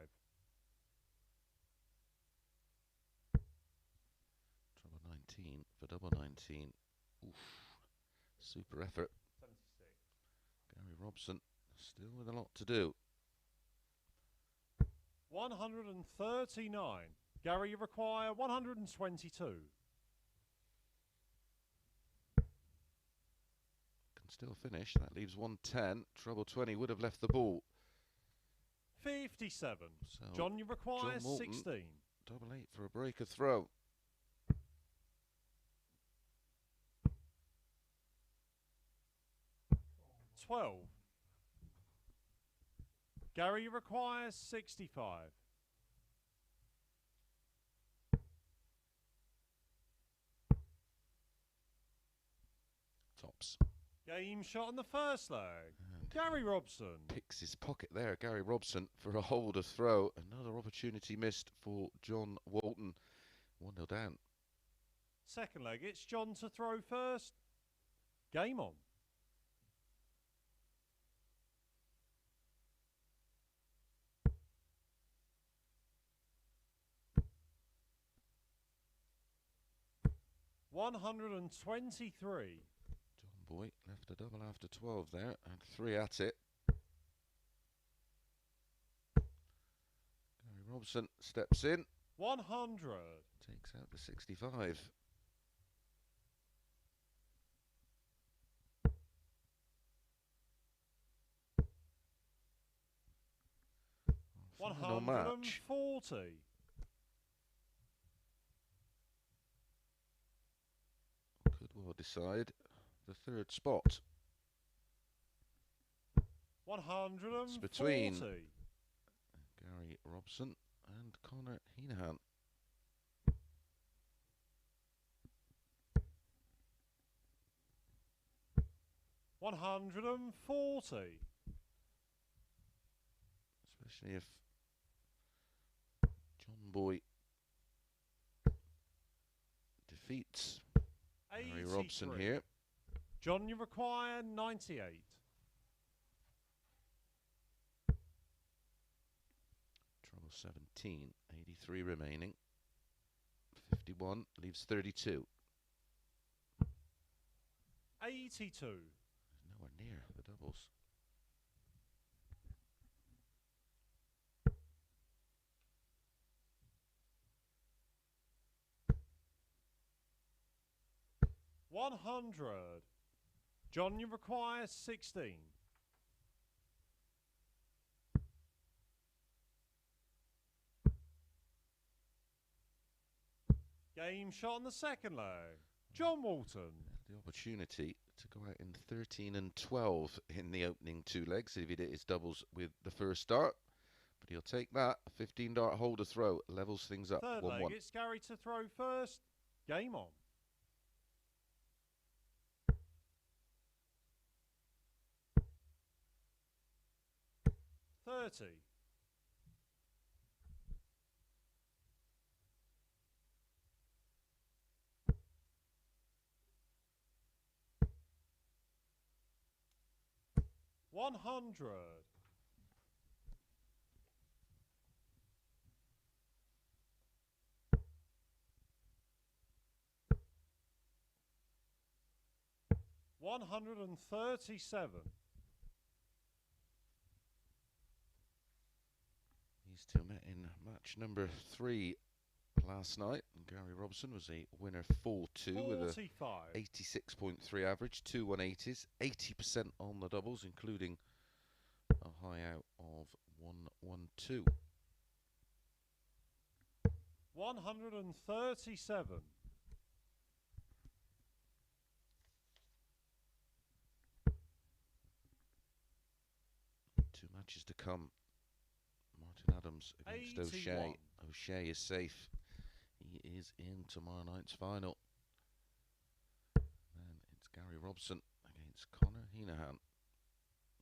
Speaker 1: Trouble 19 for double 19. Oof. Super effort.
Speaker 2: 76.
Speaker 1: Gary Robson still with a lot to do.
Speaker 2: 139. Gary, you require 122.
Speaker 1: Can still finish. That leaves 110. Trouble 20 would have left the ball.
Speaker 2: 57.
Speaker 1: So
Speaker 2: John, you require
Speaker 1: John Morton,
Speaker 2: 16.
Speaker 1: double 8 for a breaker throw.
Speaker 2: $12. Gary, you require 65.
Speaker 1: Tops.
Speaker 2: Game shot on the first leg.
Speaker 1: And
Speaker 2: Gary Robson.
Speaker 1: picks his pocket there, Gary Robson, for a holder throw. Another opportunity missed for John Walton. 1-0 down.
Speaker 2: Second leg, it's John to throw first. Game on. $123.
Speaker 1: John Boy left a double after 12 there, and 3 at it. Gary Robson steps in,
Speaker 2: 100.
Speaker 1: takes out the 65. Final match.
Speaker 2: 140.
Speaker 1: Could well decide the third spot.
Speaker 2: 140.
Speaker 1: It's between Gary Robson and Conor Heneghan.
Speaker 2: $140.
Speaker 1: Especially if John Boy defeats Gary Robson
Speaker 2: 83.
Speaker 1: here.
Speaker 2: John, you require 98.
Speaker 1: Trouble 17, 83 remaining. 51 leaves 32.
Speaker 2: 82.
Speaker 1: Nowhere near the doubles.
Speaker 2: $100. John, you require 16. Game shot on the second leg. John Walton.
Speaker 1: the opportunity to go out in 13 and 12 in the opening 2 legs if he did his doubles with the first dart. But he'll take that. A 15 dart holder throw levels things up.
Speaker 2: Third
Speaker 1: 1-1.
Speaker 2: leg, it's Gary to throw first. Game on. 30. 100. 137.
Speaker 1: These two met in match number 3 last night. And Gary Robson was a winner 4-2 with a 86.3 average, 2 180s, 80% on the doubles, including a high out of 112.
Speaker 2: 137.
Speaker 1: 2 matches to come. Martin Adams against
Speaker 2: 81.
Speaker 1: O'Shea. O'Shea is safe. He is in tomorrow night's final. And it's Gary Robson against Conor Heneghan.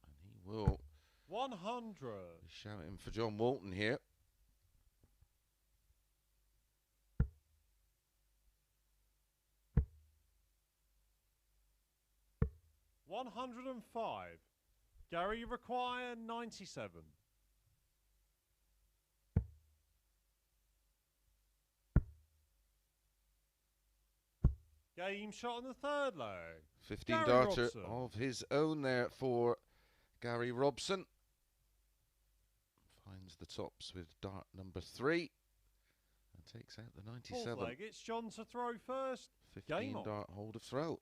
Speaker 1: And he will
Speaker 2: 100.
Speaker 1: be shouting for John Walton here.
Speaker 2: 105. Gary require 97. Game shot on the third leg.
Speaker 1: 15
Speaker 2: Gary
Speaker 1: darter
Speaker 2: Robson.
Speaker 1: of his own there for Gary Robson. Finds the tops with dart number 3 and takes out the 97.
Speaker 2: Fourth leg, it's John to throw first.
Speaker 1: 15 dart hold of throw.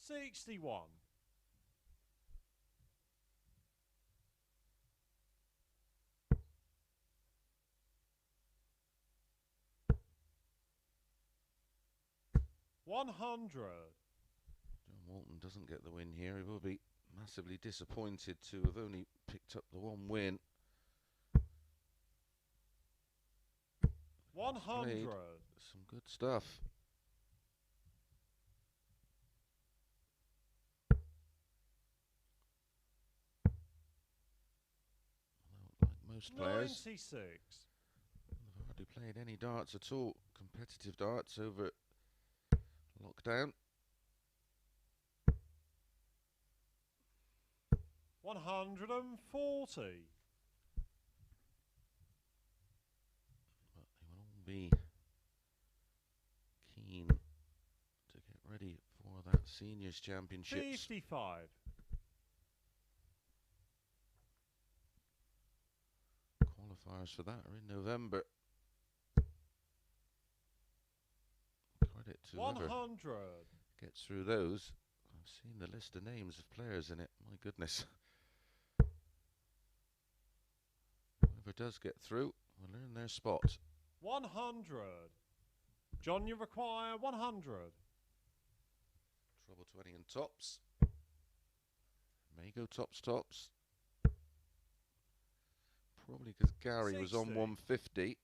Speaker 2: 61. 100.
Speaker 1: John Walton doesn't get the win here. He will be massively disappointed to have only picked up the 1 win.
Speaker 2: 100.
Speaker 1: Played some good stuff. Like most players,
Speaker 2: 96.
Speaker 1: they've hardly played any darts at all. Competitive darts over lockdown.
Speaker 2: 140.
Speaker 1: But they will all be keen to get ready for that Seniors Championships.
Speaker 2: 55.
Speaker 1: Qualifiers for that are in November. Credit to whoever
Speaker 2: 100.
Speaker 1: gets through those. I've seen the list of names of players in it. My goodness. Whoever does get through will earn their spot.
Speaker 2: 100. John, you require 100.
Speaker 1: Trouble 20 and tops. May go tops. Probably because Gary was on
Speaker 2: 60.
Speaker 1: 150.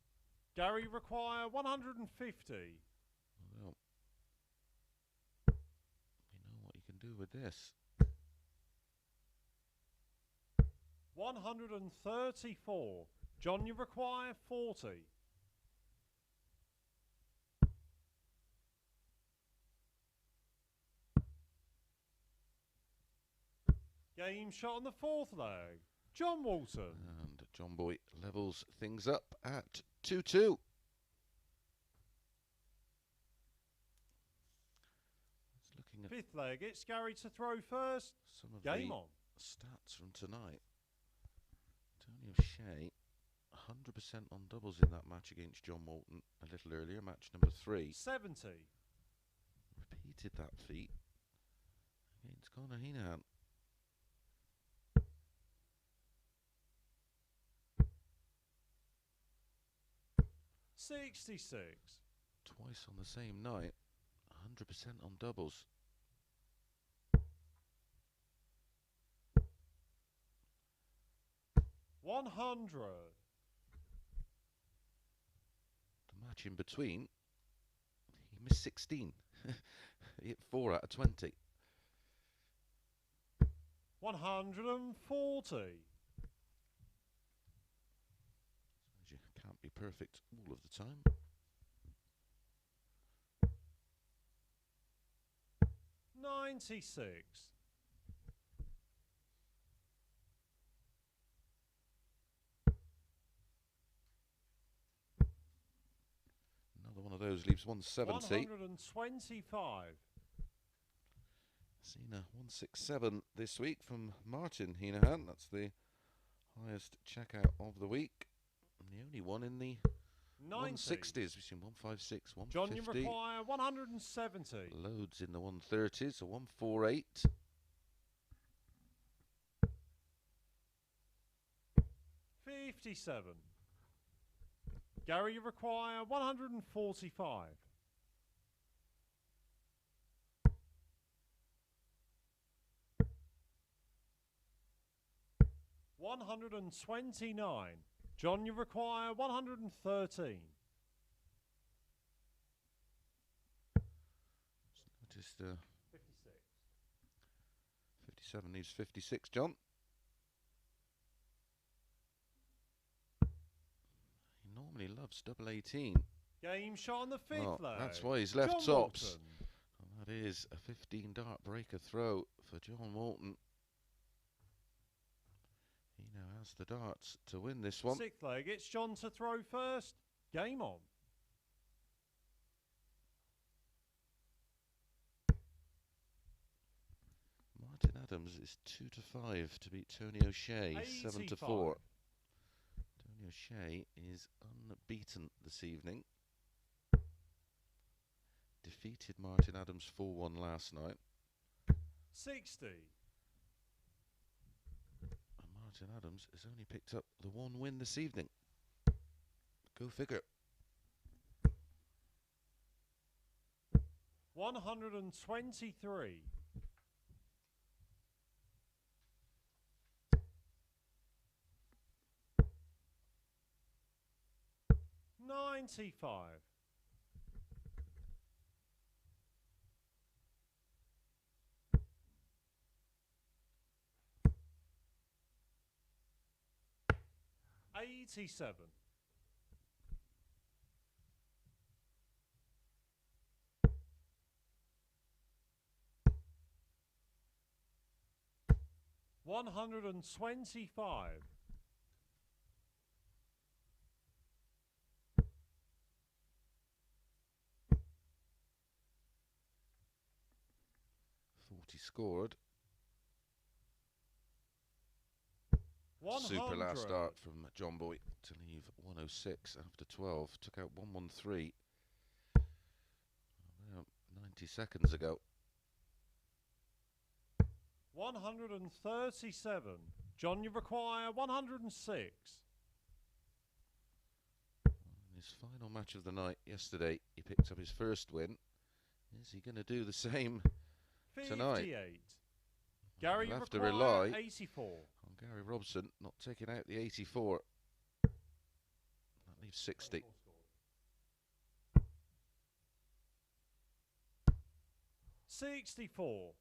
Speaker 2: Gary require 150.
Speaker 1: Well, we know what you can do with this.
Speaker 2: 134. John, you require 40. Game shot on the fourth leg. John Walton.
Speaker 1: And John Boy levels things up at 2-2. Looking at
Speaker 2: Fifth leg, it's Gary to throw first.
Speaker 1: some of
Speaker 2: Game
Speaker 1: the
Speaker 2: on.
Speaker 1: stats from tonight. Tony O'Shea, 100% on doubles in that match against John Walton a little earlier, match number 3.
Speaker 2: 70.
Speaker 1: Repeated that feat against Conor Heneghan.
Speaker 2: 66.
Speaker 1: Twice on the same night. 100% on doubles.
Speaker 2: 100.
Speaker 1: The match in between, he missed 16. He hit 4 out of 20.
Speaker 2: 140.
Speaker 1: You can't be perfect all of the time.
Speaker 2: 96.
Speaker 1: Another one of those leaves 170.
Speaker 2: 125.
Speaker 1: Seen a 167 this week from Morton Hinahan. That's the highest checkout of the week. And the only one in the 160s. We've seen 156, 150.
Speaker 2: John, you require 170.
Speaker 1: Loads in the 130s, so 148.
Speaker 2: 57. Gary, you require 145. 129. John, you require 113.
Speaker 1: Noticed
Speaker 2: 56.
Speaker 1: 57 needs 56, John. He normally loves double 18.
Speaker 2: Game shot on the fifth leg.
Speaker 1: That's why he's left
Speaker 2: John
Speaker 1: tops.
Speaker 2: Walton.
Speaker 1: And that is a 15 dart breaker throw for John Walton. He now has the darts to win this one.
Speaker 2: Sixth leg, it's John to throw first. Game on.
Speaker 1: Martin Adams is 2-5 to beat Tony O'Shea, 7-4. Tony O'Shea is unbeaten this evening. Defeated Martin Adams 4-1 last night.
Speaker 2: 60.
Speaker 1: And Martin Adams has only picked up the one win this evening. Go figure.
Speaker 2: 123. 95. 87. 125.
Speaker 1: 40 scored.
Speaker 2: 100.
Speaker 1: Super last start from John Boy to leave 106 after 12. Took out 113 about 90 seconds ago.
Speaker 2: 137. John, you require 106.
Speaker 1: In his final match of the night yesterday, he picked up his first win. Is he going to do the same
Speaker 2: 58.
Speaker 1: tonight?
Speaker 2: Gary,
Speaker 1: We'll
Speaker 2: you
Speaker 1: have to
Speaker 2: require
Speaker 1: rely
Speaker 2: 84.
Speaker 1: on Gary Robson not taking out the 84. That leaves 60.
Speaker 2: 64.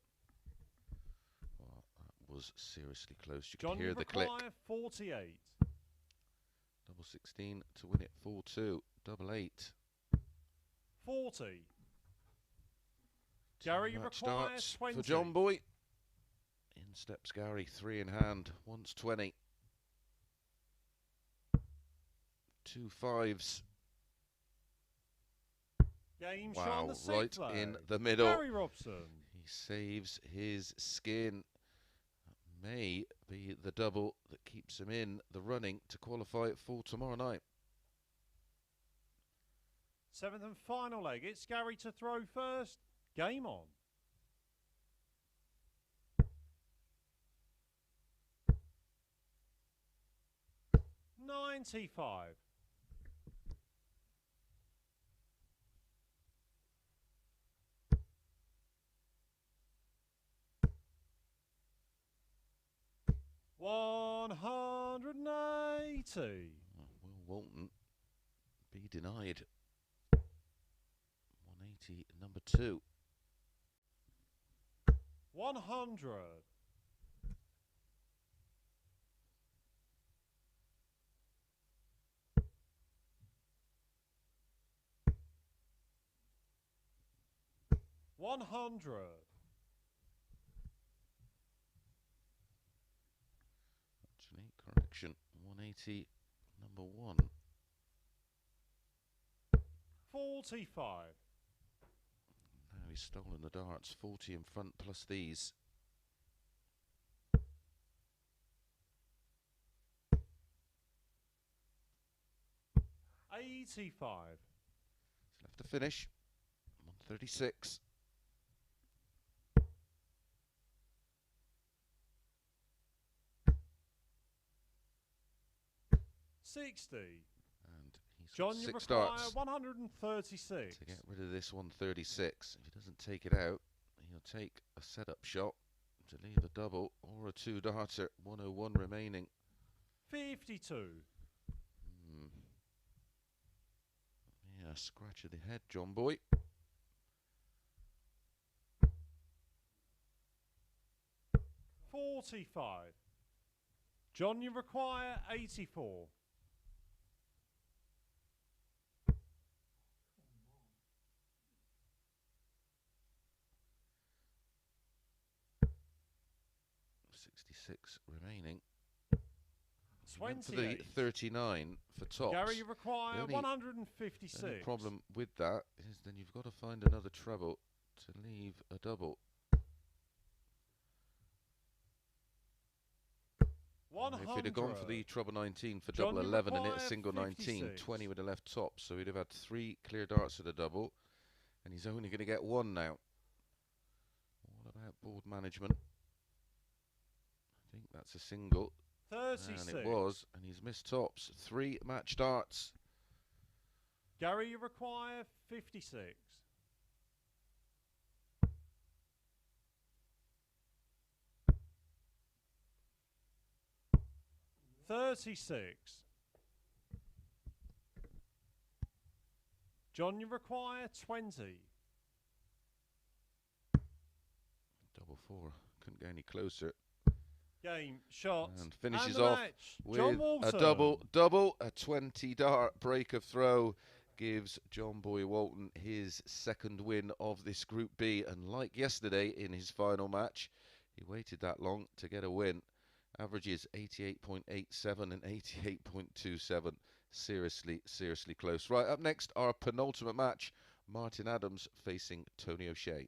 Speaker 1: Well, that was seriously close. You
Speaker 2: John,
Speaker 1: could hear
Speaker 2: you
Speaker 1: the click.
Speaker 2: require 48.
Speaker 1: Double 16 to win it 4-2. Double 8.
Speaker 2: 40. Gary, you
Speaker 1: Match
Speaker 2: require
Speaker 1: starts
Speaker 2: 20.
Speaker 1: for John Boy. In steps Gary, 3 in hand. One's 20. 2 5s.
Speaker 2: Game shot on
Speaker 1: Wow,
Speaker 2: the
Speaker 1: right
Speaker 2: sixth leg.
Speaker 1: in the middle.
Speaker 2: Gary Robson.
Speaker 1: He saves his skin. That may be the double that keeps him in the running to qualify for tomorrow night.
Speaker 2: Seventh and final leg. It's Gary to throw first. Game on. 95. 180.
Speaker 1: Will Walton be denied? 180, number 2.
Speaker 2: 100. 100.
Speaker 1: Actually, correction. 180, number 1.
Speaker 2: 45.
Speaker 1: Now he's stolen the darts. 40 in front plus these.
Speaker 2: 85.
Speaker 1: He's left to finish. 136.
Speaker 2: 60.
Speaker 1: And he's
Speaker 2: John,
Speaker 1: got
Speaker 2: you
Speaker 1: 6
Speaker 2: require
Speaker 1: darts
Speaker 2: 136.
Speaker 1: to get rid of this 136. If he doesn't take it out, he'll take a setup shot to leave a double or a 2-darter. 101 remaining.
Speaker 2: 52.
Speaker 1: Yeah, scratch of the head, John Boy.
Speaker 2: $45. John, you require 84.
Speaker 1: Remaining.
Speaker 2: 28.
Speaker 1: For the 39 for tops.
Speaker 2: Gary, you require
Speaker 1: The only
Speaker 2: 156.
Speaker 1: problem with that is then you've got to find another treble to leave a double.
Speaker 2: 100.
Speaker 1: If he'd have gone for the treble 19 for
Speaker 2: John,
Speaker 1: double
Speaker 2: you
Speaker 1: 11 and hit a
Speaker 2: require
Speaker 1: single 19,
Speaker 2: 56.
Speaker 1: 20 would have left top, so he'd have had 3 clear darts at a double, and he's only going to get 1 now. All about board management. I think that's a single.
Speaker 2: 36.
Speaker 1: And it was, and he's missed tops. 3 match darts.
Speaker 2: Gary, you require 56. 36. John, you require 20.
Speaker 1: Double 4. Couldn't get any closer.
Speaker 2: Game, shot,
Speaker 1: And finishes
Speaker 2: the
Speaker 1: off
Speaker 2: match.
Speaker 1: with
Speaker 2: John Walton.
Speaker 1: a double, a 20 dart break of throw gives John Boy Walton his 2nd win of this Group B. And like yesterday in his final match, he waited that long to get a win. Averages 88.87 and 88.27. Seriously, seriously close. Right, up next, our penultimate match, Martin Adams facing Tony O'Shea.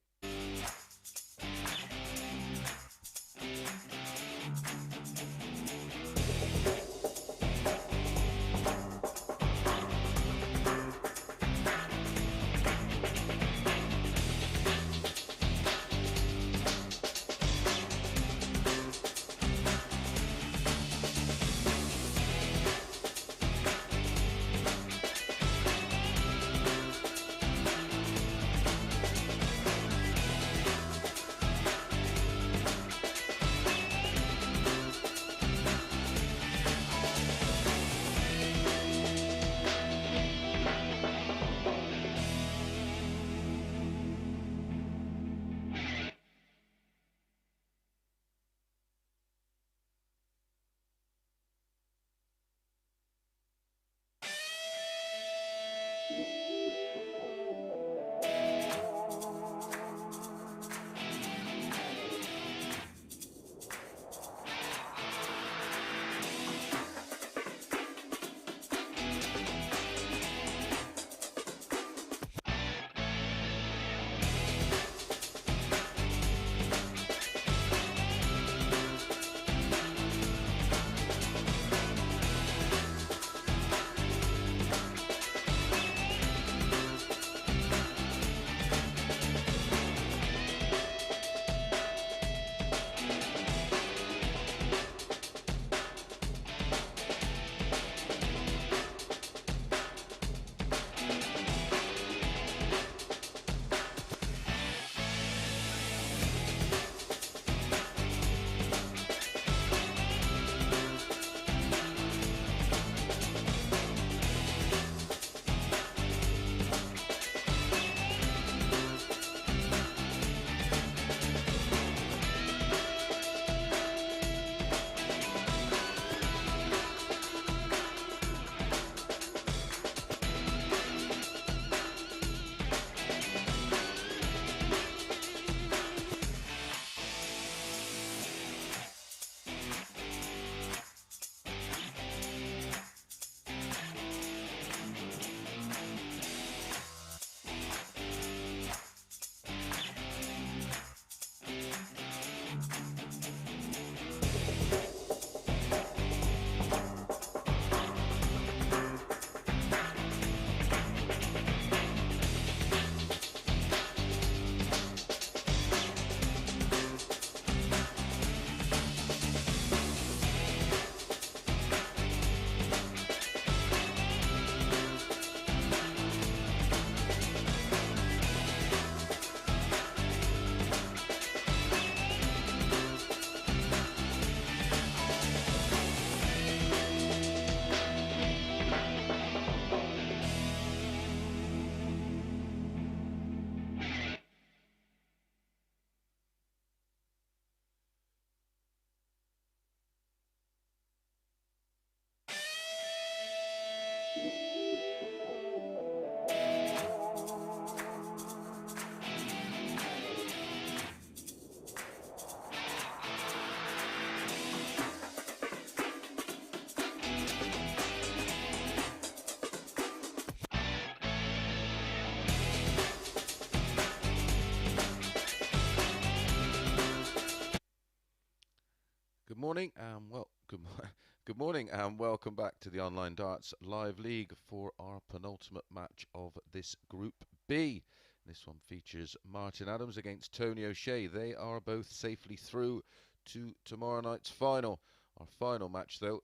Speaker 1: morning and good morning and welcome back to the Online Darts Live League for our penultimate match of this Group B. This one features Martin Adams against Tony O'Shea. They are both safely through to tomorrow night's final. Our final match, though,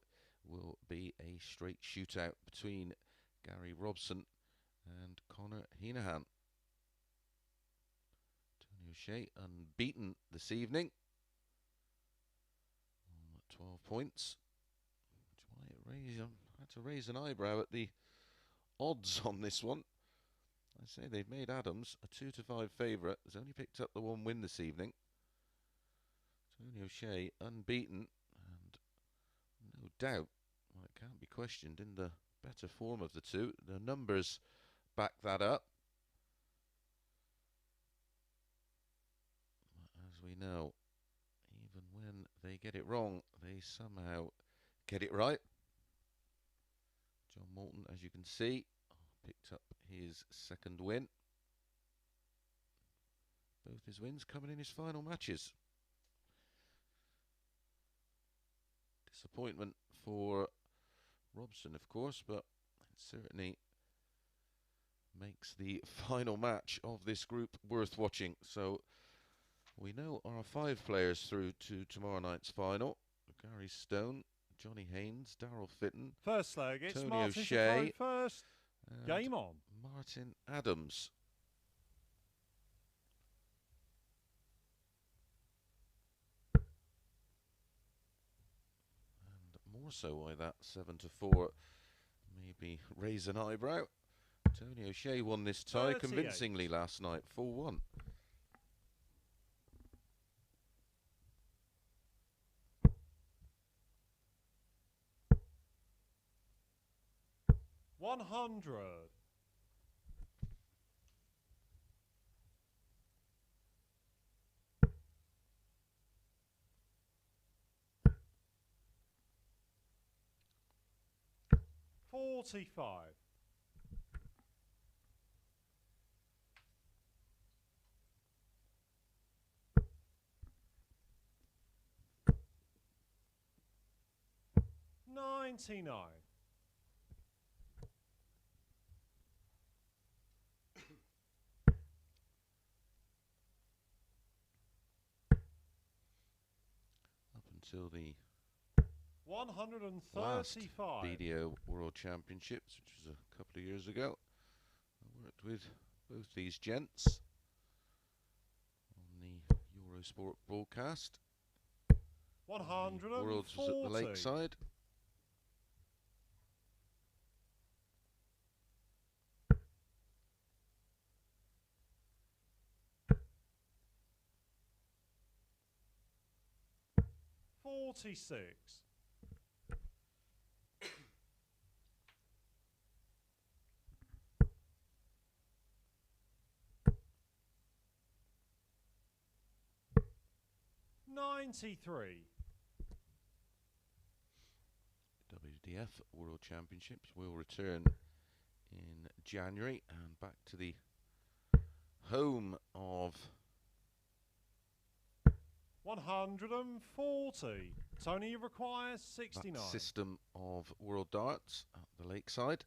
Speaker 1: will be a straight shootout between Gary Robson and Conor Heneghan. Tony O'Shea unbeaten this evening. 12 points. I had to raise an eyebrow at the odds on this one. I say they've made Adams a 2-5 favourite. Has only picked up the one win this evening. Tony O'Shea unbeaten, and no doubt, well, it can't be questioned, in the better form of the two. The numbers back that up. As we know, even when they get it wrong, they somehow get it right. John Morton, as you can see, picked up his second win. Both his wins coming in his final matches. Disappointment for Robson, of course, but it certainly makes the final match of this group worth watching. So we know our 5 players through to tomorrow night's final. Gary Stone, Johnny Haynes, Darryl Fitton,
Speaker 2: First leg, it's
Speaker 1: Tony
Speaker 2: Martin
Speaker 1: O'Shea,
Speaker 2: to throw first. Game on.
Speaker 1: Martin Adams. And more so why that 7-4 maybe raise an eyebrow. Tony O'Shea won this tie
Speaker 2: 38.
Speaker 1: convincingly last night, 4-1. $100. $45. $99. Up until the
Speaker 2: 135.
Speaker 1: last BDO World Championships, which was a couple of years ago, I worked with both these gents on the Eurosport broadcast.
Speaker 2: 140.
Speaker 1: Worlds was at the Lakeside.
Speaker 2: $46. $93.
Speaker 1: WDF World Championships will return in January, and back to the home of
Speaker 2: 140. Tony requires 69.
Speaker 1: that system of World Darts at the Lakeside.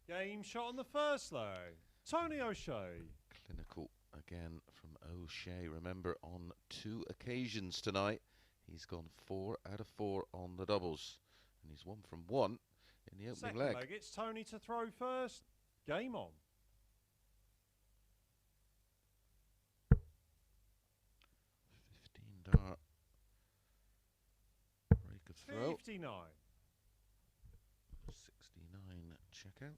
Speaker 2: Game shot on the first leg. Tony O'Shea.
Speaker 1: Clinical again from O'Shea. Remember, on 2 occasions tonight, he's gone 4 out of 4 on the doubles. And he's 1 from 1 in the opening
Speaker 2: Second
Speaker 1: leg.
Speaker 2: It's Tony to throw first. Game on.
Speaker 1: 15 dart. Break of throw.
Speaker 2: 59.
Speaker 1: 69 checkout.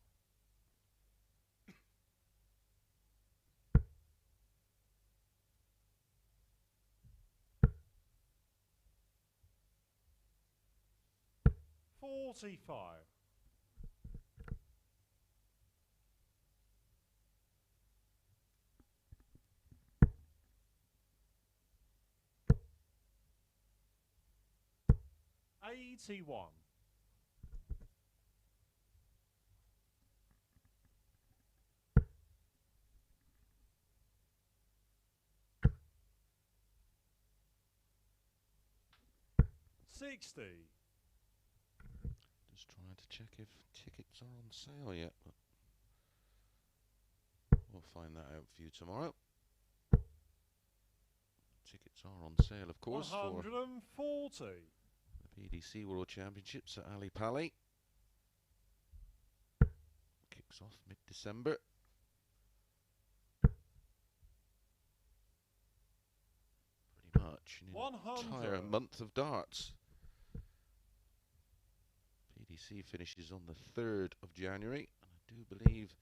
Speaker 2: $45. $81. 60.
Speaker 1: Just trying to check if tickets are on sale yet, but we'll find that out for you tomorrow. Tickets are on sale, of course,
Speaker 2: 140.
Speaker 1: for the PDC World Championships at Ali Pali. Kicks off mid-December. Pretty much an entire month of darts. PDC finishes on the 3rd of January, and I do believe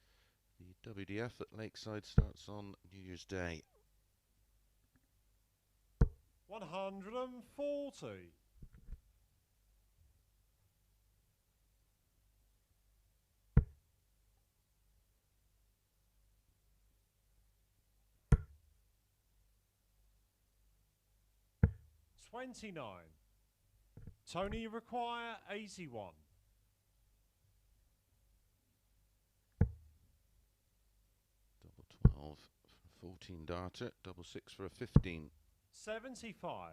Speaker 1: the WDF at Lakeside starts on New Year's Day.
Speaker 2: 140. $29. Tony, you require 81.
Speaker 1: Double 12 for a 14 darter, double 6 for a 15.
Speaker 2: 75.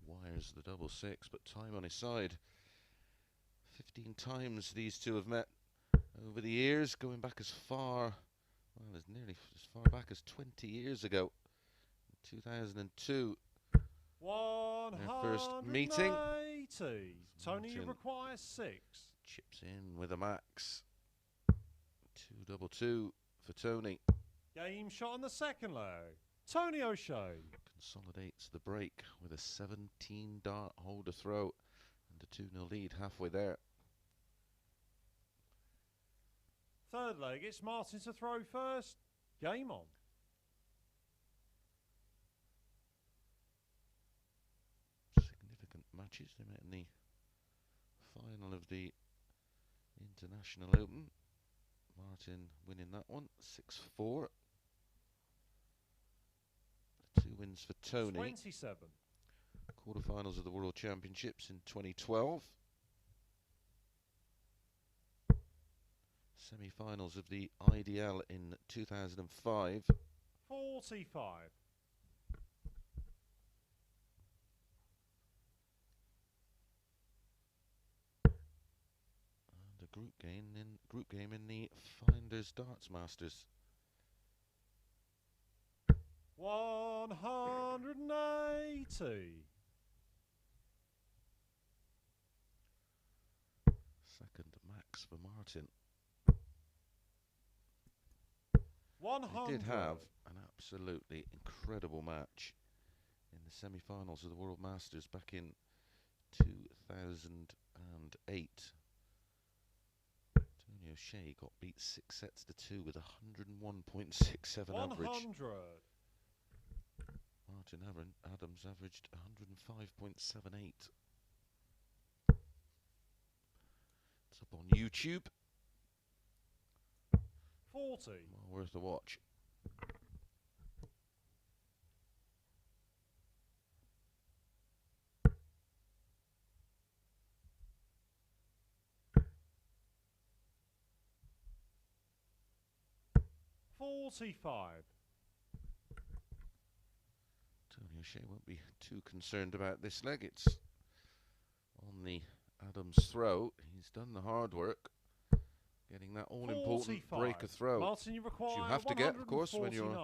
Speaker 1: Wires the double 6, but time on his side. 15 times these two have met over the years, going back as far, well, as nearly as far back as 20 years ago, 2002. Their first meeting.
Speaker 2: 180. Tony, you require 6.
Speaker 1: Chips in with a max. 2-2-2 for Tony.
Speaker 2: Game shot on the second leg. Tony O'Shea.
Speaker 1: Consolidates the break with a 17 dart holder throw and a 2-0 lead halfway there.
Speaker 2: Third leg, it's Martin to throw first. Game on.
Speaker 1: Significant matches. They met in the final of the International Open. Martin winning that one, 6-4. 2 wins for Tony.
Speaker 2: 27.
Speaker 1: Quarterfinals of the World Championships in 2012. Semi-finals of the IDL in 2005.
Speaker 2: 45.
Speaker 1: And a group game in the Finders Darts Masters.
Speaker 2: 180.
Speaker 1: Second max for Martin.
Speaker 2: 100.
Speaker 1: He did have an absolutely incredible match in the semi-finals of the World Masters back in 2008. Tony O'Shea got beat 6-2 with 101.67 average.
Speaker 2: 100.
Speaker 1: Martin Adams averaged 105.78. It's up on YouTube.
Speaker 2: 40.
Speaker 1: Well worth a watch.
Speaker 2: $45.
Speaker 1: Tony O'Shea won't be too concerned about this leg. It's on the Adams throw. He's done the hard work, getting that all-important breaker throw.
Speaker 2: Martin, you require
Speaker 1: which you have to get, of course, when you're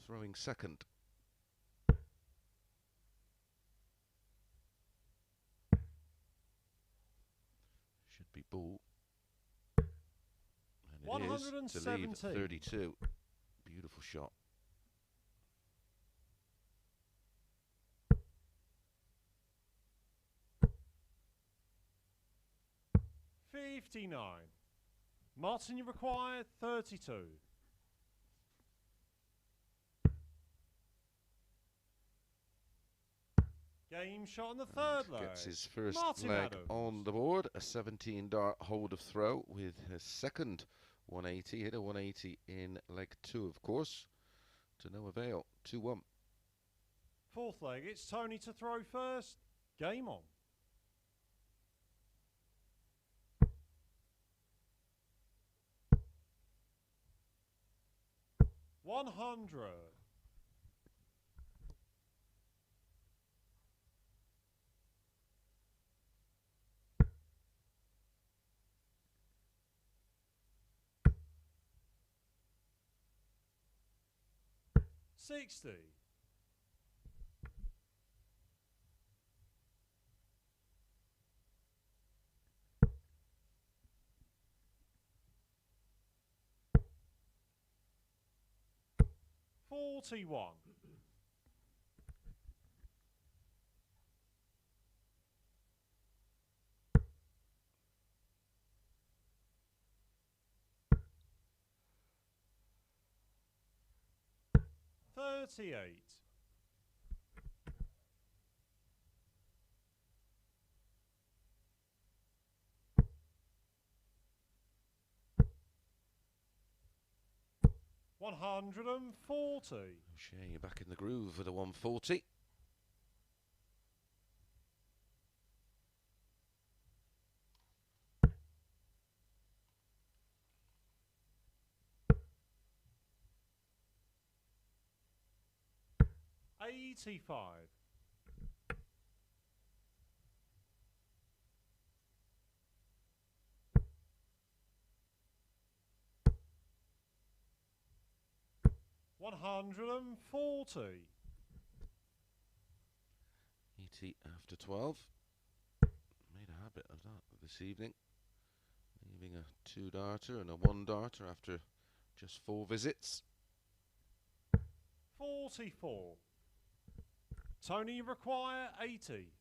Speaker 1: throwing second. Should be ball. And it is to leave at 32. Beautiful shot.
Speaker 2: 59. Martin, you require 32. Game shot on the third leg.
Speaker 1: Gets his first
Speaker 2: Martin
Speaker 1: leg
Speaker 2: Adams
Speaker 1: on the board. A 17 dart hold of throw with his second 180. Hit a 180 in leg 2, of course. To no avail. 2-1.
Speaker 2: Fourth leg, it's Tony to throw first. Game on. 100. 60. 41. 38. 140.
Speaker 1: O'Shea back in the groove with a 140.
Speaker 2: 85. 140.
Speaker 1: 80 after 12. Made a habit of that this evening. Leaving a 2-darter and a 1-darter after just 4 visits.
Speaker 2: 44. Tony require 80.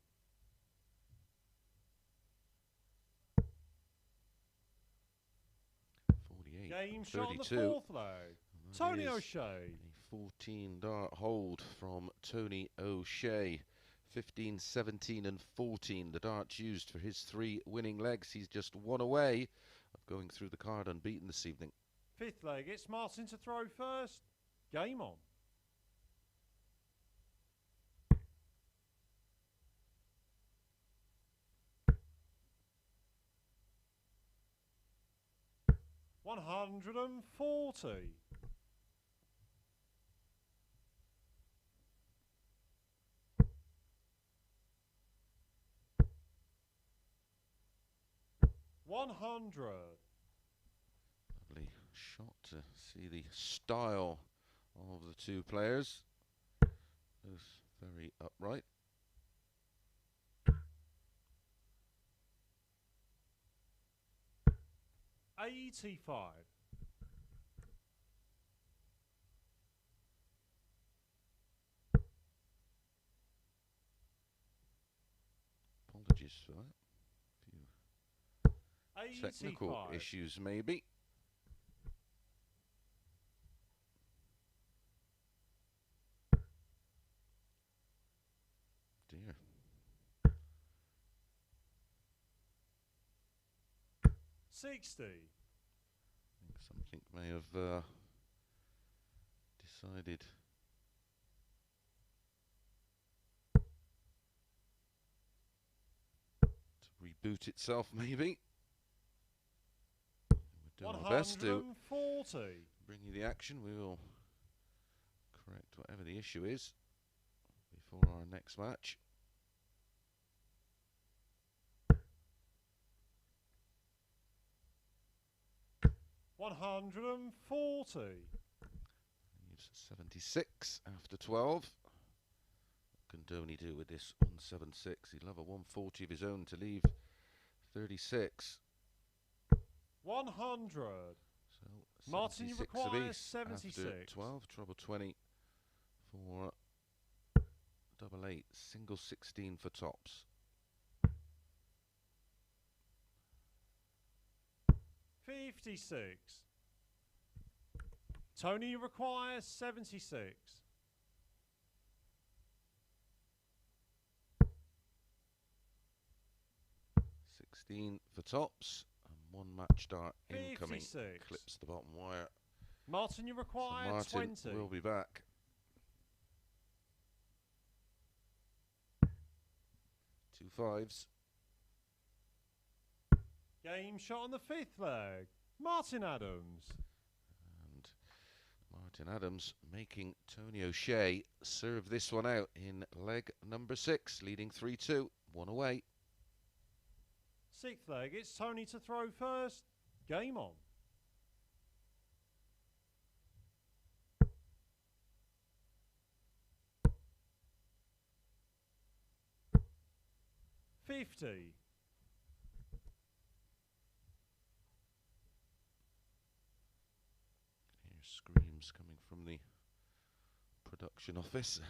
Speaker 1: 48.
Speaker 2: Game shot on the
Speaker 1: 32.
Speaker 2: 4th leg. Tony O'Shea.
Speaker 1: A 14-dart hold from Tony O'Shea. 15, 17 and 14. The darts used for his 3 winning legs. He's just 1 away of going through the card unbeaten this evening.
Speaker 2: 5th leg. It's Martin to throw first. Game on. $140. 100.
Speaker 1: Lovely shot to see the style of the 2 players. Both very upright.
Speaker 2: 85.
Speaker 1: 'Apologies for that. Few technical
Speaker 2: 85.
Speaker 1: issues maybe. Dear.
Speaker 2: 60.
Speaker 1: I think something may have decided to reboot itself maybe. We're doing our best to
Speaker 2: 140.
Speaker 1: bring you the action. We will correct whatever the issue is before our next match.
Speaker 2: $140.
Speaker 1: Leaves 76 after 12. What can Donny do with this 176? He'd love a 140 of his own to leave 36.
Speaker 2: 100.
Speaker 1: So
Speaker 2: Martin, you
Speaker 1: 76
Speaker 2: require
Speaker 1: apiece
Speaker 2: 76.
Speaker 1: after 12. Treble 20 for double 8. Single 16 for tops.
Speaker 2: 56. Tony requires 76.
Speaker 1: 16 for tops. And 1 match dart incoming.
Speaker 2: 56.
Speaker 1: Clips the bottom wire.
Speaker 2: Martin, you
Speaker 1: So
Speaker 2: require
Speaker 1: Martin
Speaker 2: 20.
Speaker 1: will be back. 2 5s.
Speaker 2: Game shot on the 5th leg. Martin Adams.
Speaker 1: And Martin Adams making Tony O'Shea serve this one out in leg number 6, leading 3-2, 1 away.
Speaker 2: 6th leg. It's Tony to throw first. Game on. 50.
Speaker 1: Hear screams coming from the production office.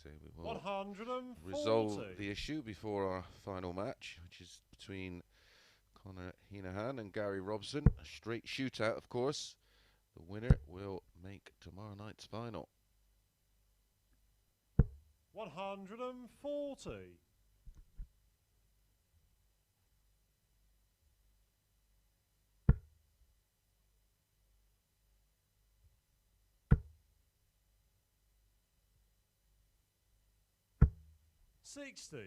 Speaker 1: So we will
Speaker 2: 140.
Speaker 1: resolve the issue before our final match, which is between Conor Heneghan and Gary Robson. A straight shootout, of course. The winner will make tomorrow night's final.
Speaker 2: 140. 60.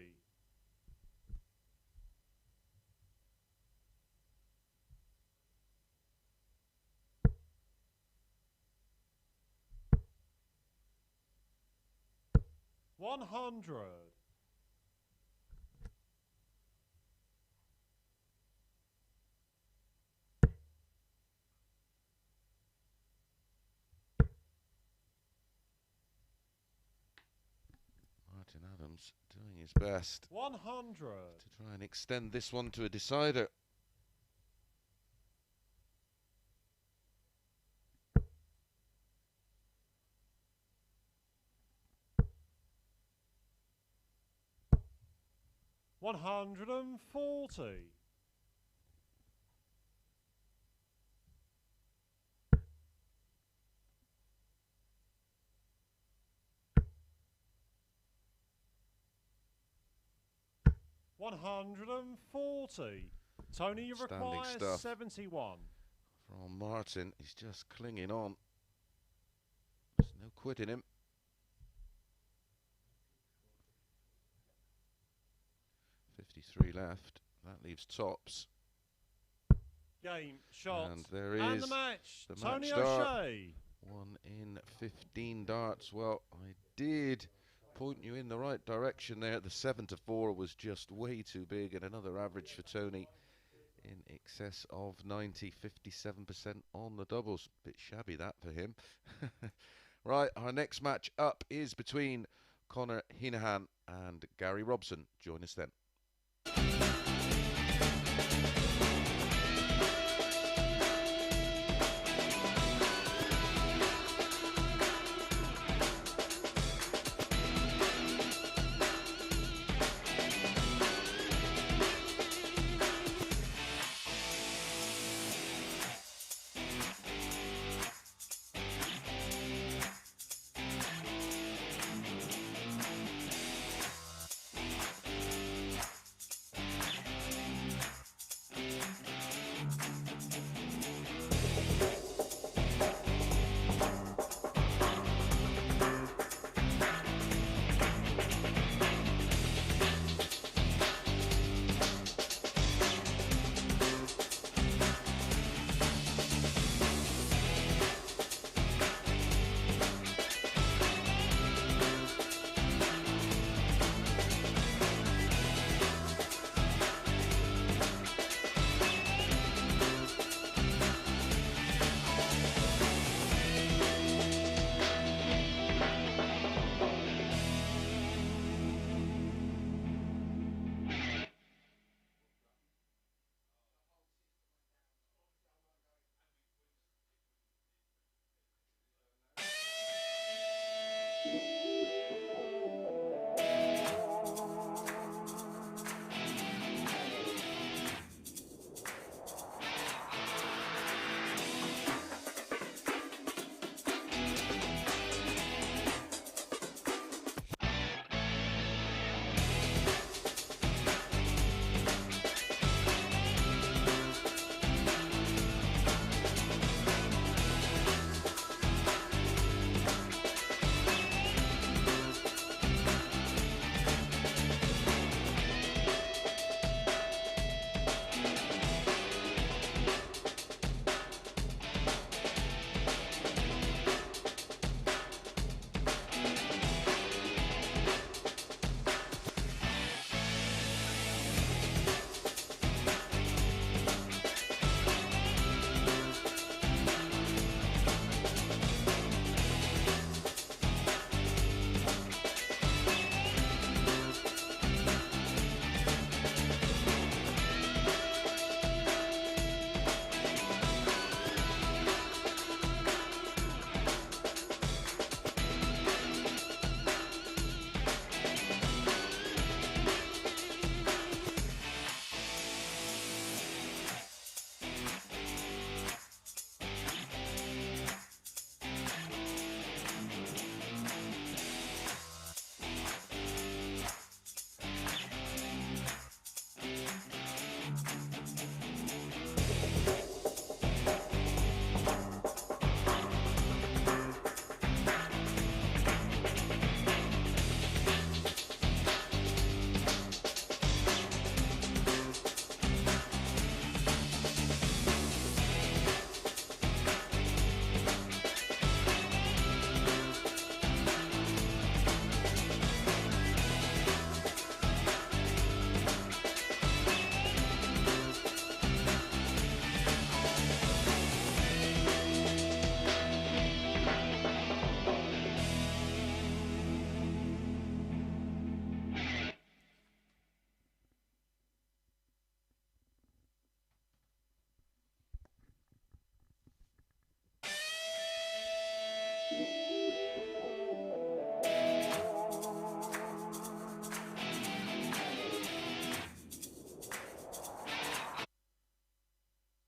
Speaker 2: 100.
Speaker 1: 'Martin Adams doing his best
Speaker 2: 100.
Speaker 1: to try and extend this one to a decider.
Speaker 2: 140. 140. Tony, you
Speaker 1: Standing
Speaker 2: require
Speaker 1: stuff
Speaker 2: 71.
Speaker 1: From Martin. He's just clinging on. There's no quitting him. 53 left. That leaves tops.
Speaker 2: Game, shot,
Speaker 1: And there
Speaker 2: and
Speaker 1: is
Speaker 2: the match.
Speaker 1: the
Speaker 2: Tony
Speaker 1: match start.
Speaker 2: O'Shea.
Speaker 1: 1 in 15 darts. Well, I did point you in the right direction there. The 7-4 was just way too big, and another average for Tony in excess of 90, 57% on the doubles. Bit shabby that for him. Right, our next match up is between Conor Heneghan and Gary Robson. Join us then.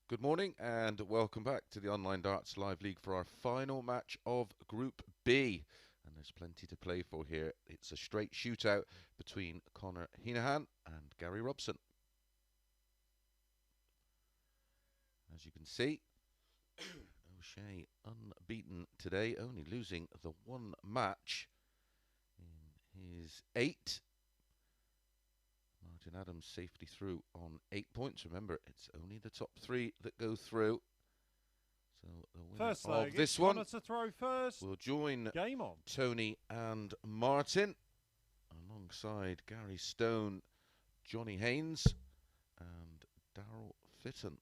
Speaker 1: Good morning and welcome back to the Online Darts Live League for our final match of Group B. And there's plenty to play for here. It's a straight shootout between Conor Heneghan and Gary Robson. As you can see, O'Shea unbeaten today, only losing the one match in his 8. Martin Adams safely through on 8 points. Remember, it's only the top 3 that go through. So the winner
Speaker 2: First leg,
Speaker 1: of this one
Speaker 2: to throw first.
Speaker 1: will join
Speaker 2: Game on.
Speaker 1: Tony and Martin alongside Gary Stone, Johnny Haynes and Daryl Fitton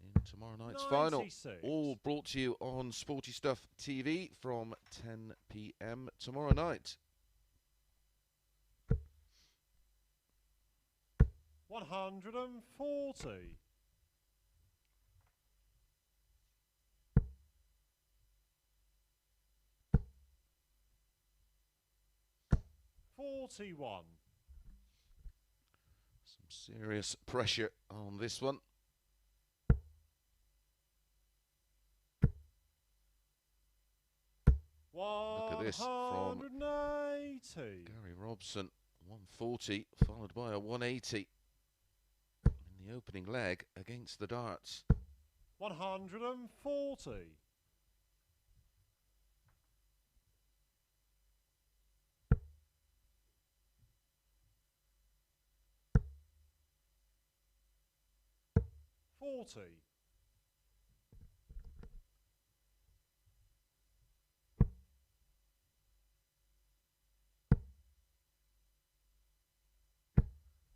Speaker 1: in tomorrow night's
Speaker 2: 96.
Speaker 1: final. All brought to you on Sporty Stuff TV from 10 p.m. tomorrow night.
Speaker 2: 140. 41.
Speaker 1: Some serious pressure on this one. Look at this from
Speaker 2: 180.
Speaker 1: Gary Robson, 140, followed by a 180 in the opening leg against the darts.
Speaker 2: 140. 40.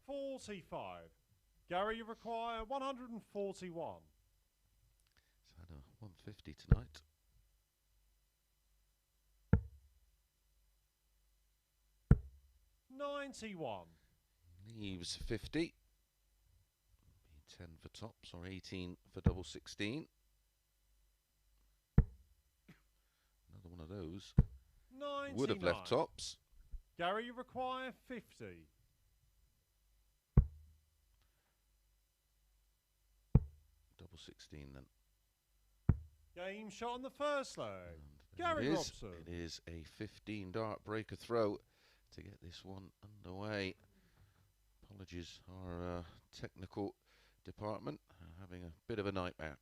Speaker 2: 45. Gary, you require 141.
Speaker 1: He's had a 150 tonight.
Speaker 2: $91.
Speaker 1: Leaves 50. Be 10 for tops or 18 for double 16. Another one of those
Speaker 2: 99.
Speaker 1: would have left tops.
Speaker 2: Gary, you require 50.
Speaker 1: Double 16 then.
Speaker 2: Game shot on the first leg.
Speaker 1: Gary
Speaker 2: Robson.
Speaker 1: It is a 15 dart breaker throw to get this one underway. Apologies, our technical department having a bit of a nightmare.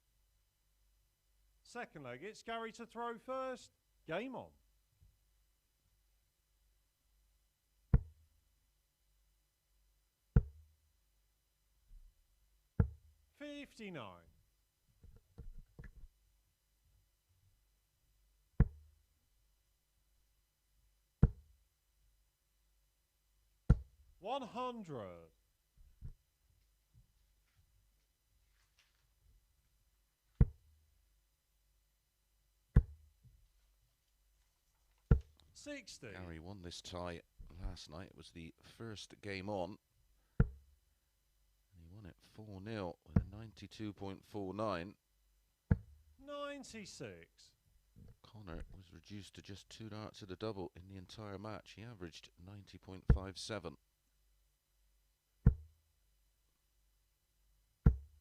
Speaker 2: Second leg, it's Gary to throw first. Game on. 59. 100. 60.
Speaker 1: Gary won this tie last night. It was the first game on. And he won it 4-0 with a 92.49.
Speaker 2: 96.
Speaker 1: Conor was reduced to just 2 darts at a double in the entire match. He averaged 90.57.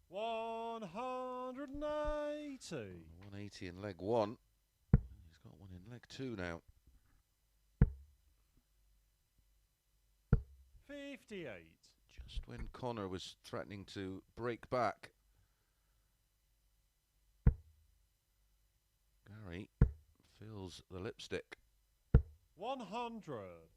Speaker 2: 180.
Speaker 1: 180 in leg 1. He's got one in leg 2 now.
Speaker 2: 58.
Speaker 1: Just when Conor was threatening to break back, Gary fills the lipstick.
Speaker 2: 100.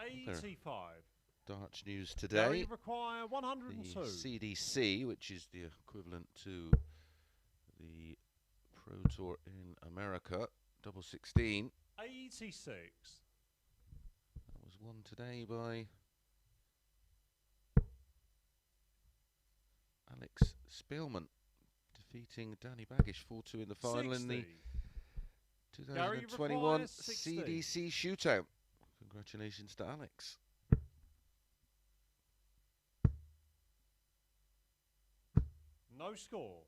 Speaker 2: 85.
Speaker 1: Darts news
Speaker 2: Gary
Speaker 1: today.
Speaker 2: require 102.
Speaker 1: The CDC, which is the equivalent to the Pro Tour in America, double 16.
Speaker 2: 86.
Speaker 1: That was won today by Alex Spielman, defeating Danny Baggish 4-2 in the final
Speaker 2: 60.
Speaker 1: in the 2021 CDC Shootout. Congratulations to Alex.
Speaker 2: No score.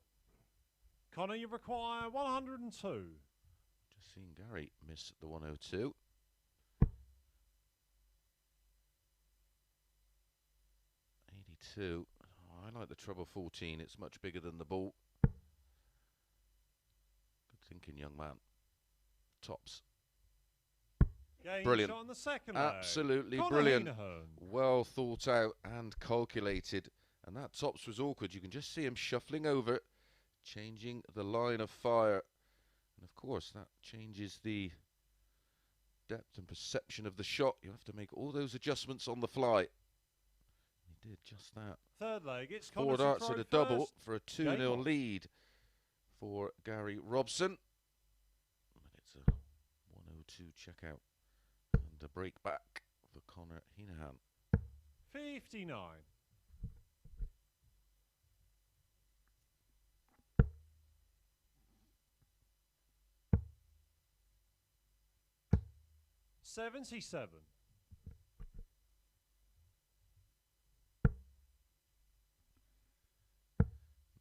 Speaker 2: Conor, you require 102.
Speaker 1: Seen Gary miss the 102. Oh, I like the treble 14. It's much bigger than the ball. Good thinking, young man. Tops. Brilliant.
Speaker 2: Shot on the second
Speaker 1: Absolutely
Speaker 2: leg.
Speaker 1: Brilliant.
Speaker 2: Hinahan.
Speaker 1: Well thought out and calculated. And that tops was awkward. You can just see him shuffling over, changing the line of fire. And of course, that changes the depth and perception of the shot. You have to make all those adjustments on the fly. He did just that.
Speaker 2: Third leg, it's
Speaker 1: Four darts at a double for a 2-0 lead for Gary Robson. And it's a 102 checkout and a break back for Conor Heneghan.
Speaker 2: 59. $77.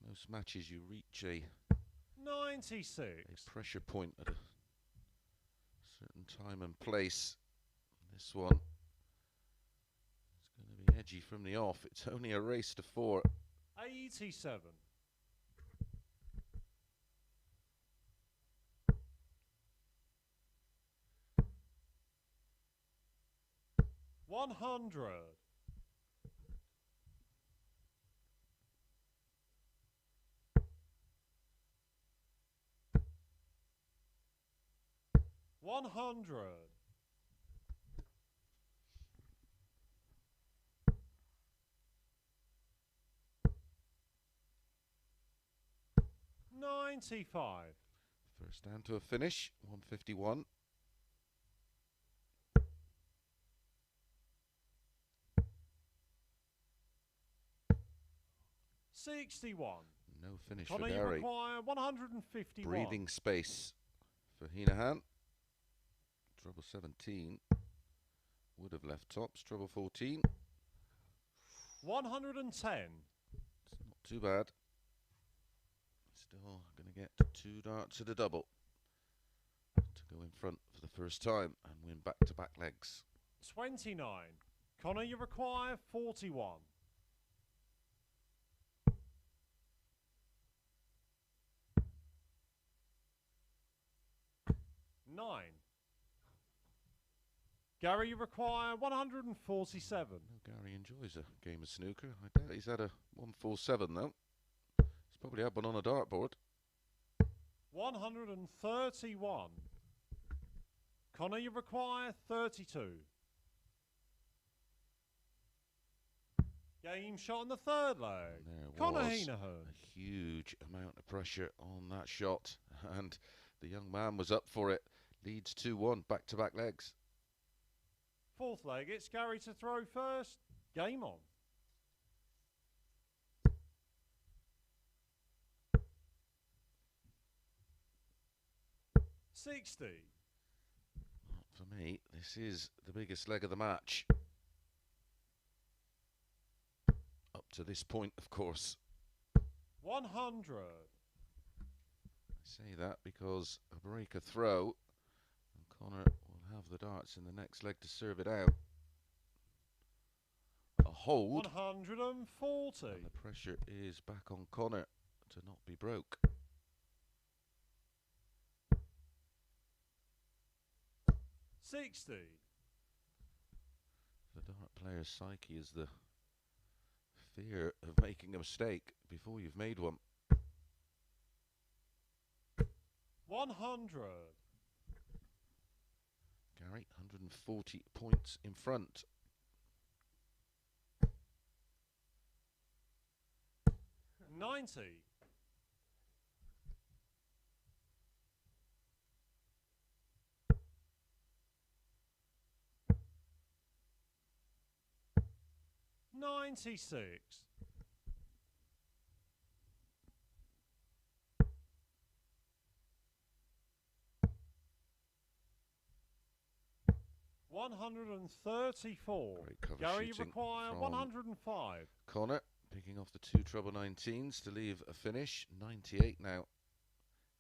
Speaker 1: Most matches you reach a
Speaker 2: 96.
Speaker 1: A pressure point at a certain time and place. This one is going to be edgy from the off. It's only a race to 4.
Speaker 2: 87. $100. $100. $95.
Speaker 1: First down to a finish, 151.
Speaker 2: $61.
Speaker 1: No finish
Speaker 2: Conor,
Speaker 1: for
Speaker 2: you
Speaker 1: Gary.
Speaker 2: require 151.
Speaker 1: Breathing space for Hinahan. Treble 17 would have left tops. Treble 14.
Speaker 2: 110.
Speaker 1: It's not too bad. Still going to get 2 darts at a double to go in front for the first time and win back-to-back legs.
Speaker 2: 29. Conor, you require 41. $9. Gary, you require 147.
Speaker 1: Gary enjoys a game of snooker. I doubt he's had a 147 though. He's probably had one on a dartboard.
Speaker 2: 131. Conor, you require 32. Game shot on the third leg. Conor Heneghan.
Speaker 1: A huge amount of pressure on that shot, and the young man was up for it. Leads 2-1, back-to-back legs.
Speaker 2: Fourth leg, it's Gary to throw first. Game on. $60.
Speaker 1: For me, this is the biggest leg of the match. Up to this point, of course.
Speaker 2: 100.
Speaker 1: I say that because a break, a throw, and Conor will have the darts in the next leg to serve it out. A hold.
Speaker 2: 140.
Speaker 1: And the pressure is back on Conor to not be broke.
Speaker 2: 60.
Speaker 1: The dart player's psyche is the fear of making a mistake before you've made one.
Speaker 2: 100.
Speaker 1: Gary, 140 points in front.
Speaker 2: 90. $96. $134.
Speaker 1: Great cover
Speaker 2: Gary, you
Speaker 1: shooting
Speaker 2: require
Speaker 1: from
Speaker 2: 105.
Speaker 1: Conor picking off the 2 treble 19s to leave a finish. 98 now.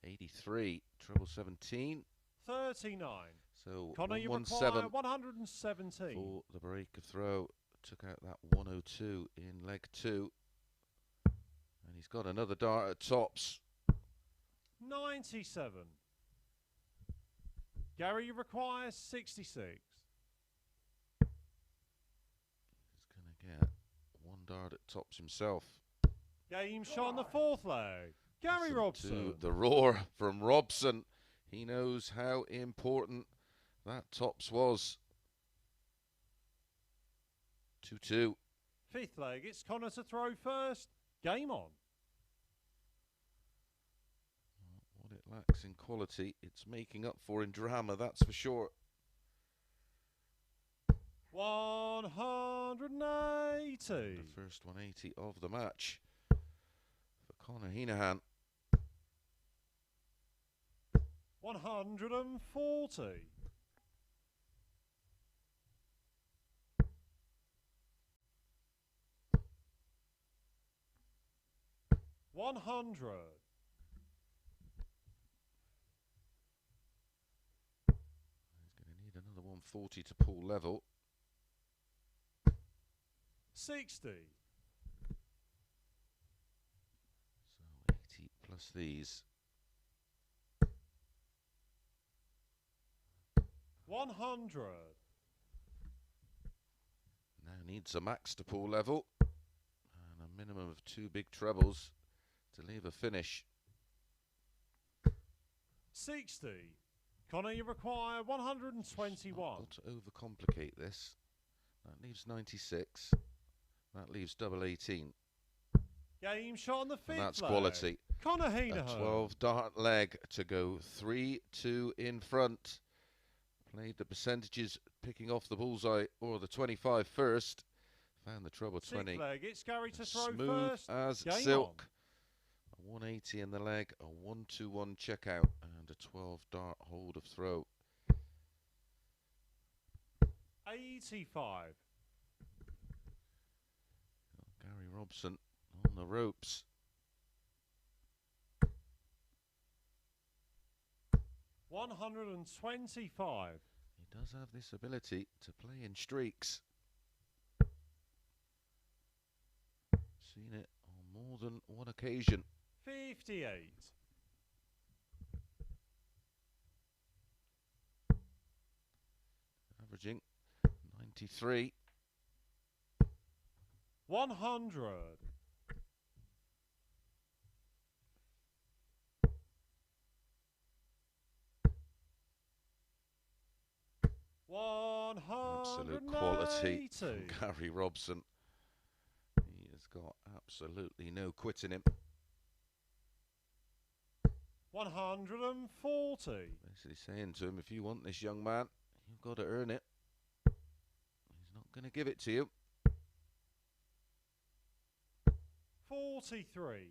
Speaker 1: 83 treble 17.
Speaker 2: 39.
Speaker 1: So
Speaker 2: Conor, you
Speaker 1: 117
Speaker 2: require 117.
Speaker 1: for the break of throw. Took out that 102 in leg 2. And he's got another dart at tops.
Speaker 2: 97. Gary, you require 66.
Speaker 1: He's going to get one dart at tops himself.
Speaker 2: Game shot on the fourth leg. Gary
Speaker 1: Listen
Speaker 2: Robson.
Speaker 1: to the roar from Robson. He knows how important that tops was. 2-2.
Speaker 2: Fifth leg, it's Conor to throw first. Game on.
Speaker 1: What it lacks in quality, it's making up for in drama, that's for sure.
Speaker 2: 180.
Speaker 1: The first 180 of the match for Conor Heneghan.
Speaker 2: 140. 100.
Speaker 1: He's going to need another 140 to pull level.
Speaker 2: 60.
Speaker 1: So 80 plus these.
Speaker 2: 100.
Speaker 1: Now needs a max to pull level. And a minimum of 2 big trebles to leave a finish.
Speaker 2: 60. Conor, you require 121.
Speaker 1: Got to overcomplicate this. That leaves 96. That leaves double 18.
Speaker 2: Game shot on the fifth
Speaker 1: And that's
Speaker 2: leg.
Speaker 1: quality.
Speaker 2: Conor
Speaker 1: A
Speaker 2: Heneghan.
Speaker 1: 12 dart leg to go 3-2 in front. Played the percentages, picking off the bullseye or the 25 first. Found the treble 20.
Speaker 2: Sixth leg, it's Gary to throw
Speaker 1: Smooth
Speaker 2: first.
Speaker 1: as
Speaker 2: Game
Speaker 1: silk. A 180 in the leg, a 1-2-1 check out, and a 12 dart hold of throw.
Speaker 2: 85.
Speaker 1: Gary Robson on the ropes.
Speaker 2: 125.
Speaker 1: He does have this ability to play in streaks. Seen it on more than one occasion.
Speaker 2: 58.
Speaker 1: Averaging 93.
Speaker 2: 100. 180.
Speaker 1: Absolute quality from Gary Robson. He has got absolutely no quit in him.
Speaker 2: 140.
Speaker 1: Basically saying to him, if you want this young man, you've got to earn it. He's not going to give it to you.
Speaker 2: 43.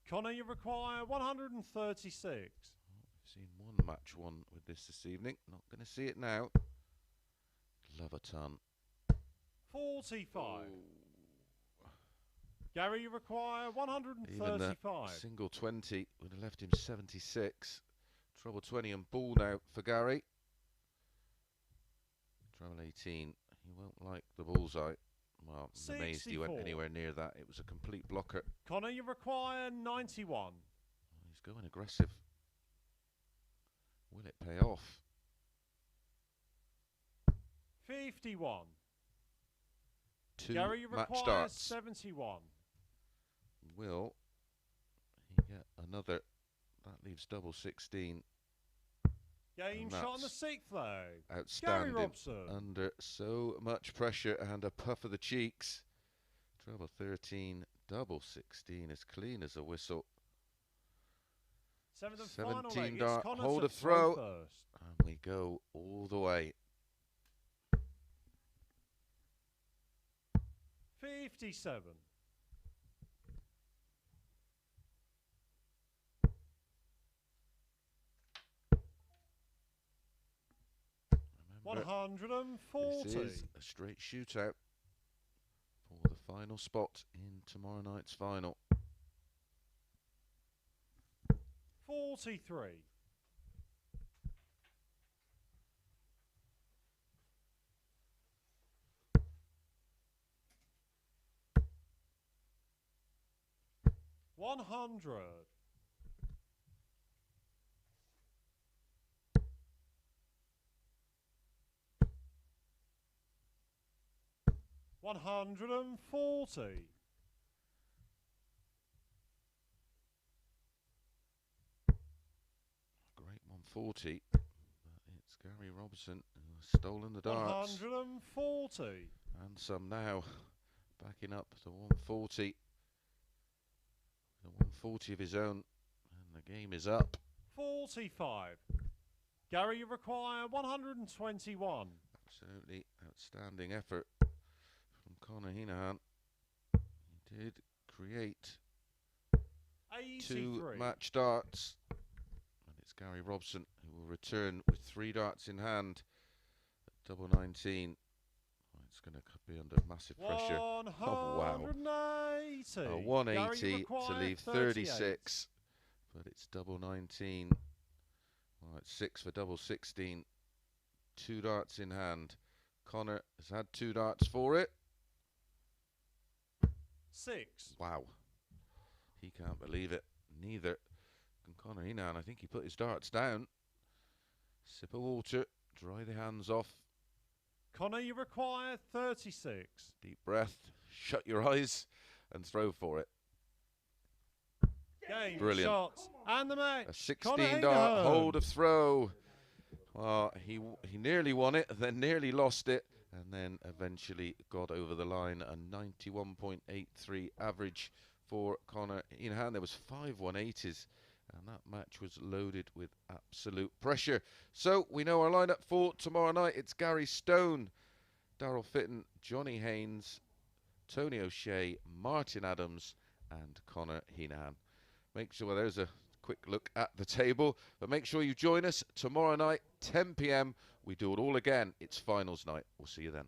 Speaker 2: Conor, you require 136.
Speaker 1: We've seen one match won with this evening. Not going to see it now. Love a ton.
Speaker 2: 45.
Speaker 1: Oh.
Speaker 2: Gary, you require
Speaker 1: Even the
Speaker 2: 135.
Speaker 1: single 20 would have left him 76. Treble 20 and ball now for Gary. Treble 18. He won't like the bullseye. Well, I'm amazed he went
Speaker 2: 64.
Speaker 1: anywhere near that. It was a complete blocker.
Speaker 2: Conor, you require 91.
Speaker 1: He's going aggressive. Will it pay off?
Speaker 2: 51.
Speaker 1: 2
Speaker 2: Gary, you
Speaker 1: match
Speaker 2: require
Speaker 1: darts.
Speaker 2: 71.
Speaker 1: Will he get another? That leaves double 16.
Speaker 2: Game
Speaker 1: And
Speaker 2: shot on the
Speaker 1: that's
Speaker 2: sixth leg.
Speaker 1: Outstanding.
Speaker 2: Gary Robson.
Speaker 1: Under so much pressure and a puff of the cheeks. Treble 13, double 16, as clean as a whistle.
Speaker 2: Seventh and final
Speaker 1: 17
Speaker 2: leg.
Speaker 1: dart,
Speaker 2: It's Conor
Speaker 1: hold
Speaker 2: to
Speaker 1: a throw.
Speaker 2: first.
Speaker 1: And we go all the way.
Speaker 2: 57.
Speaker 1: Remember,
Speaker 2: 140.
Speaker 1: this is a straight shootout for the final spot in tomorrow night's final.
Speaker 2: 43. 100. 140.
Speaker 1: Great 140. But it's Gary Robson who has stolen the darts.
Speaker 2: 140.
Speaker 1: And some now. Backing up to 140. The 140 of his own. And the game is up.
Speaker 2: 45. Gary, you require 121.
Speaker 1: Absolutely outstanding effort from Conor Heneghan. He did create
Speaker 2: 83.
Speaker 1: 2 match darts. And it's Gary Robson who will return with 3 darts in hand at double 19. Oh, it's going to be under massive pressure.
Speaker 2: 180.
Speaker 1: Oh, wow. 180 to leave 36. But it's double 19. Well, it's 6 for double 16. 2 darts in hand. Conor has had 2 darts for it.
Speaker 2: 6.
Speaker 1: Wow. He can't believe it. Neither can Conor Heneghan. I think he put his darts down. Sip of water. Dry the hands off.
Speaker 2: Conor, you require 36.
Speaker 1: Deep breath. Shut your eyes and throw for it.
Speaker 2: Game,
Speaker 1: brilliant.
Speaker 2: Shots, and the match.
Speaker 1: A 16 dart hold of throw. Well, he nearly won it, then nearly lost it, and then eventually got over the line. A 91.83 average for Conor Heneghan. There was 5 180s, and that match was loaded with absolute pressure. So we know our lineup for tomorrow night. It's Gary Stone, Daryl Fitton, Johnny Haynes, Tony O'Shea, Martin Adams, and Conor Heneghan. Make sure there's a quick look at the table, but make sure you join us tomorrow night, 10 p.m. We do it all again. It's finals night. We'll see you then.